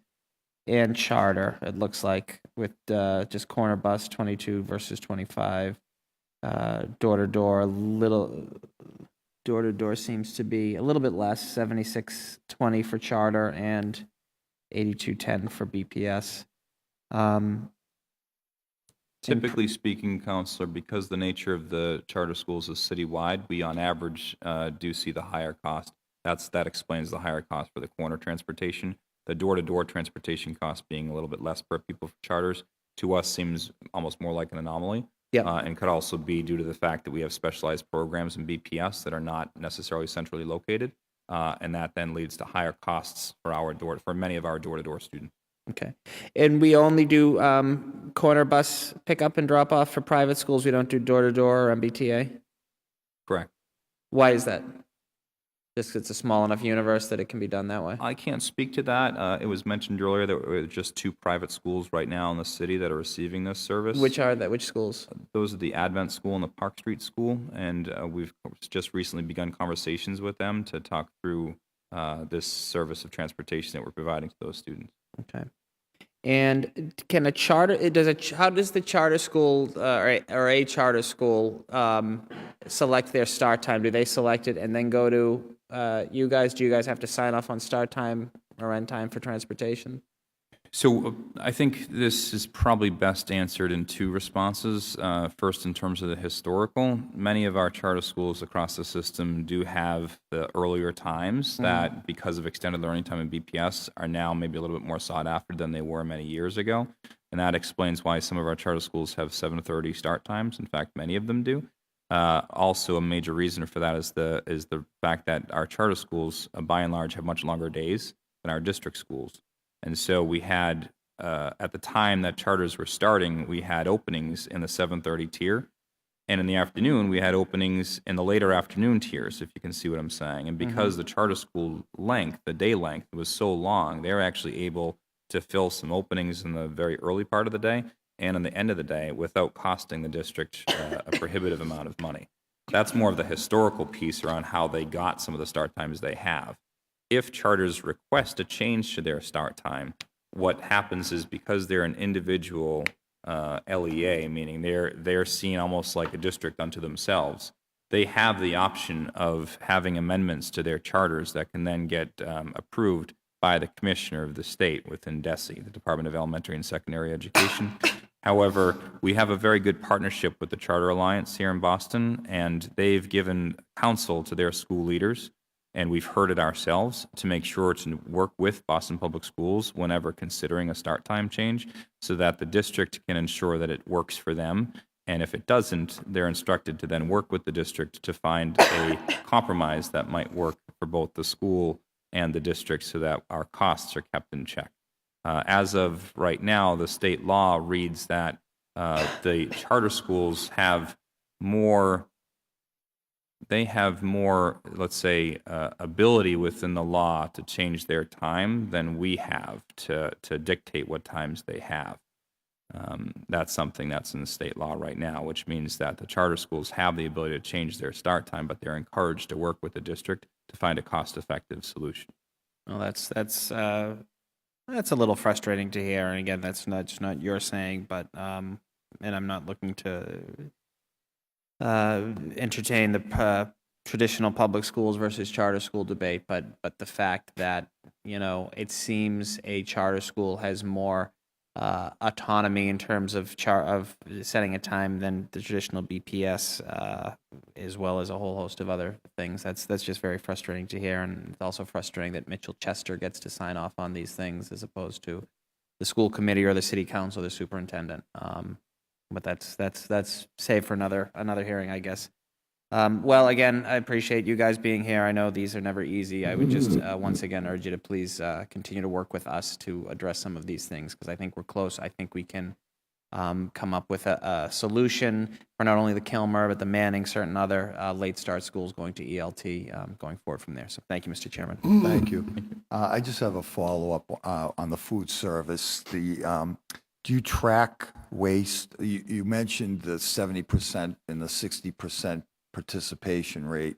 and charter, it looks like, with just corner bus 22 versus 25. Door-to-door seems to be a little bit less, 76.20 for charter and 82.10 for BPS. Typically speaking, Counselor, because the nature of the charter schools is citywide, we on average do see the higher cost. That explains the higher cost for the corner transportation. The door-to-door transportation cost being a little bit less per pupil for charters, to us seems almost more like an anomaly. And could also be due to the fact that we have specialized programs in BPS that are not necessarily centrally located, and that then leads to higher costs for many of our door-to-door students. Okay. And we only do corner bus pickup and drop off for private schools. We don't do door-to-door or MBTA? Correct. Why is that? Just 'cause it's a small enough universe that it can be done that way? I can't speak to that. It was mentioned earlier that there are just 2 private schools right now in the city that are receiving this service. Which are that? Which schools? Those are the Advent School and the Park Street School, and we've just recently begun conversations with them to talk through this service of transportation that we're providing to those students. Okay. And can a charter, how does the charter school or a charter school select their start time? Do they select it and then go to you guys? Do you guys have to sign off on start time or end time for transportation? So I think this is probably best answered in two responses. First, in terms of the historical, many of our charter schools across the system do have the earlier times that, because of extended learning time and BPS, are now maybe a little bit more sought after than they were many years ago. And that explains why some of our charter schools have 7:30 start times. In fact, many of them do. Also, a major reason for that is the fact that our charter schools, by and large, have much longer days than our district schools. And so we had, at the time that charters were starting, we had openings in the 7:30 tier. And in the afternoon, we had openings in the later afternoon tiers, if you can see what I'm saying. And because the charter school length, the day length, was so long, they were actually able to fill some openings in the very early part of the day and in the end of the day without costing the district a prohibitive amount of money. That's more of the historical piece around how they got some of the start times they have. If charters request a change to their start time, what happens is, because they're an individual LEA, meaning they're seen almost like a district unto themselves, they have the option of having amendments to their charters that can then get approved by the commissioner of the state within DESE, the Department of Elementary and Secondary Education. However, we have a very good partnership with the Charter Alliance here in Boston, and they've given counsel to their school leaders, and we've heard it ourselves, to make sure to work with Boston Public Schools whenever considering a start time change, so that the district can ensure that it works for them. And if it doesn't, they're instructed to then work with the district to find a compromise that might work for both the school and the district, so that our costs are kept in check. As of right now, the state law reads that the charter schools have more, let's say, ability within the law to change their time than we have to dictate what times they have. That's something that's in the state law right now, which means that the charter schools have the ability to change their start time, but they're encouraged to work with the district to find a cost-effective solution. Well, that's a little frustrating to hear. And again, that's not your saying, but and I'm not looking to entertain the traditional public schools versus charter school debate, but the fact that, it seems a charter school has more autonomy in terms of setting a time than the traditional BPS, as well as a whole host of other things. That's just very frustrating to hear, and it's also frustrating that Mitchell Chester gets to sign off on these things as opposed to the school committee or the city council, or the superintendent. But that's saved for another hearing, I guess. Well, again, I appreciate you guys being here. I know these are never easy. I would just once again urge you to please continue to work with us to address some of these things, because I think we're close. I think we can come up with a solution for not only the Kilmer, but the Manning, certain other late start schools going to ELT going forward from there. So thank you, Mr. Chairman. Thank you. I just have a follow-up on the food service. Do you track waste? You mentioned the 70% and the 60% participation rate.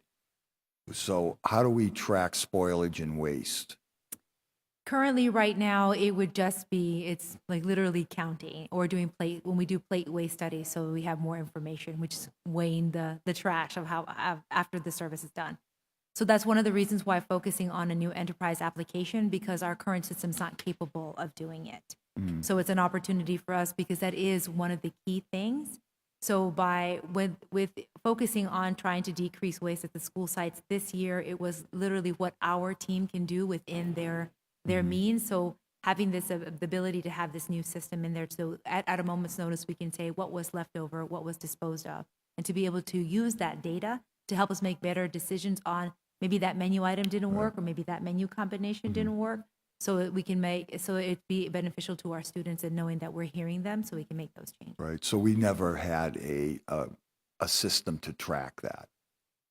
So how do we track spoilage and waste? Currently, right now, it would just be, it's like literally counting or doing when we do plate waste studies, so we have more information, which is weighing the trash of how after the service is done. So that's one of the reasons why focusing on a new enterprise application, because our current system's not capable of doing it. So it's an opportunity for us, because that is one of the key things. So with focusing on trying to decrease waste at the school sites this year, it was literally what our team can do within their means. So having this the ability to have this new system in there, so at a moment's notice we can say what was left over, what was disposed of, and to be able to use that data to help us make better decisions on maybe that menu item didn't work, or maybe that menu combination didn't work. So we can it'd be beneficial to our students in knowing that we're hearing them, so we can make those changes. Right. So we never had a system to track that.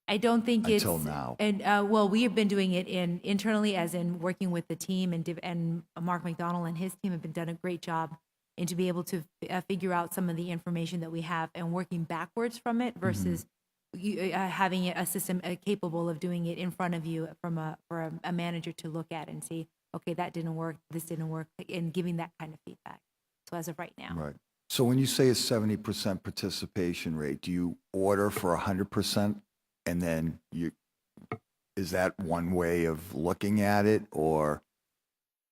I don't think it's until now. And well, we have been doing it internally, as in working with the team, and Mark McDonald and his team have done a great job, and to be able to figure out some of the information that we have and working backwards from it versus having a system capable of doing it in front of you for a manager to look at and see, okay, that didn't work, this didn't work, and giving that kind of feedback. So as of right now. Right. So when you say a 70% participation rate, do you order for 100%? And then is that one way of looking at it, or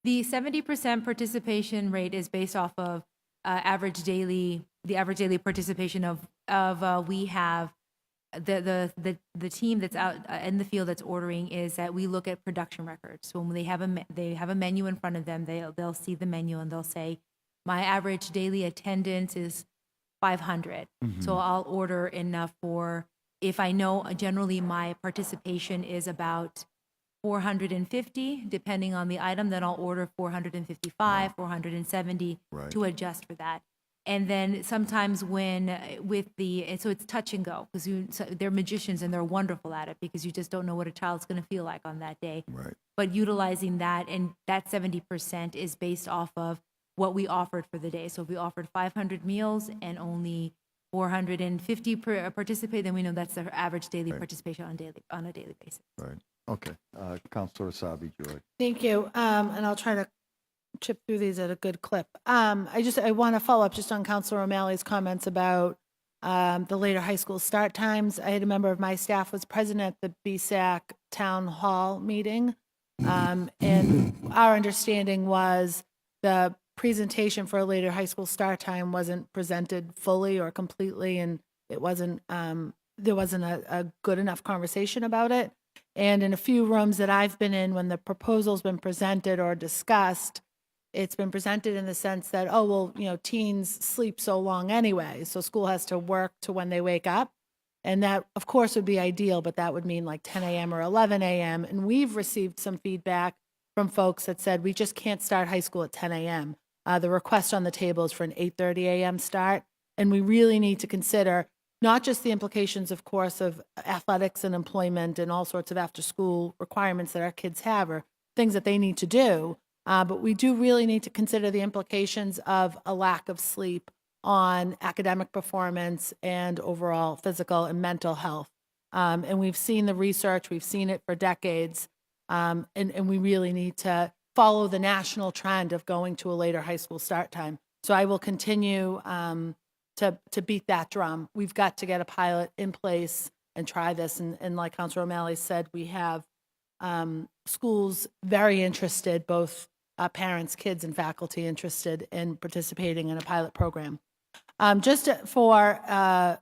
The 70% participation rate is based off of the average daily participation we have the team that's out in the field that's ordering is that we look at production records. So when they have a menu in front of them, they'll see the menu and they'll say, my average daily attendance is 500. So I'll order enough for, if I know generally my participation is about 450, depending on the item, then I'll order 455, 470 to adjust for that. And then sometimes and so it's touch and go, because they're magicians and they're wonderful at it, because you just don't know what a child's going to feel like on that day. Right. But utilizing that, and that 70% is based off of what we offered for the day. So if we offered 500 meals and only 450 participate, then we know that's the average daily participation on a daily basis. Right. Okay. Counselor Asabi Joy. Thank you. And I'll try to chip through these at a good clip. I want to follow up just on Counselor O'Malley's comments about the later high school start times. I had a member of my staff was present at the BSAC town hall meeting. And our understanding was the presentation for a later high school start time wasn't presented fully or completely, and it wasn't there wasn't a good enough conversation about it. And in a few rooms that I've been in, when the proposal's been presented or discussed, it's been presented in the sense that, oh, well, teens sleep so long anyway, so school has to work to when they wake up. And that, of course, would be ideal, but that would mean like 10 a.m. or 11 a.m. And we've received some feedback from folks that said, we just can't start high school at 10 a.m. The request on the table is for an 8:30 a.m. start. And we really need to consider not just the implications, of course, of athletics and employment and all sorts of after-school requirements that our kids have or things that they need to do, but we do really need to consider the implications of a lack of sleep on academic performance and overall physical and mental health. And we've seen the research, we've seen it for decades, and we really need to follow the national trend of going to a later high school start time. So I will continue to beat that drum. We've got to get a pilot in place and try this. And like Councilor O'Malley said, we have schools very interested, both parents, kids, and faculty interested in participating in a pilot program. Just for a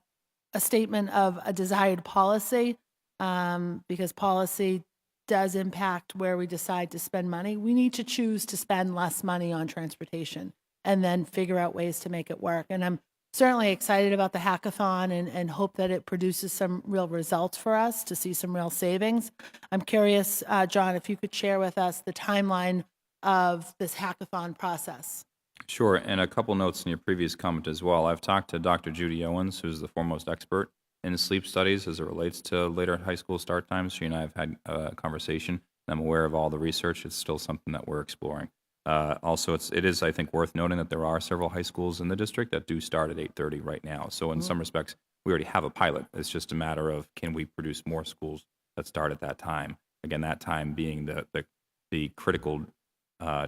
statement of a desired policy, because policy does impact where we decide to spend money. We need to choose to spend less money on transportation and then figure out ways to make it work. And I'm certainly excited about the hackathon and hope that it produces some real results for us to see some real savings. I'm curious, John, if you could share with us the timeline of this hackathon process. Sure, and a couple notes in your previous comment as well. I've talked to Dr. Judy Owens, who's the foremost expert in sleep studies as it relates to later high school start times. She and I have had a conversation. I'm aware of all the research. It's still something that we're exploring. Also, it is, I think, worth noting that there are several high schools in the district that do start at 8:30 right now. So in some respects, we already have a pilot. It's just a matter of, can we produce more schools that start at that time? Again, that time being the critical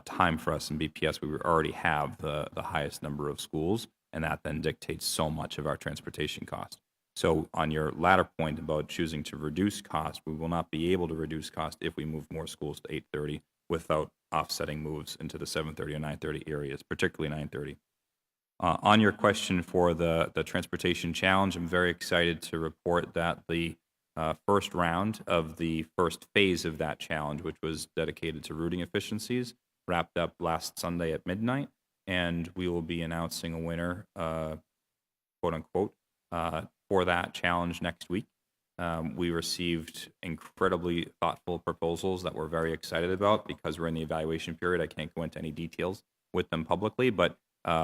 time for us in BPS. We already have the highest number of schools, and that then dictates so much of our transportation cost. So on your latter point about choosing to reduce cost, we will not be able to reduce cost if we move more schools to 8:30 without offsetting moves into the 7:30 or 9:30 areas, particularly 9:30. On your question for the transportation challenge, I'm very excited to report that the first round of the first phase of that challenge, which was dedicated to routing efficiencies, wrapped up last Sunday at midnight, and we will be announcing a winner, quote unquote, for that challenge next week. We received incredibly thoughtful proposals that we're very excited about. Because we're in the evaluation period, I can't go into any details with them publicly, but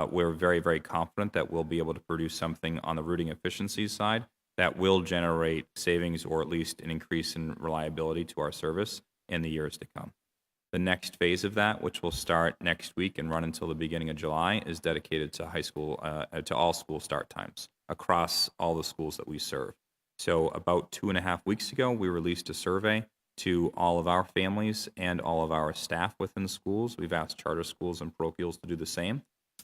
we're very, very confident that we'll be able to produce something on the routing efficiencies side that will generate savings or at least an increase in reliability to our service in the years to come. The next phase of that, which will start next week and run until the beginning of July, is dedicated to high school, to all school start times across all the schools that we serve. So about 2.5 weeks ago, we released a survey to all of our families and all of our staff within schools. We've asked charter schools and parochials to do the same.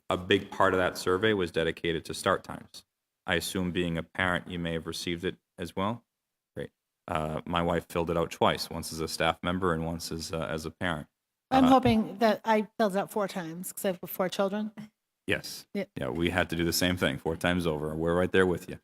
A big part of that survey was dedicated to start times. I assume, being a parent, you may have received it as well. Great. My wife filled it out twice, once as a staff member and once as a parent. I'm hoping that I filled it out 4 times because I have 4 children. Yes. Yeah. Yeah, we had to do the same thing 4 times over. We're right there with you.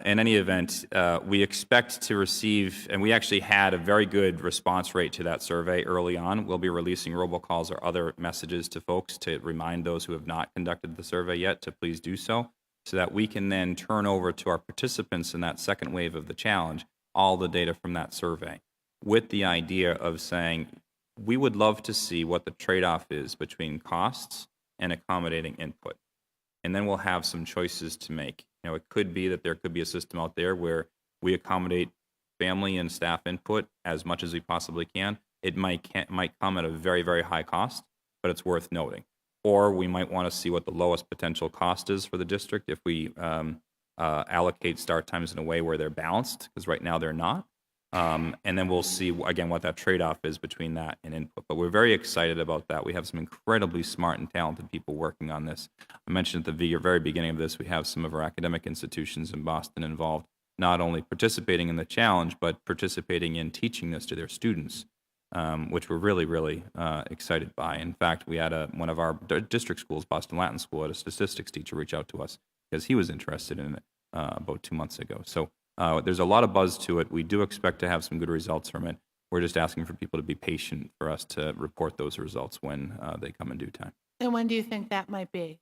In any event, we expect to receive, and we actually had a very good response rate to that survey early on. We'll be releasing robocalls or other messages to folks to remind those who have not conducted the survey yet to please do so that we can then turn over to our participants in that second wave of the challenge all the data from that survey, with the idea of saying, we would love to see what the trade-off is between costs and accommodating input. And then we'll have some choices to make. You know, it could be that there could be a system out there where we accommodate family and staff input as much as we possibly can. It might come at a very, very high cost, but it's worth noting. Or we might want to see what the lowest potential cost is for the district if we allocate start times in a way where they're balanced, because right now they're not. And then we'll see, again, what that trade-off is between that and input. But we're very excited about that. We have some incredibly smart and talented people working on this. I mentioned at the very beginning of this, we have some of our academic institutions in Boston involved, not only participating in the challenge, but participating in teaching this to their students, which we're really, really excited by. In fact, we had one of our district schools, Boston Latin School, had a statistics teacher reach out to us because he was interested in it about 2 months ago. So there's a lot of buzz to it. We do expect to have some good results from it. We're just asking for people to be patient for us to report those results when they come in due time. And when do you think that might be?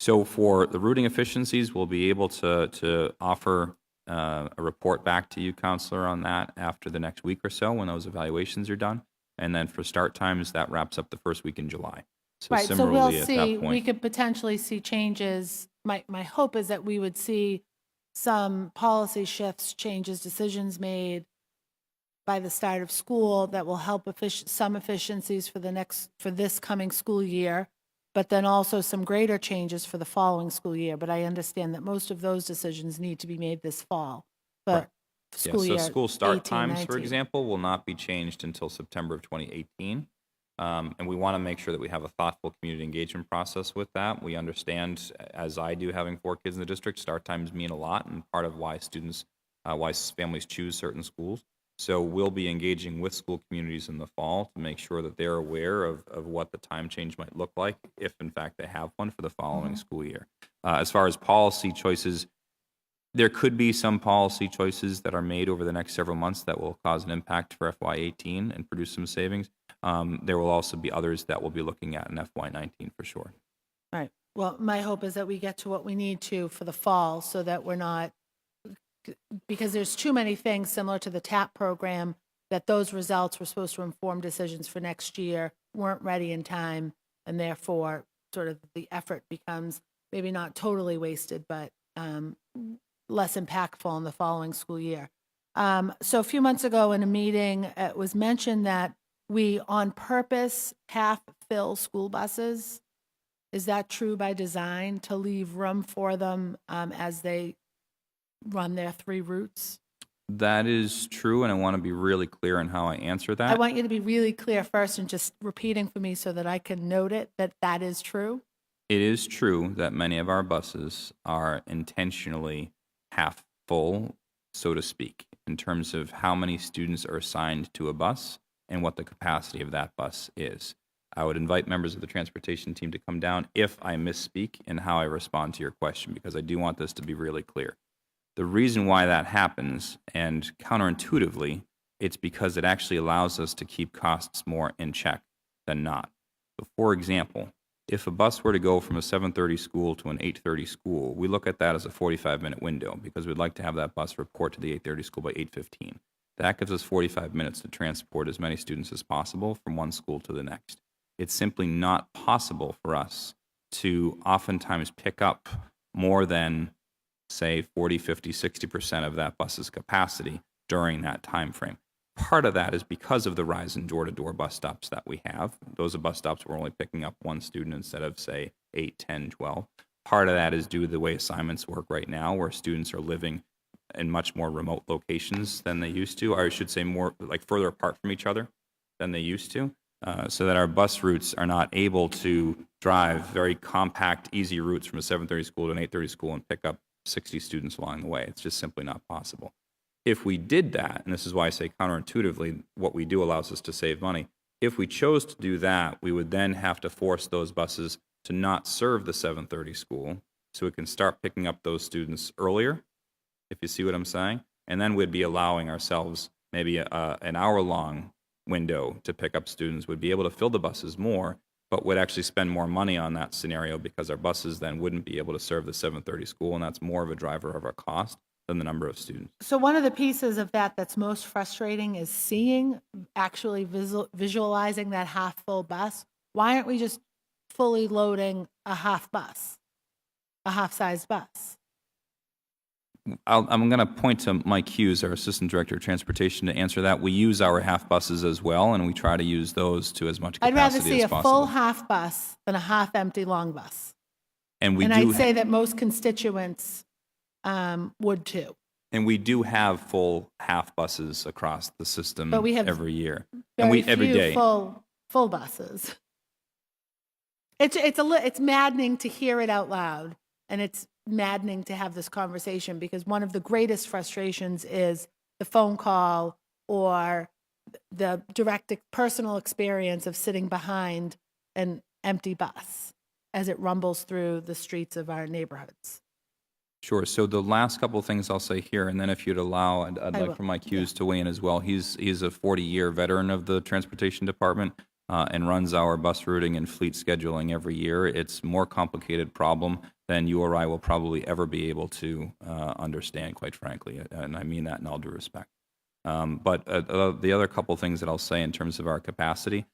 So for the routing efficiencies, we'll be able to offer a report back to you, Counselor, on that after the next week or so when those evaluations are done. And then for start times, that wraps up the first week in July. So Right, so similarly we'll at see, that we point, could potentially see changes. My hope is that we would see some policy shifts, changes, decisions made by the start of school that will help some efficiencies for this coming school year, but then also some greater changes for the following school year. But I understand that most of those decisions need to be made this fall. But school so year school start 18, times, for 19. example, will not be changed until September of 2018. And we want to make sure that we have a thoughtful community engagement process with that. We understand, as I do, having 4 kids in the district, start times mean a lot, and part of why why families choose certain schools. So we'll be engaging with school communities in the fall to make sure that they're aware of what the time change might look like, if in fact they have one for the following school year. As far as policy choices, there could be some policy choices that are made over the next several months that will cause an impact for FY18 and produce some savings. There will also be others that we'll be looking at in FY19 for sure. Right. Well, my hope is that we get to what we need to for the fall so that we're not, because there's too many things similar to the TAP program that those results were supposed to inform decisions for next year, weren't ready in time, and therefore sort of the effort becomes maybe not totally wasted, but less impactful in the following school year. So a few months ago in a meeting, it was mentioned that we on purpose half fill school buses. Is that true by design, to leave room for them as they run their 3 routes? That is true, and I want to be really clear in how I answer that. I want you to be really clear first and just repeating for me so that I can note it, that is true. It is true that many of our buses are intentionally half full, so to speak, in terms of how many students are assigned to a bus and what the capacity of that bus is. I would invite members of the transportation team to come down if I misspeak in how I respond to your question, because I do want this to be really clear. The reason why that happens, and counterintuitively, it's because it actually allows us to keep costs more in check than not. So for example, if a bus were to go from a 7:30 school to an 8:30 school, we look at that as a 45-minute window because we'd like to have that bus report to the 8:30 school by 8:15. That gives us 45 minutes to transport as many students as possible from one school to the next. It's simply not possible for us to oftentimes pick up more than, say, 40, 50, 60% of that bus's capacity during that time frame. Part of that is because of the rise in door-to-door bus stops that we have. Those are bus stops where we're only picking up 1 student instead of, say, 8, 10, 12. Part of that is due to the way assignments work right now, where students are living in much more remote locations than they used to, or I should say more like further apart from each other than they used to, so that our bus routes are not able to drive very compact, easy routes from a 7:30 school to an 8:30 school and pick up 60 students along the way. It's just simply not possible. If we did that, and this is why I say counterintuitively, what we do allows us to save money, If we chose to do that, we would then have to force those buses to not serve the 7:30 school, so we can start picking up those students earlier, if you see what I'm saying. And then we'd be allowing ourselves maybe an hour-long window to pick up students. We'd be able to fill the buses more, but would actually spend more money on that scenario because our buses then wouldn't be able to serve the 7:30 school, and that's more of a driver of our cost than the number of students. So one of the pieces of that that's most frustrating is seeing, actually visualizing that half-full bus. Why aren't we just fully loading a half bus, a half-sized bus? I'm going to point to Mike Hughes, our Assistant Director of Transportation, to answer that. We use our half buses as well, and we try to use those to as much I'd rather capacity see as a possible. full half bus than a half-empty long bus. And we And do I'd say that most constituents would too. And we do have full half buses across the system But we have every year. Very And every few day. full buses. It's maddening to hear it out loud, and it's maddening to have this conversation because one of the greatest frustrations is the phone call or the direct personal experience of sitting behind an empty bus as it rumbles through the streets of our neighborhoods. Sure. So the last couple of things I'll say here, and then if you'd allow, I'd I like will. for Mike Hughes to weigh in as well. He's a 40-year veteran of the Transportation Department and runs our bus routing and fleet scheduling every year. It's a more complicated problem than you or I will probably ever be able to understand, quite frankly, and I mean that in all due respect. But the other couple things that I'll say in terms of our capacity,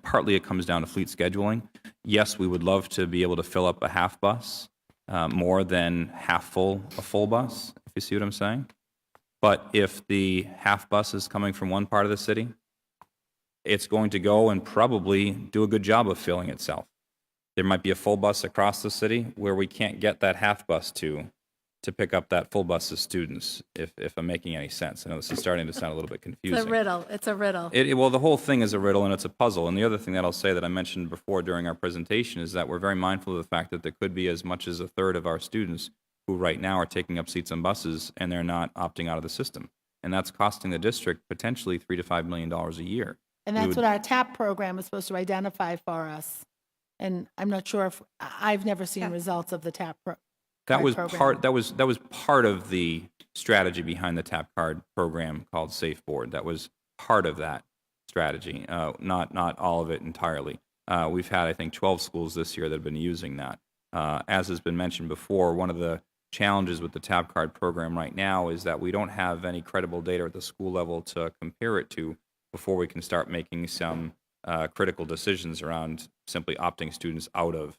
partly it comes down to fleet scheduling. Yes, we would love to be able to fill up a half bus more than a full bus, if you see what I'm saying. But if the half bus is coming from one part of the city, it's going to go and probably do a good job of filling itself. There might be a full bus across the city where we can't get that half bus to pick up that full bus of students, if I'm making any sense. I know this is starting to sound a little bit confusing. It's a riddle. It's a riddle. Well, the whole thing is a riddle and it's a puzzle. And the other thing that I'll say that I mentioned before during our presentation is that we're very mindful of the fact that there could be as much as a third of our students who right now are taking up seats on buses and they're not opting out of the system. And that's costing the district potentially $3 to $5 million a year. And that's what our TAP program was supposed to identify for us. And I'm not sure if, I've never seen results of the TAP That was program. that was part of the strategy behind the TAP card program called Safe Board. That was part of that strategy, not all of it entirely. We've had, I think, 12 schools this year that have been using that. As has been mentioned before, one of the challenges with the TAP card program right now is that we don't have any credible data at the school level to compare it to before we can start making some critical decisions around simply opting students out of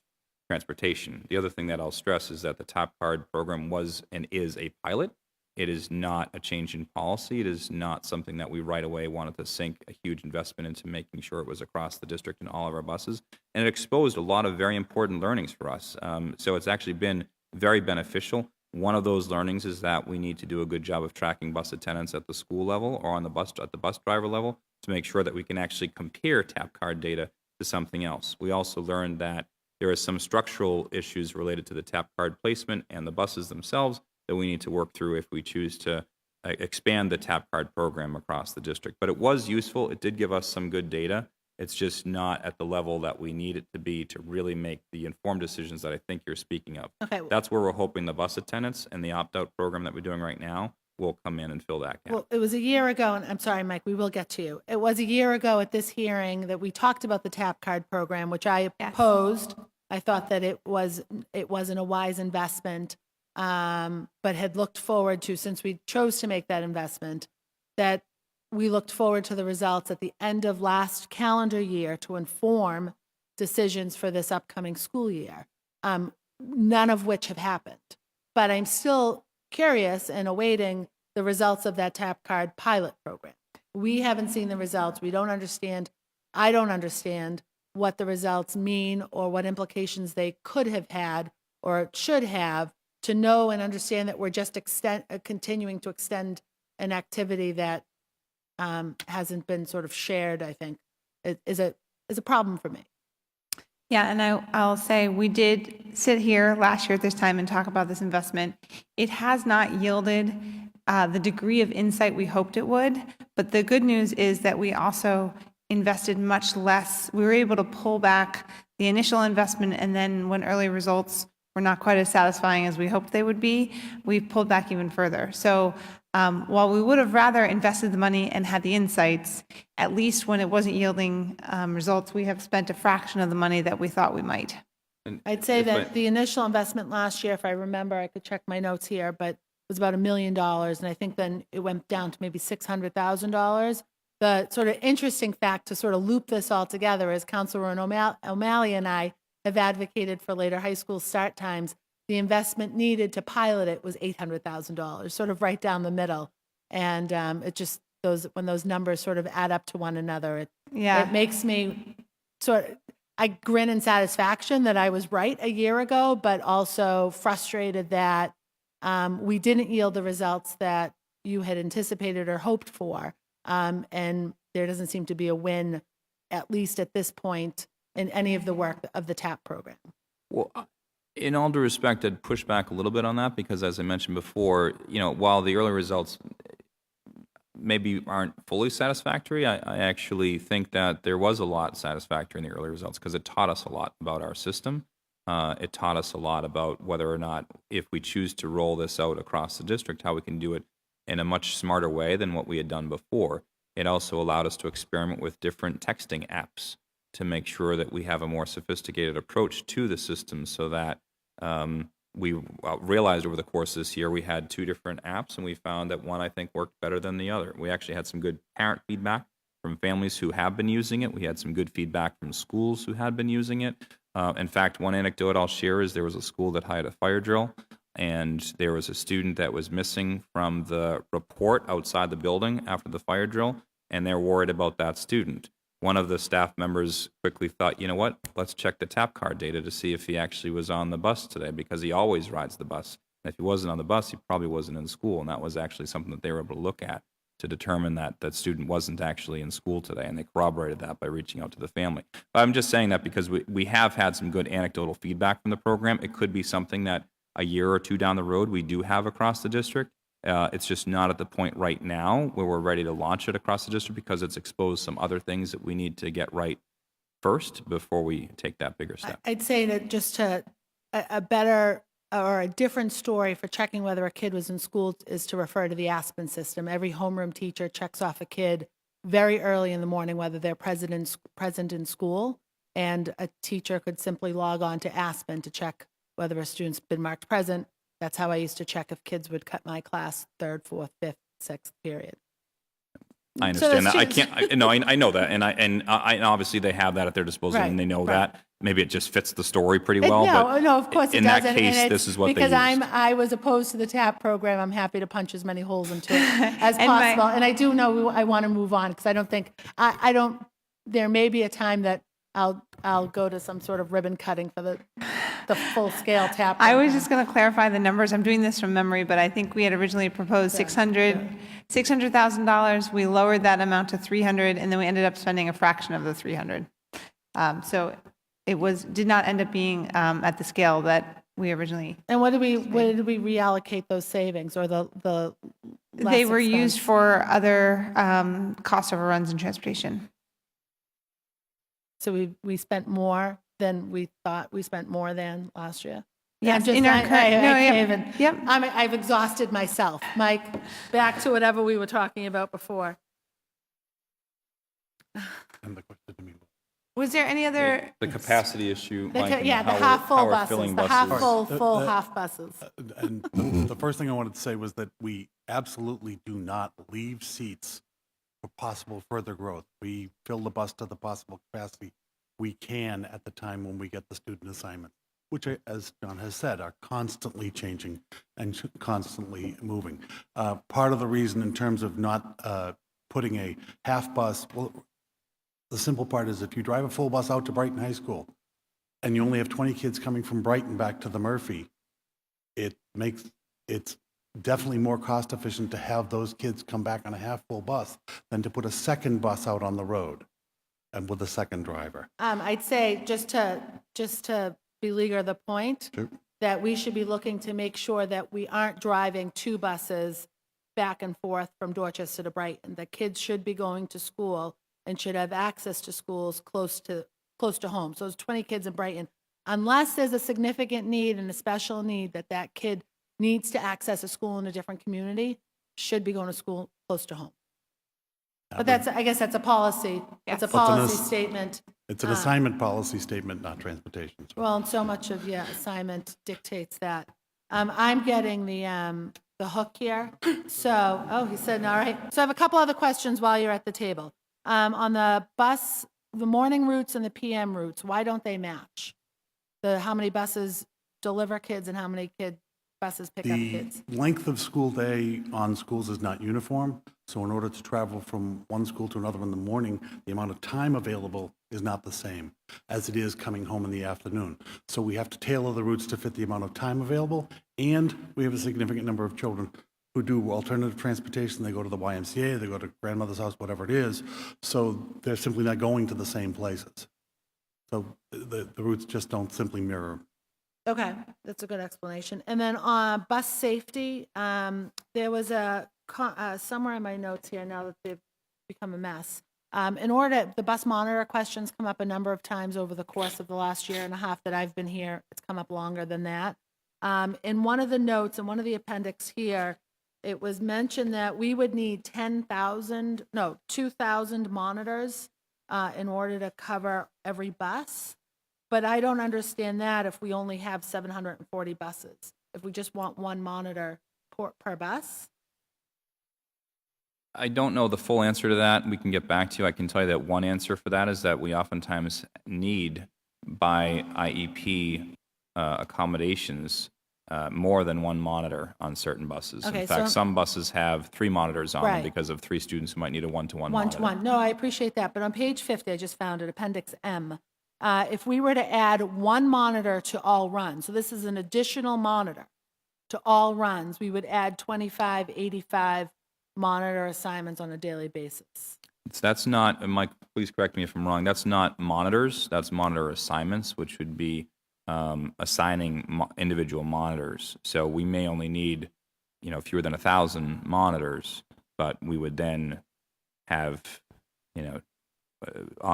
transportation. The other thing that I'll stress is that the TAP card program was and is a pilot. It is not a change in policy. It is not something that we right away wanted to sink a huge investment into making sure it was across the district and all of our buses. And it exposed a lot of very important learnings for us. So it's actually been very beneficial. One of those learnings is that we need to do a good job of tracking bus attendants at the school level or on the bus at the bus driver level to make sure that we can actually compare TAP card data to something else. We also learned that there are some structural issues related to the TAP card placement and the buses themselves that we need to work through if we choose to expand the TAP card program across the district. But it was useful. It did give us some good data. It's just not at the level that we need it to be to really make the informed decisions that I think you're speaking of. Okay. That's where we're hoping the bus attendants and the opt-out program that we're doing right now will come in and fill that gap. Well, it was a year ago, and I'm sorry, Mike, we will get to you. It was a year ago at this hearing that we talked about the TAP card program, which I opposed. I thought that it wasn't a wise investment, but had looked forward to, since we chose to make that investment, that we looked forward to the results at the end of last calendar year to inform decisions for this upcoming school year, none of which have happened. But I'm still curious and awaiting the results of that TAP card pilot program. We haven't seen the results. We don't understand. I don't understand what the results mean or what implications they could have had or should have to know and understand that we're just continuing to extend an activity that hasn't been sort of shared, I think, is a problem for me. Yeah, and I'll say we did sit here last year at this time and talk about this investment. It has not yielded the degree of insight we hoped it would, but the good news is that we also invested much less. We were able to pull back the initial investment, and then when early results were not quite as satisfying as we hoped they would be, we pulled back even further. So while we would have rather invested the money and had the insights, at least when it wasn't yielding results, we have spent a fraction of the money that we thought we might. I'd say that the initial investment last year, if I remember, I could check my notes here, but was about $1 million, and I think then it went down to maybe $600,000. The sort of interesting fact to sort of loop this all together is Councilor O'Malley and I have advocated for later high school start times. The investment needed to pilot it was $800,000, sort of right down the middle. And it just, when those numbers sort of add up to one another, it makes me I grin in satisfaction that I was right a year ago, but also frustrated that we didn't yield the results that you had anticipated or hoped for. And there doesn't seem to be a win, at least at this point, in any of the work of the TAP program. Well, in all due respect, I'd push back a little bit on that because, as I mentioned before, while the early results maybe aren't fully satisfactory, I actually think that there was a lot satisfactory in the early results because it taught us a lot about our system. It taught us a lot about whether or not, if we choose to roll this out across the district, how we can do it in a much smarter way than what we had done before. It also allowed us to experiment with different texting apps to make sure that we have a more sophisticated approach to the system so that we realized over the course of this year we had 2 different apps, and we found that one, I think, worked better than the other. We actually had some good parent feedback from families who have been using it. We had some good feedback from schools who had been using it. In fact, one anecdote I'll share is there was a school that had a fire drill, and there was a student that was missing from the report outside the building after the fire drill, and they're worried about that student. One of the staff members quickly thought, you know what, let's check the tap card data to see if he actually was on the bus today, because he always rides the bus. And if he wasn't on the bus, he probably wasn't in school, and that was actually something that they were able to look at to determine that that student wasn't actually in school today, and they corroborated that by reaching out to the family. But I'm just saying that because we have had some good anecdotal feedback from the program. It could be something that a year or 2 down the road we do have across the district. It's just not at the point right now where we're ready to launch it across the district because it's exposed some other things that we need to get right first before we take that bigger step. I'd say that just a better or a different story for checking whether a kid was in school is to refer to the Aspen system. Every homeroom teacher checks off a kid very early in the morning whether they're present in school, and a teacher could simply log on to Aspen to check whether a student's been marked present. That's how I used to check if kids would cut my class 3rd, 4th, 5th, 6th period. I understand that. I know that, and obviously they have that at their disposal, Right, and they know right. that. Maybe it just fits the story pretty well. No, of course it in doesn't. that case, this is what they because used. I was opposed to the TAP program. I'm happy to punch as many holes into it as possible. And I do know I want to move on because I don't think I don't. There may be a time that I'll go to some sort of ribbon cutting for the full scale TAP program. I was just going to clarify the numbers. I'm doing this from memory, but I think we had originally proposed $600,000. We lowered that amount to 300, and then we ended up spending a fraction of the 300. So it did not end up being at the scale that we originally. And what did we reallocate those savings or the less They were expense? used for other cost overruns in transportation. So we spent more than we thought we spent more than last year. Yes, I'm in our I current- no, can't yep, even. yep. I've exhausted myself. Mike, back to whatever we were talking about before. Was there any other? The capacity issue, Mike, and The how half we're full buses, filling the buses. half full half buses. And the first thing I wanted to say was that we absolutely do not leave seats for possible further growth. We fill the bus to the possible capacity we can at the time when we get the student assignment, which, as John has said, are constantly changing and constantly moving. Part of the reason in terms of not putting a half bus, well, the simple part is if you drive a full bus out to Brighton High School and you only have 20 kids coming from Brighton back to the Murphy, it's definitely more cost efficient to have those kids come back on a half full bus than to put a second bus out on the road and with a second driver. I'd say just to beleaguer the point, Sure. that we should be looking to make sure that we aren't driving 2 buses back and forth from Dorchester to Brighton. The kids should be going to school and should have access to schools close to home. So it's 20 kids in Brighton. Unless there's a significant need and a special need that that kid needs to access a school in a different community, should be going to school close to home. But that's, I guess that's a policy. It's a Yes. policy statement. It's an assignment policy statement, not transportation. So Well, and so much of, assignment dictates that. I'm getting the hook here. So, oh, he said, all right. So I have a couple other questions while you're at the table. On the bus, the morning routes and the PM routes, why don't they match? How many buses deliver kids and how many buses pick up the kids? length of school day on schools is not uniform. So in order to travel from one school to another in the morning, the amount of time available is not the same as it is coming home in the afternoon. So we have to tailor the routes to fit the amount of time available. And we have a significant number of children who do alternative transportation. They go to the YMCA, they go to grandmother's house, whatever it is. So they're simply not going to the same places. So the routes just don't simply mirror. Okay, that's a good explanation. And then on bus safety, there was somewhere in my notes here now that they've become a mess. The bus monitor questions come up a number of times over the course of the last year and a half that I've been here. It's come up longer than that. In one of the notes, in one of the appendix here, it was mentioned that we would need 2,000 monitors in order to cover every bus. But I don't understand that if we only have 740 buses, if we just want one monitor per bus. I don't know the full answer to that. We can get back to you. I can tell you that one answer for that is that we oftentimes need, by IEP accommodations, more than one monitor on certain buses. Okay, In fact, so- some buses have 3 monitors on them Right. because of 3 students who might need a one-to-one monitor. One-to-one. No, I appreciate that. But on page 50, I just found it, Appendix M. If we were to add one monitor to all runs, so this is an additional monitor to all runs, we would add 25, 85 monitor assignments on a daily basis. That's not, and Mike, please correct me if I'm wrong, that's not monitors, that's monitor assignments, which would be assigning individual monitors. So we may only need, fewer than 1,000 monitors, but we would then have,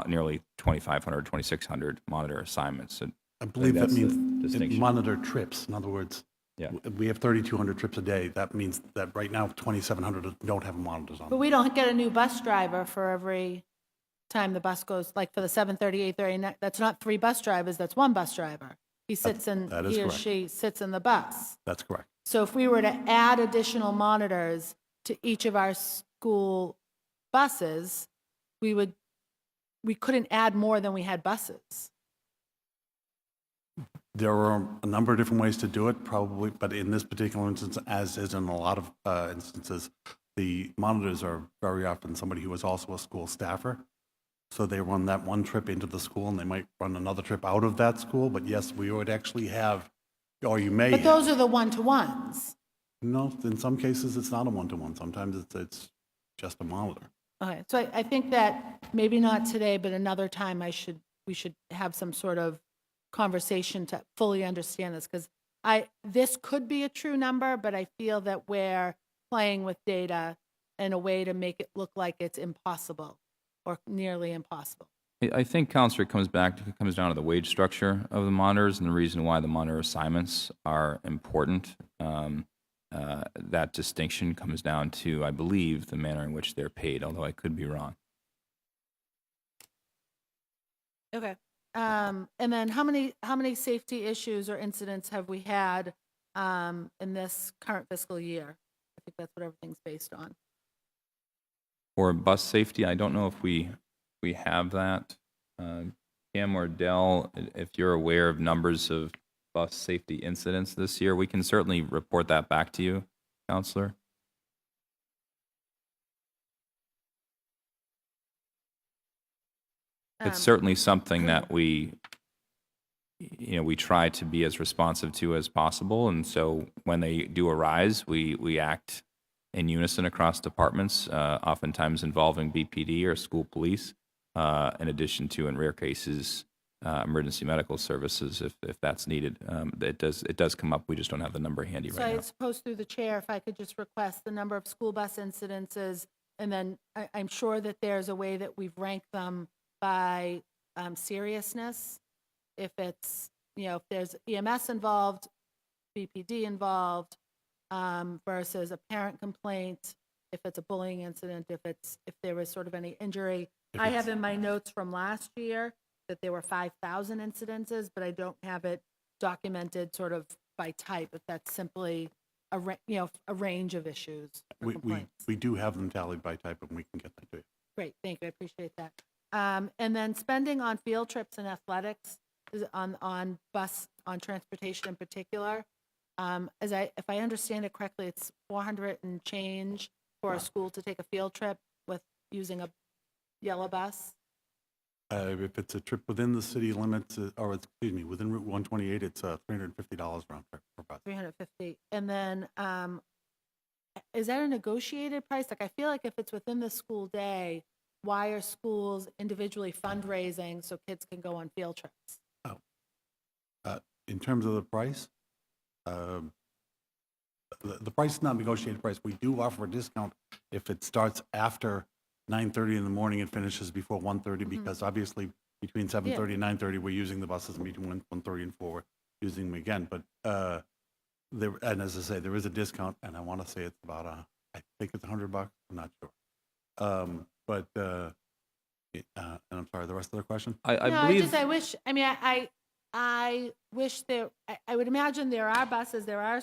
nearly 2,500, 2,600 monitor assignments. So I believe that that's the means distinction. monitor trips. In other words, Yeah. we have 3,200 trips a day. That means that right now 2,700 don't have monitors on But them. we don't get a new bus driver for every time the bus goes, like for the 7:30, 8:30, that's not 3 bus drivers, that's 1 bus driver. He sits in, that is he or correct. she sits in the bus. That's correct. So if we were to add additional monitors to each of our school buses, we couldn't add more than we had buses. There are a number of different ways to do it, probably, but in this particular instance, as is in a lot of instances, the monitors are very often somebody who is also a school staffer. So they run that one trip into the school and they might run another trip out of that school. But yes, we would actually have, or you may But have. those are the one-to-ones. No, in some cases, it's not a one-to-one. Sometimes it's just a monitor. Okay, so I think that maybe not today, but another time we should have some sort of conversation to fully understand this, because this could be a true number, but I feel that we're playing with data in a way to make it look like it's impossible or nearly impossible. I think, Counselor, it comes down to the wage structure of the monitors and the reason why the monitor assignments are important. That distinction comes down to, I believe, the manner in which they're paid, although I could be wrong. Okay. And then how many safety issues or incidents have we had in this current fiscal year? I think that's what everything's based on. For bus safety, I don't know if we have that. Cam or Dell, if you're aware of numbers of bus safety incidents this year, we can certainly report that back to you, Counselor. It's certainly something that we try to be as responsive to as possible, and so when they do arise, we act in unison across departments, oftentimes involving BPD or school police, in addition to, in rare cases, emergency medical services if that's needed. It does come up. We just don't have the number handy So right I now. suppose through the chair, if I could just request the number of school bus incidences And then I'm sure that there's a way that we've ranked them by seriousness. If it's, if there's EMS involved, BPD involved, versus a parent complaint, if it's a bullying incident, if there was sort of any injury. I have in my notes from last year that there were 5,000 incidences, but I don't have it documented sort of by type, if that's simply a range of issues or complaints. We do have them tallied by type, and we can get that to you. Great, thank you, I appreciate that. And then spending on field trips and athletics, on transportation in particular. If I understand it correctly, it's 400 and change for a school to take a field trip with using a yellow bus. If it's a trip within the city limits, within Route 128, it's $350 round trip per bus. 350. And then, is that a negotiated price? Like, I feel like if it's within the school day, why are schools individually fundraising so kids can go on field trips? In terms of the price, the price is not a negotiated price. We do offer a discount if it starts after 9:30 in the morning and finishes before 1:30, because obviously between 7:30 and 9:30, we're using the buses, and between 1:30 and 4, we're using them again. But and as I say, there is a discount, and I want to say it's about I think it's $100. I'm not sure. And I'm sorry, the rest of the question? I No, believe I wish, I wish I would imagine there are buses, there are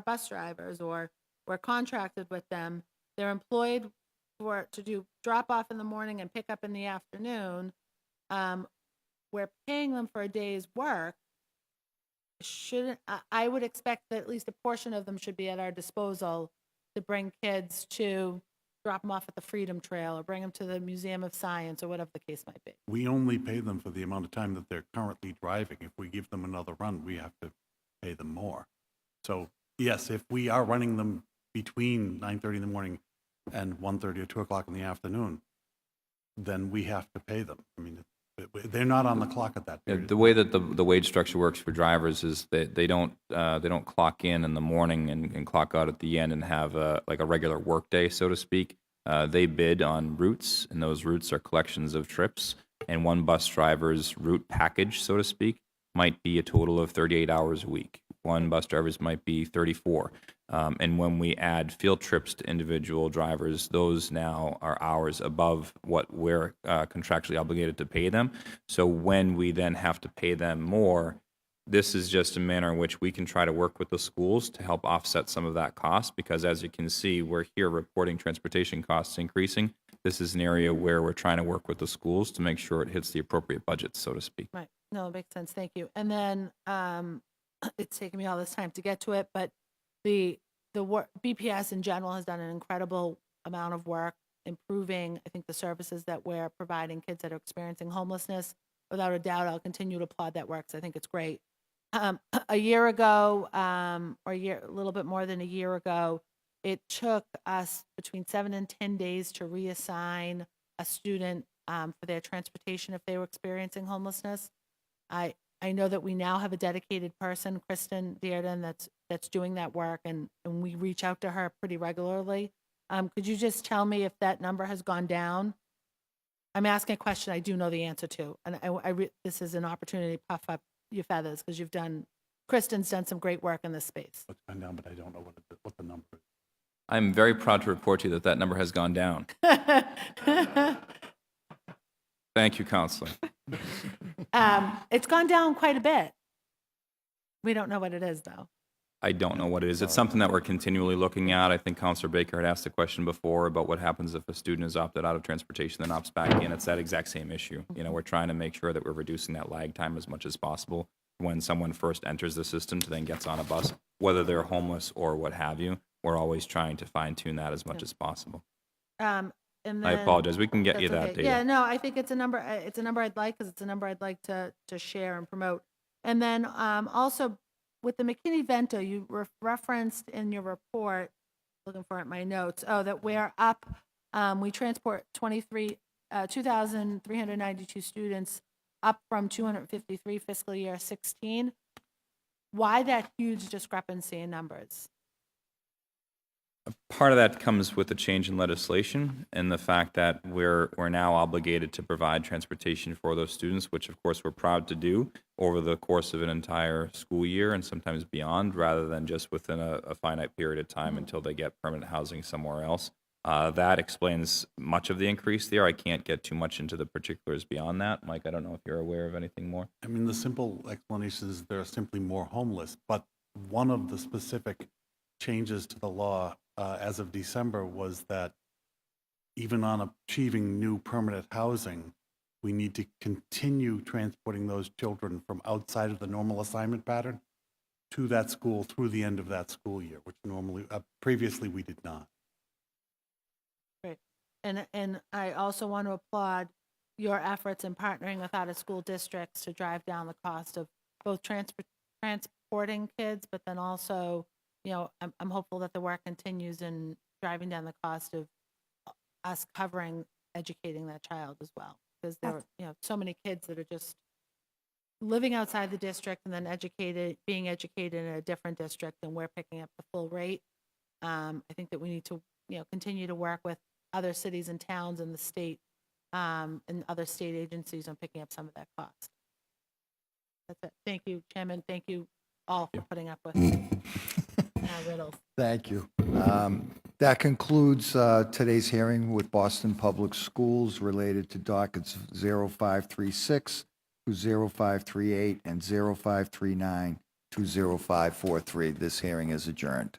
bus drivers, or we're contracted with them. They're employed to do drop off in the morning and pick up in the afternoon. We're paying them for a day's work. I would expect that at least a portion of them should be at our disposal to bring kids to drop them off at the Freedom Trail or bring them to the Museum of Science or whatever the case might be. We only pay them for the amount of time that they're currently driving. If we give them another run, we have to pay them more. So yes, if we are running them between 9:30 in the morning and 1:30 or 2 o'clock in the afternoon, then we have to pay them. I mean, they're not on the clock at that period. the way that the wage structure works for drivers is that they don't clock in the morning and clock out at the end and have like a regular work day, so to speak. They bid on routes, and those routes are collections of trips. And one bus driver's route package, so to speak, might be a total of 38 hours a week. One bus driver's might be 34. And when we add field trips to individual drivers, those now are hours above what we're contractually obligated to pay them. So when we then have to pay them more, this is just a manner in which we can try to work with the schools to help offset some of that cost, because as you can see, we're here reporting transportation costs increasing. This is an area where we're trying to work with the schools to make sure it hits the appropriate budgets, so to speak. Right. No, it makes sense. Thank you. And then it's taken me all this time to get to it, but the BPS in general has done an incredible amount of work improving, I think, the services that we're providing kids that are experiencing homelessness. Without a doubt, I'll continue to applaud that work, because I think it's great. A year ago, or a little bit more than a year ago, it took us between 7 and 10 days to reassign a student for their transportation if they were experiencing homelessness. I know that we now have a dedicated person, Kristen Dearden, that's doing that work, and we reach out to her pretty regularly. Could you just tell me if that number has gone down? I'm asking a question I do know the answer to, and this is an opportunity to puff up your feathers, because Kristen's done some great work in this space. It's gone down, but I don't know what the number is. I'm very proud to report to you that number has gone down. Thank you, Counselor. It's gone down quite a bit. We don't know what it is, though. I don't know what it is. It's something that we're continually looking at. I think Counselor Baker had asked the question before about what happens if a student is opted out of transportation then opts back in. It's that exact same issue. We're trying to make sure that we're reducing that lag time as much as possible when someone first enters the system to then gets on a bus, whether they're homeless or what have you. We're always trying to fine tune that as much as possible. And then, I apologize. We can get you that's that okay. data. Yeah, no, I think it's a number. It's a number I'd like, because it's a number I'd like to share and promote. And then also with the McKinney-Vento, you referenced in your report, looking for it in my notes, that we're up. We transport 2,392 students, up from 253 fiscal year 16. Why that huge discrepancy in numbers? Part of that comes with the change in legislation and the fact that we're now obligated to provide transportation for those students, which of course we're proud to do over the course of an entire school year and sometimes beyond, rather than just within a finite period of time until they get permanent housing somewhere else. That explains much of the increase there. I can't get too much into the particulars beyond that. Mike, I don't know if you're aware of anything more. I mean, the simple explanation is there are simply more homeless, but one of the specific changes to the law as of December was that even on achieving new permanent housing, we need to continue transporting those children from outside of the normal assignment pattern to that school through the end of that school year, which normally, previously we did not. Great. And I also want to applaud your efforts in partnering with out-of-school districts to drive down the cost of both transporting kids, but then also, you know, I'm hopeful that the work continues in driving down the cost of us covering, educating that child as well. Because there are, you know, so many kids that are just living outside the district and then being educated in a different district, and we're picking up the full rate. I think that we need to, you know, continue to work with other cities and towns in the state and other state agencies on picking up some of that cost. That's it. Thank you, Chairman. Thank you all for putting up with riddles. Thank you. That concludes today's hearing with Boston Public Schools related to dockets 0536 to 0538 and 0539 to 0543. This hearing is adjourned.